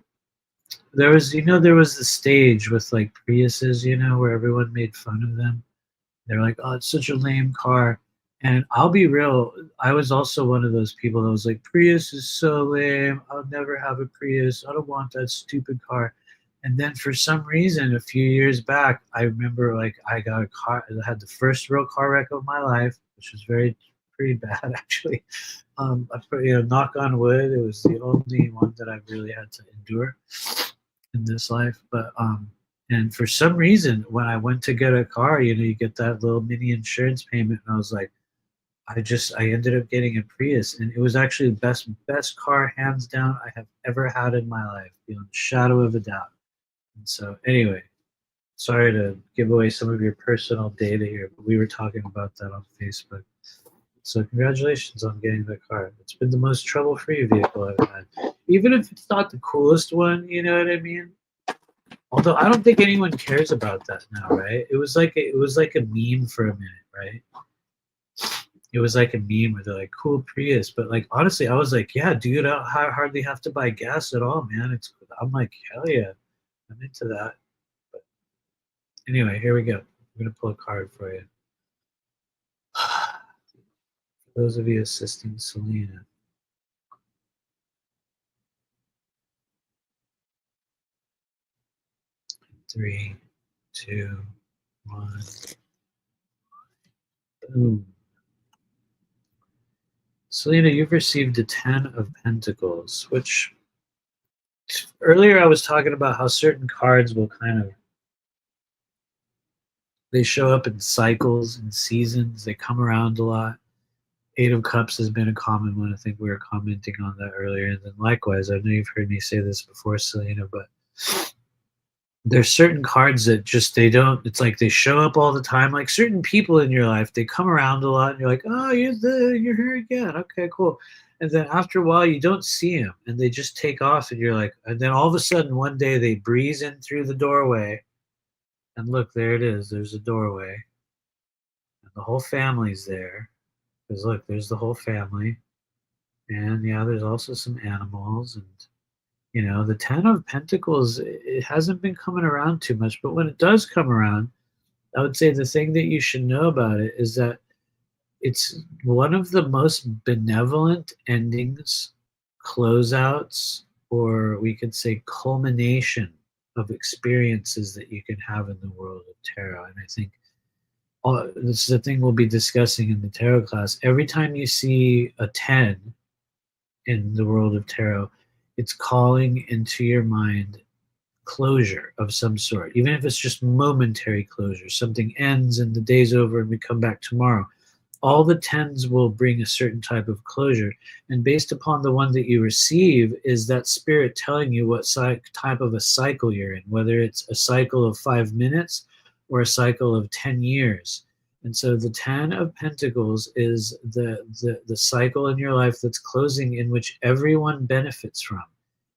there was the stage with like Priuses, where everyone made fun of them. They're like, oh, it's such a lame car. And I'll be real, I was also one of those people that was like, Prius is so lame. I'll never have a Prius. I don't want that stupid car. And then for some reason, a few years back, I remember like I got a car. I had the first real car wreck of my life, which was pretty bad actually. I put, knock on wood, it was the only one that I really had to endure in this life. But and for some reason, when I went to get a car, you get that little mini insurance payment, and I was like, I ended up getting a Prius, and it was actually the best car, hands down, I have ever had in my life, beyond shadow of a doubt. And so, anyway, sorry to give away some of your personal data here, but we were talking about that on Facebook. So congratulations on getting the car. It's been the most trouble-free vehicle I've had. Even if it's not the coolest one, you know what I mean? Although I don't think anyone cares about that now, right? It was like a meme for a minute, right? It was like a meme where they're like, cool Prius. But like, honestly, I was like, yeah, dude, I hardly have to buy gas at all, man. I'm like, hell yeah, I'm into that. But anyway, here we go. I'm going to pull a card for you. For those of you assisting Selena. Three, two, one. Boom. Selena, you've received a 10 of Pentacles, which earlier I was talking about how certain cards will they show up in cycles and seasons. They come around a lot. Eight of Cups has been a common one. I think we were commenting on that earlier. And then likewise, I know you've heard me say this before, Selena, but there's certain cards that just they don't, it's like they show up all the time, like certain people in your life, they come around a lot and you're like, oh, you're here again, okay, cool. And then after a while you don't see them and they just take off and you're like, and then all of a sudden one day they breeze in through the doorway and look, there it is, there's a doorway and the whole family's there, because look, there's the whole family, and yeah, there's also some animals. And the Ten of Pentacles, it hasn't been coming around too much, but when it does come around, I would say the thing that you should know about it is that it's one of the most benevolent endings, closeouts, or we could say culmination of experiences that you can have in the world of tarot. And I think this is a thing we'll be discussing in the tarot class. Every time you see a 10 in the world of tarot, it's calling into your mind closure of some sort, even if it's just momentary closure. Something ends and the day's over and we come back tomorrow. All the tens will bring a certain type of closure. And based upon the one that you receive, is that spirit telling you what type of a cycle you're in, whether it's a cycle of 5 minutes or a cycle of 10 years. And so the 10 of Pentacles is the cycle in your life that's closing, in which everyone benefits from.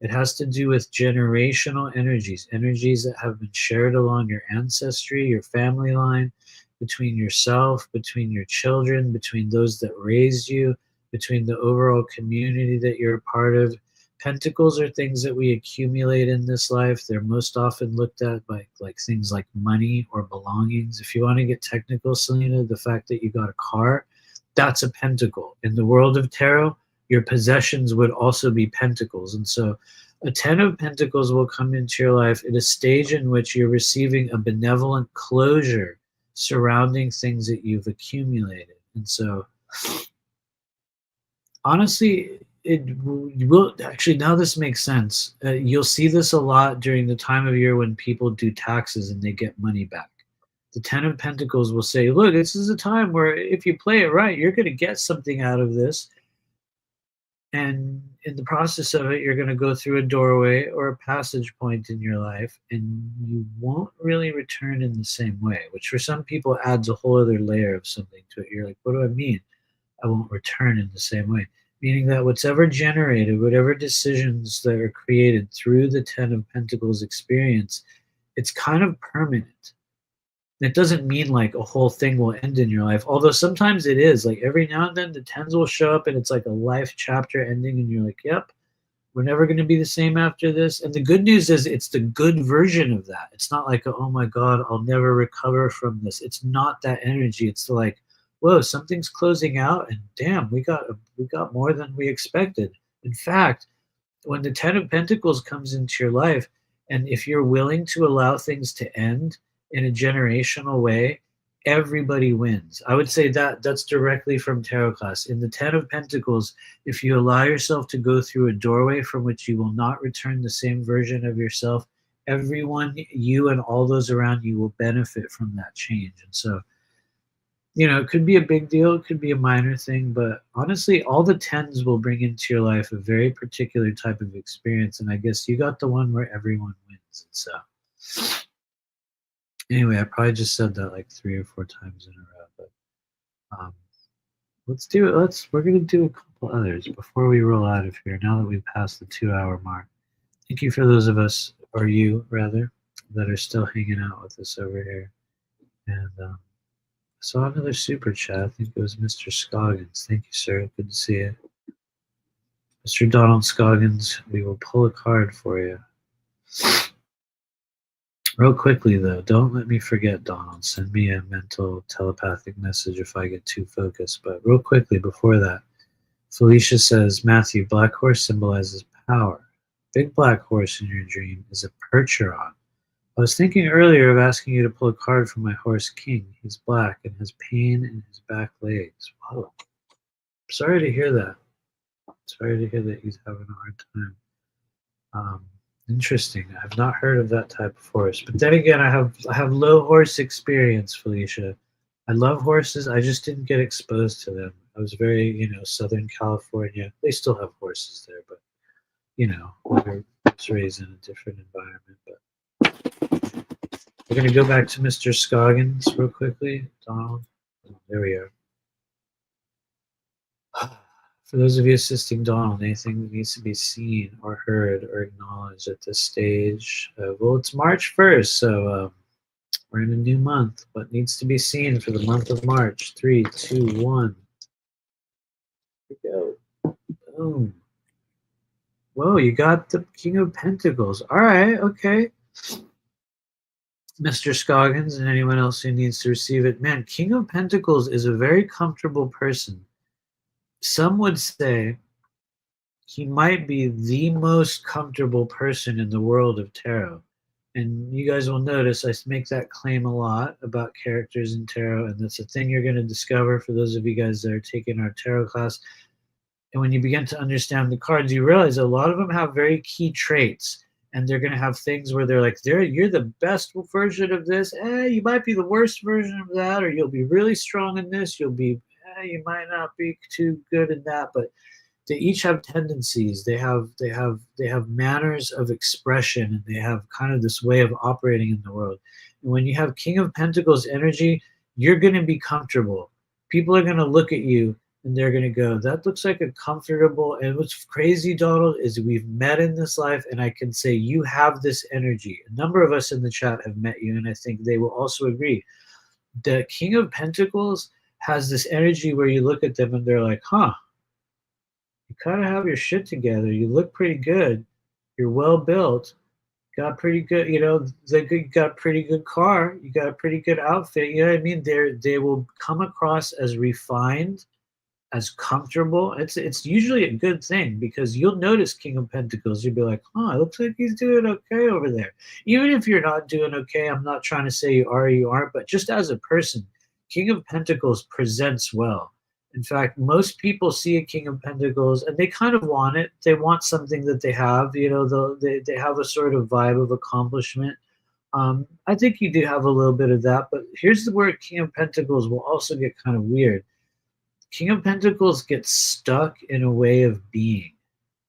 It has to do with generational energies that have been shared along your ancestry, your family line, between yourself, between your children, between those that raised you, between the overall community that you're a part of. Pentacles are things that we accumulate in this life. They're most often looked at by like things like money or belongings. If you want to get technical, Selena, the fact that you got a car, that's a pentacle. In the world of tarot, your possessions would also be pentacles. And so a 10 of Pentacles will come into your life at a stage in which you're receiving a benevolent closure surrounding things that you've accumulated. And so honestly, it will actually, now this makes sense. You'll see this a lot during the time of year when people do taxes and they get money back. The 10 of Pentacles will say, look, this is a time where if you play it right, you're going to get something out of this. And in the process of it, you're going to go through a doorway or a passage point in your life, and you won't really return in the same way, which for some people adds a whole other layer of something to it. You're like, what do I mean? I won't return in the same way. Meaning that whatever generated, whatever decisions that are created through the 10 of Pentacles experience, it's kind of permanent. It doesn't mean like a whole thing will end in your life, although sometimes it is. Like every now and then the tens will show up and it's like a life chapter ending and you're like, yep, we're never going to be the same after this. And the good news is it's the good version of that. It's not like, oh my God, I'll never recover from this. It's not that energy. It's like, whoa, something's closing out and damn, we got more than we expected. In fact, when the 10 of Pentacles comes into your life, and if you're willing to allow things to end in a generational way, everybody wins. I would say that that's directly from tarot class. In the 10 of Pentacles, if you allow yourself to go through a doorway from which you will not return the same version of yourself, everyone, you and all those around you, will benefit from that change. And so, it could be a big deal, it could be a minor thing, but honestly, all the tens will bring into your life a very particular type of experience. And I guess you got the one where everyone wins. And so anyway, I probably just said that like 3 or 4 times in a row, but let's do it. We're going to do a couple others before we roll out of here, now that we've passed the 2-hour mark. Thank you for those of us, or you rather, that are still hanging out with us over here. And I saw another super chat. I think it was Mr. Scoggins. Thank you, sir. Good to see you. Mr. Donald Scoggins, we will pull a card for you. Real quickly, though, don't let me forget, Donald. Send me a mental telepathic message if I get too focused. But real quickly, before that, Felicia says, Matthew, black horse symbolizes power. Big black horse in your dream is a perch you're on. I was thinking earlier of asking you to pull a card for my horse, King. He's black and has pain in his back legs. Wow. Sorry to hear that. Sorry to hear that he's having a hard time. Interesting. I've not heard of that type of horse. But then again, I have low horse experience, Felicia. I love horses. I just didn't get exposed to them. I was very, Southern California. They still have horses there, but, I was raised in a different environment. But We're going to go back to Mr. Scoggins real quickly. Donald. There we are. For those of you assisting Donald, anything that needs to be seen or heard or acknowledged at this stage? Well, it's March 1st, so we're in a new month. What needs to be seen for the month of March? 3, 2, 1. Here we go. Boom. Whoa, you got the King of Pentacles. All right, okay. Mr. Scoggins and anyone else who needs to receive it. Man, King of Pentacles is a very comfortable person. Some would say he might be the most comfortable person in the world of tarot. And you guys will notice I make that claim a lot about characters in tarot, and that's a thing you're going to discover for those of you guys that are taking our tarot class. And when you begin to understand the cards, you realize a lot of them have very key traits. And they're going to have things where they're like, you're the best version of this. You might be the worst version of that, or you'll be really strong in this. You'll be, you might not be too good in that. But they each have tendencies. They have manners of expression, and they have kind of this way of operating in the world. And when you have King of Pentacles energy, you're going to be comfortable. People are going to look at you and they're going to go, that looks like a comfortable. And what's crazy, Donald, is we've met in this life, and I can say you have this energy. A number of us in the chat have met you, and I think they will also agree. The King of Pentacles has this energy where you look at them and they're like, huh, you kind of have your shit together. You look pretty good. You're well built. Got pretty good, got a pretty good car. You got a pretty good outfit. You know what I mean? They will come across as refined, as comfortable. It's usually a good thing, because you'll notice King of Pentacles. You'll be like, oh, it looks like he's doing okay over there. Even if you're not doing okay, I'm not trying to say you are or you aren't, but just as a person, King of Pentacles presents well. In fact, most people see a King of Pentacles and they kind of want it. They want something that they have. They have a sort of vibe of accomplishment. I think you do have a little bit of that, but here's where King of Pentacles will also get kind of weird. King of Pentacles gets stuck in a way of being.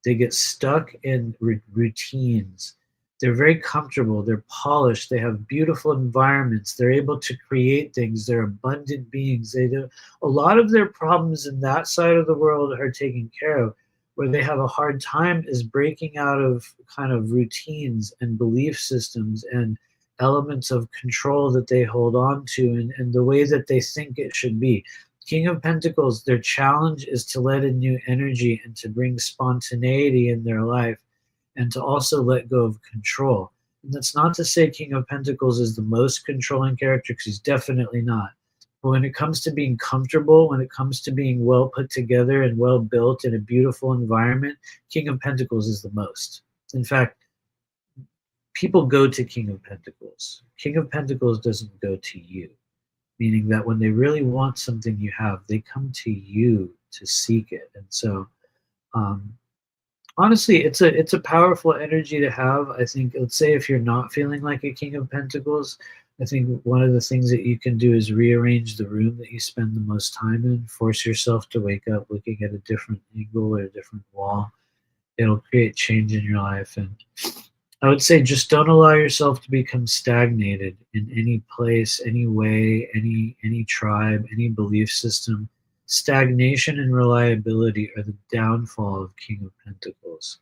They get stuck in routines. They're very comfortable. They're polished. They have beautiful environments. They're able to create things. They're abundant beings. They do a lot of their problems in that side of the world are taken care of. Where they have a hard time is breaking out of kind of routines and belief systems and elements of control that they hold on to, and the way that they think it should be. King of Pentacles, their challenge is to let in new energy and to bring spontaneity in their life, and to also let go of control. And that's not to say King of Pentacles is the most controlling character, because he's definitely not. But when it comes to being comfortable, when it comes to being well put together and well built in a beautiful environment, King of Pentacles is the most. In fact, people go to King of Pentacles. King of Pentacles doesn't go to you. Meaning that when they really want something you have, they come to you to seek it. And so, honestly, it's a powerful energy to have. I think, let's say if you're not feeling like a King of Pentacles, I think one of the things that you can do is rearrange the room that you spend the most time in. Force yourself to wake up looking at a different angle or a different wall. It'll create change in your life. And I would say just don't allow yourself to become stagnated in any place, any way, any tribe, any belief system. Stagnation and reliability are the downfall of King of Pentacles.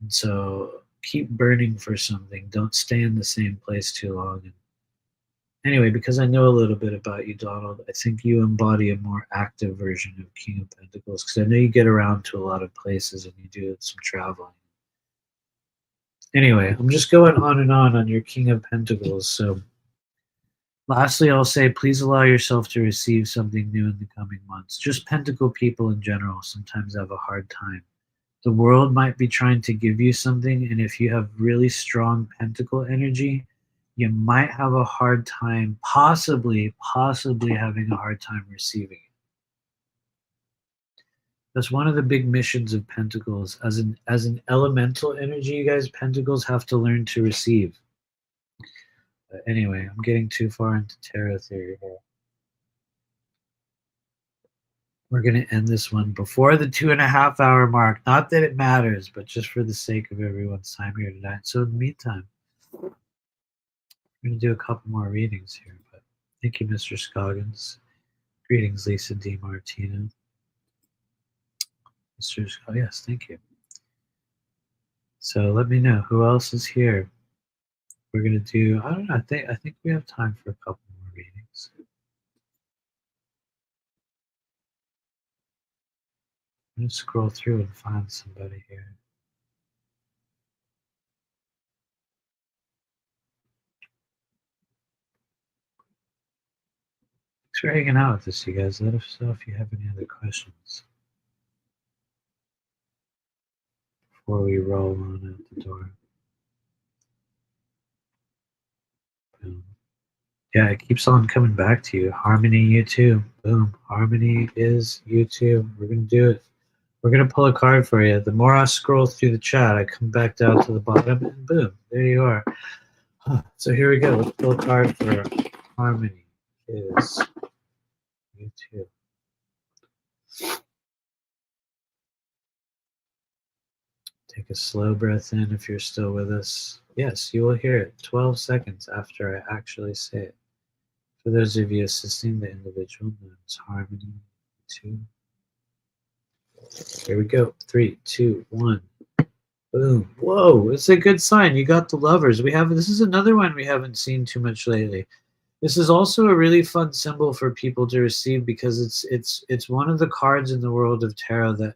And so keep burning for something. Don't stay in the same place too long. And anyway, because I know a little bit about you, Donald, I think you embody a more active version of King of Pentacles, because I know you get around to a lot of places and you do some traveling. Anyway, I'm just going on and on your King of Pentacles. So lastly, I'll say, please allow yourself to receive something new in the coming months. Just Pentacle people in general sometimes have a hard time. The world might be trying to give you something, and if you have really strong Pentacle energy, you might have a hard time, possibly having a hard time receiving it. That's one of the big missions of Pentacles. As an elemental energy, you guys, Pentacles have to learn to receive. Anyway, I'm getting too far into tarot theory here. We're going to end this one before the 2.5 hour mark. Not that it matters, but just for the sake of everyone's time here tonight. So in the meantime, We're going to do a couple more readings here, but thank you, Mr. Scoggins. Greetings, Lisa D. Martino. Mr. Scoggins, yes, thank you. So let me know who else is here. We're going to do, I don't know, I think we have time for a couple more readings. I'm going to scroll through and find somebody here. Thanks for hanging out with us, you guys. Let us know if you have any other questions before we roll on out the door. Boom. Yeah, it keeps on coming back to you. Harmony, you too. Boom. Harmony is you too. We're going to do it. We're going to pull a card for you. The more I scroll through the chat, I come back down to the bottom, and boom, there you are. So here we go. Let's pull a card for Harmony is you too. Take a slow breath in if you're still with us. Yes, you will hear it 12 seconds after I actually say it. For those of you assisting the individual, it's Harmony 2. Here we go. 3, 2, 1. Boom. Whoa, it's a good sign. You got the Lovers. This is another one we haven't seen too much lately. This is also a really fun symbol for people to receive because it's one of the cards in the world of tarot that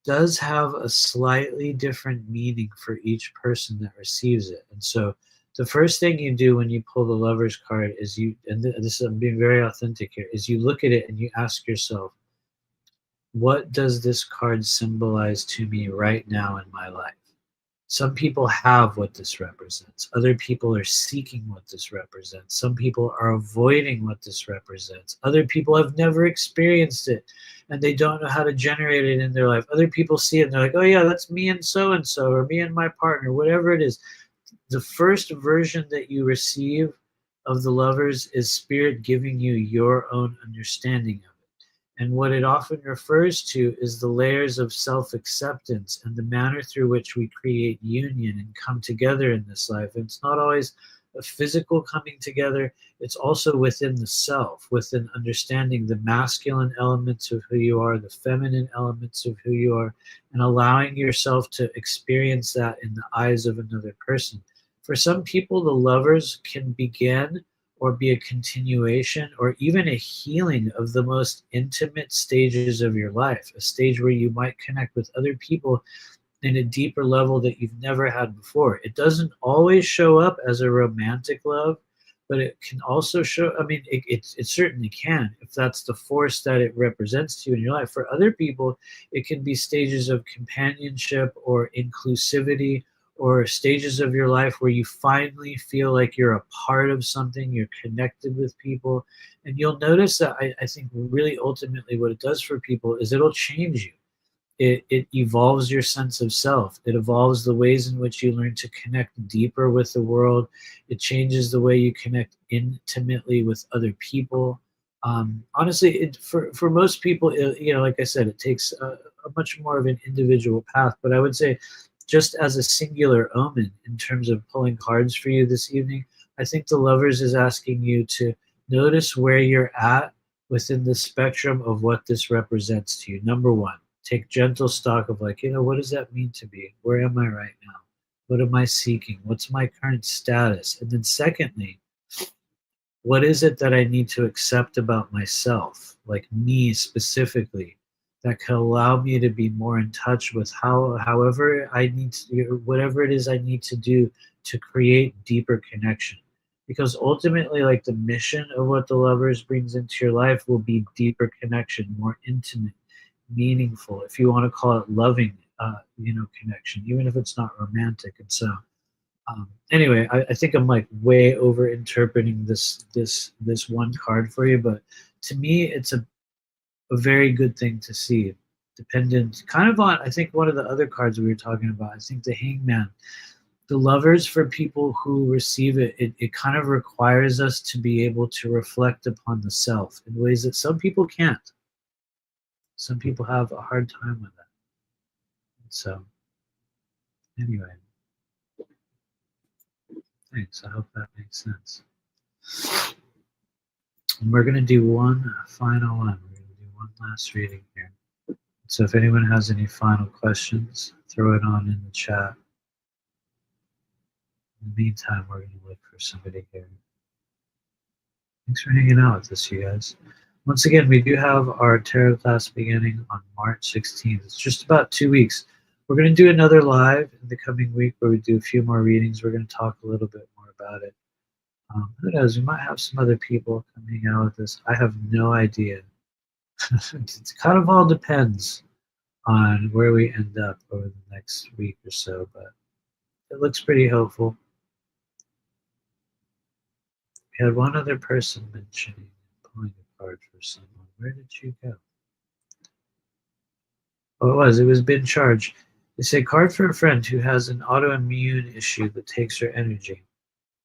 does have a slightly different meaning for each person that receives it. And so the first thing you do when you pull the Lovers card is this I'm being very authentic here, is you look at it and you ask yourself, what does this card symbolize to me right now in my life? Some people have what this represents. Other people are seeking what this represents. Some people are avoiding what this represents. Other people have never experienced it and they don't know how to generate it in their life. Other people see it and they're like, oh yeah, that's me and so-and-so, or me and my partner, whatever it is. The first version that you receive of the Lovers is Spirit giving you your own understanding of it. And what it often refers to is the layers of self-acceptance and the manner through which we create union and come together in this life. And it's not always a physical coming together. It's also within the self, within understanding the masculine elements of who you are, the feminine elements of who you are, and allowing yourself to experience that in the eyes of another person. For some people, the Lovers can begin or be a continuation or even a healing of the most intimate stages of your life, a stage where you might connect with other people in a deeper level that you've never had before. It doesn't always show up as a romantic love, but it can also show, it certainly can, if that's the force that it represents to you in your life. For other people, it can be stages of companionship or inclusivity, or stages of your life where you finally feel like you're a part of something, you're connected with people. And you'll notice that I think really ultimately what it does for people is it'll change you. It evolves your sense of self. It evolves the ways in which you learn to connect deeper with the world. It changes the way you connect intimately with other people. Honestly, for most people, like I said, it takes a much more of an individual path. But I would say, just as a singular omen in terms of pulling cards for you this evening, I think the Lovers is asking you to notice where you're at within the spectrum of what this represents to you. Number one, take gentle stock of what does that mean to me? Where am I right now? What am I seeking? What's my current status? And then secondly, what is it that I need to accept about myself, like me specifically, that can allow me to be more in touch with however I need to, whatever it is I need to do to create deeper connection. Because ultimately, like, the mission of what the Lovers brings into your life will be deeper connection, more intimate, meaningful, if you want to call it loving, connection, even if it's not romantic. And so, anyway, I think I'm like way over interpreting this one card for you, but to me, it's a very good thing to see. Dependent, kind of on, I think one of the other cards we were talking about, I think the Hangman, the Lovers, for people who receive it, it kind of requires us to be able to reflect upon the self in ways that some people can't. Some people have a hard time with that. So, anyway. things. I hope that makes sense. And we're going to do one final one. We're going to do one last reading here. So if anyone has any final questions, throw it on in the chat. In the meantime, we're going to look for somebody here. Thanks for hanging out with us, you guys. Once again, we do have our tarot class beginning on March 16th. It's just about 2 weeks. We're going to do another live in the coming week where we do a few more readings. We're going to talk a little bit more about it. Who knows? We might have some other people coming out with us. I have no idea. It kind of all depends on where we end up over the next week or so, but it looks pretty hopeful. We had one other person mentioning pulling a card for someone. Where did you go? Oh, it was been charged. They say card for a friend who has an autoimmune issue that takes her energy.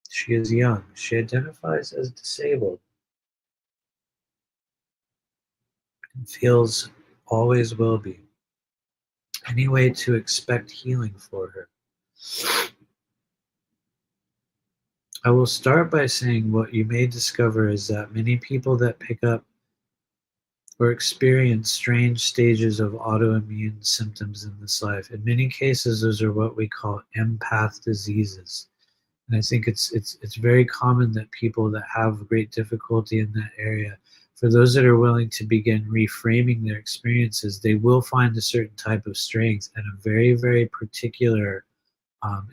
She is young. She identifies as disabled and feels always will be. Any way to expect healing for her? I will start by saying what you may discover is that many people that pick up or experience strange stages of autoimmune symptoms in this life, in many cases, those are what we call empath diseases. And I think it's very common that people that have great difficulty in that area, for those that are willing to begin reframing their experiences, they will find a certain type of strength and a very, very particular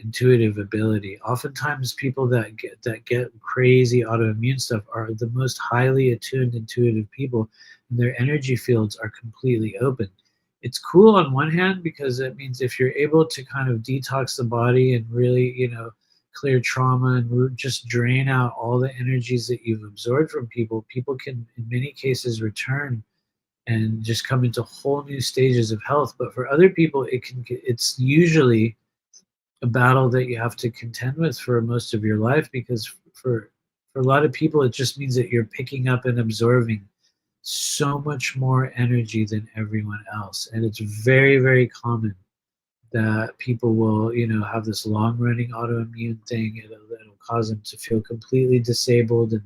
intuitive ability. Oftentimes, people that get crazy autoimmune stuff are the most highly attuned, intuitive people, and their energy fields are completely open. It's cool on one hand because it means if you're able to kind of detox the body and really, clear trauma and just drain out all the energies that you've absorbed from people, people can, in many cases, return and just come into whole new stages of health. But for other people, it's usually a battle that you have to contend with for most of your life, because for a lot of people, it just means that you're picking up and absorbing so much more energy than everyone else. And it's very, very common that people will, have this long-running autoimmune thing. It'll cause them to feel completely disabled. And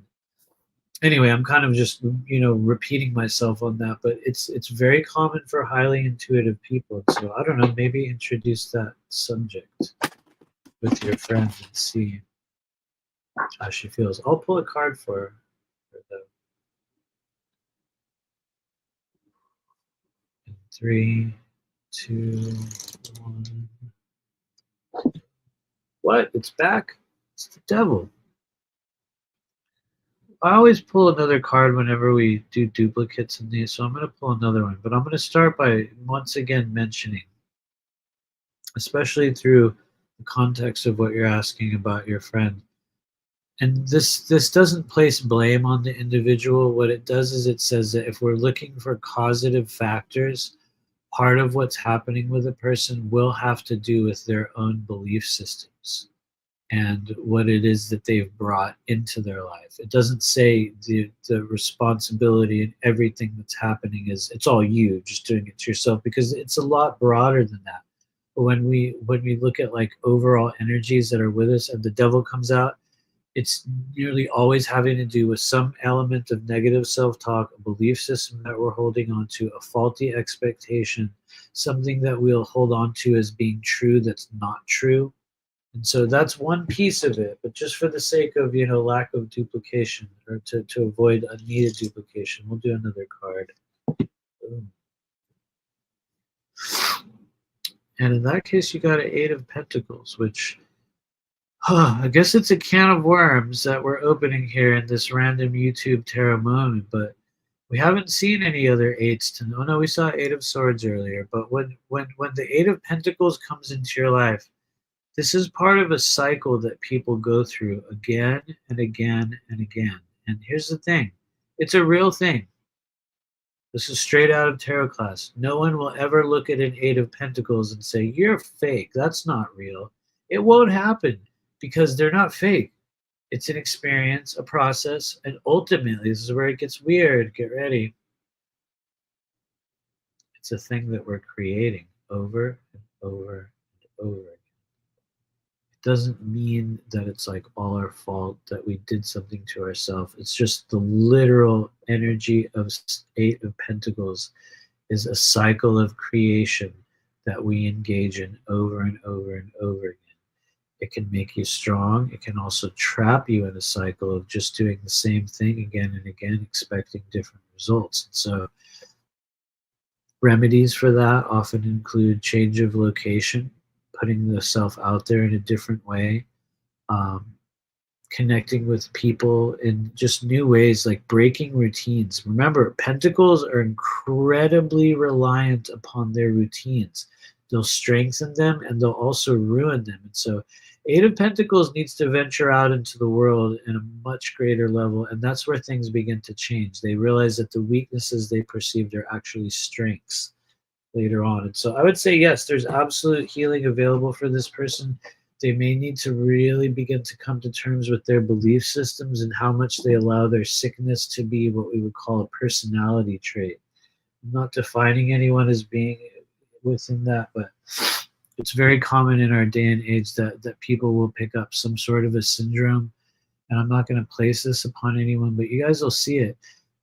anyway, I'm kind of just, repeating myself on that, but it's very common for highly intuitive people. So I don't know, maybe introduce that subject with your friend and see how she feels. I'll pull a card for her though. In 3, 2, 1. What? It's back? It's the devil. I always pull another card whenever we do duplicates in these, so I'm going to pull another one. But I'm going to start by once again mentioning, especially through the context of what you're asking about your friend. And this doesn't place blame on the individual. What it does is it says that if we're looking for causative factors, part of what's happening with a person will have to do with their own belief systems and what it is that they've brought into their life. It doesn't say the responsibility and everything that's happening is it's all you just doing it to yourself, because it's a lot broader than that. But when we look at like overall energies that are with us and the devil comes out, it's nearly always having to do with some element of negative self-talk, a belief system that we're holding on to, a faulty expectation, something that we'll hold on to as being true that's not true. And so that's one piece of it, but just for the sake of, lack of duplication, or to avoid unneeded duplication, we'll do another card. Boom. And in that case, you got an 8 of Pentacles, which, I guess it's a can of worms that we're opening here in this random YouTube tarot moment, but we haven't seen any other 8s to know. No, we saw 8 of Swords earlier, but when the 8 of Pentacles comes into your life, this is part of a cycle that people go through again and again and again. And here's the thing. It's a real thing. This is straight out of tarot class. No one will ever look at an 8 of Pentacles and say, you're fake. That's not real. It won't happen because they're not fake. It's an experience, a process, and ultimately, this is where it gets weird. Get ready. It's a thing that we're creating over and over and over again. doesn't mean that it's like all our fault that we did something to ourselves. It's just the literal energy of Eight of Pentacles is a cycle of creation that we engage in over and over and over again. It can make you strong. It can also trap you in a cycle of just doing the same thing again and again, expecting different results. And so remedies for that often include change of location, putting the self out there in a different way, um, connecting with people in just new ways, like breaking routines. Remember, pentacles are incredibly reliant upon their routines. They'll strengthen them and they'll also ruin them. And so Eight of Pentacles needs to venture out into the world in a much greater level, and that's where things begin to change. They realize that the weaknesses they perceived are actually strengths later on. And so I would say, yes, there's absolute healing available for this person. They may need to really begin to come to terms with their belief systems and how much they allow their sickness to be what we would call a personality trait. I'm not defining anyone as being within that, but it's very common in our day and age that people will pick up some sort of a syndrome. And I'm not going to place this upon anyone, but you guys will see it.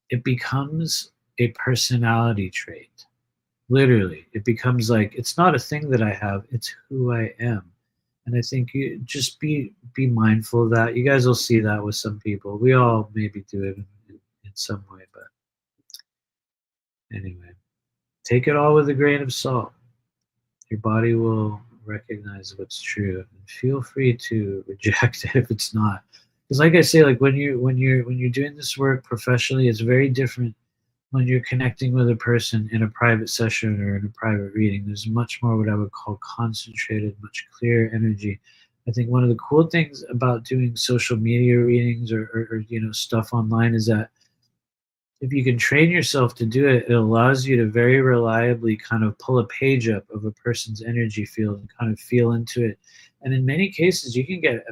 It becomes a personality trait. Literally, it becomes like, it's not a thing that I have, it's who I am. And I think you just be mindful of that. You guys will see that with some people. We all maybe do it in some way, but anyway, take it all with a grain of salt. Your body will recognize what's true, and feel free to reject it if it's not. Because, like I say, like when you're doing this work professionally, it's very different when you're connecting with a person in a private session or in a private reading. There's much more what I would call concentrated, much clearer energy. I think one of the cool things about doing social media readings or stuff online is that if you can train yourself to do it, it allows you to very reliably kind of pull a page up of a person's energy field and kind of feel into it. And in many cases, you can get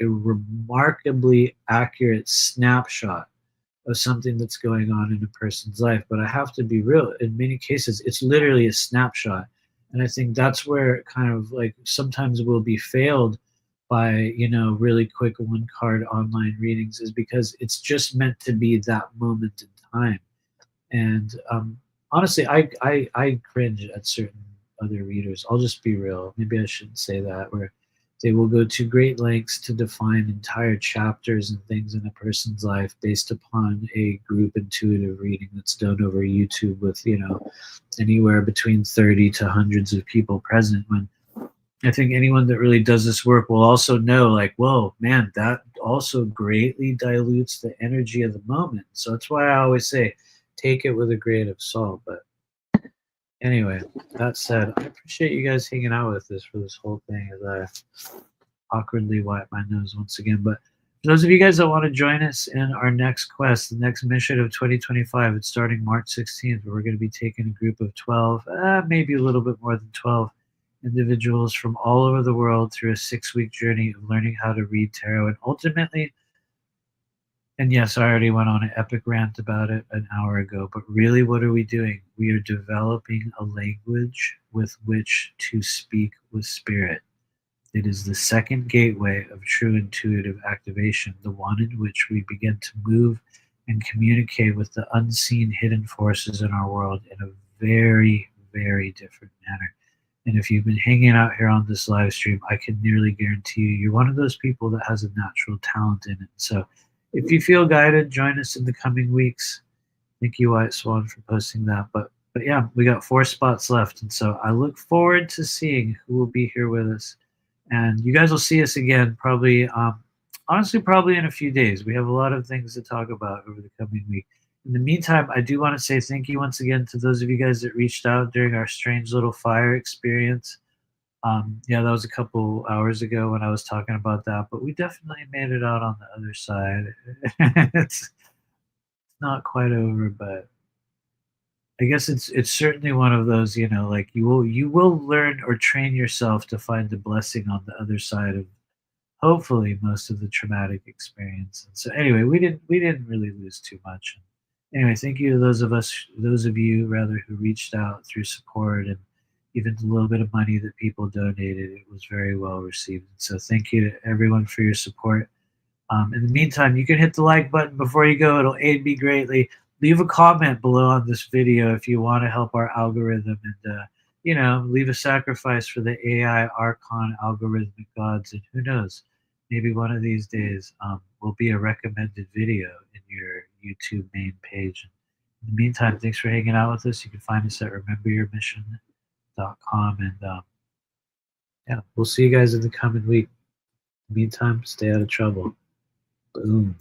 a remarkably accurate snapshot of something that's going on in a person's life. But I have to be real, in many cases, it's literally a snapshot. And I think that's where it kind of like sometimes will be failed by, really quick one card online readings, is because it's just meant to be that moment in time. And honestly, I cringe at certain other readers. I'll just be real. Maybe I shouldn't say that, where they will go to great lengths to define entire chapters and things in a person's life based upon a group intuitive reading that's done over YouTube with, anywhere between 30 to hundreds of people present. When I think anyone that really does this work will also know, like, whoa, man, that also greatly dilutes the energy of the moment. So that's why I always say, take it with a grain of salt. But anyway, that said, I appreciate you guys hanging out with us for this whole thing as I awkwardly wipe my nose once again. But for those of you guys that want to join us in our next quest, the next mission of 2025, it's starting March 16th, where we're going to be taking a group of 12, maybe a little bit more than 12 individuals from all over the world through a 6-week journey of learning how to read tarot. And ultimately, and yes, I already went on an epic rant about it an hour ago, but really what are we doing? We are developing a language with which to speak with spirit. It is the second gateway of true intuitive activation, the one in which we begin to move and communicate with the unseen hidden forces in our world in a very, very different manner. And if you've been hanging out here on this live stream, I can nearly guarantee you're one of those people that has a natural talent in it. So if you feel guided, join us in the coming weeks. Thank you, White Swan, for posting that. But yeah, we got 4 spots left. And so I look forward to seeing who will be here with us. And you guys will see us again probably, honestly, probably in a few days. We have a lot of things to talk about over the coming week. In the meantime, I do want to say thank you once again to those of you guys that reached out during our Strange Little Fire experience. Yeah, that was a couple hours ago when I was talking about that, but we definitely made it out on the other side. It's not quite over, but I guess it's certainly one of those, like you will learn or train yourself to find the blessing on the other side of hopefully most of the traumatic experience. And so anyway, we didn't really lose too much. Anyway, thank you to those of you rather who reached out through support and even the little bit of money that people donated, it was very well received. So thank you to everyone for your support. In the meantime, you can hit the like button before you go. It'll aid me greatly. Leave a comment below on this video if you want to help our algorithm, and leave a sacrifice for the AI Archon algorithmic gods. And who knows, maybe one of these days will be a recommended video in your YouTube main page. In the meantime, thanks for hanging out with us. You can find us at rememberyourmission.com, and we'll see you guys in the coming week. In the meantime, stay out of trouble. Boom.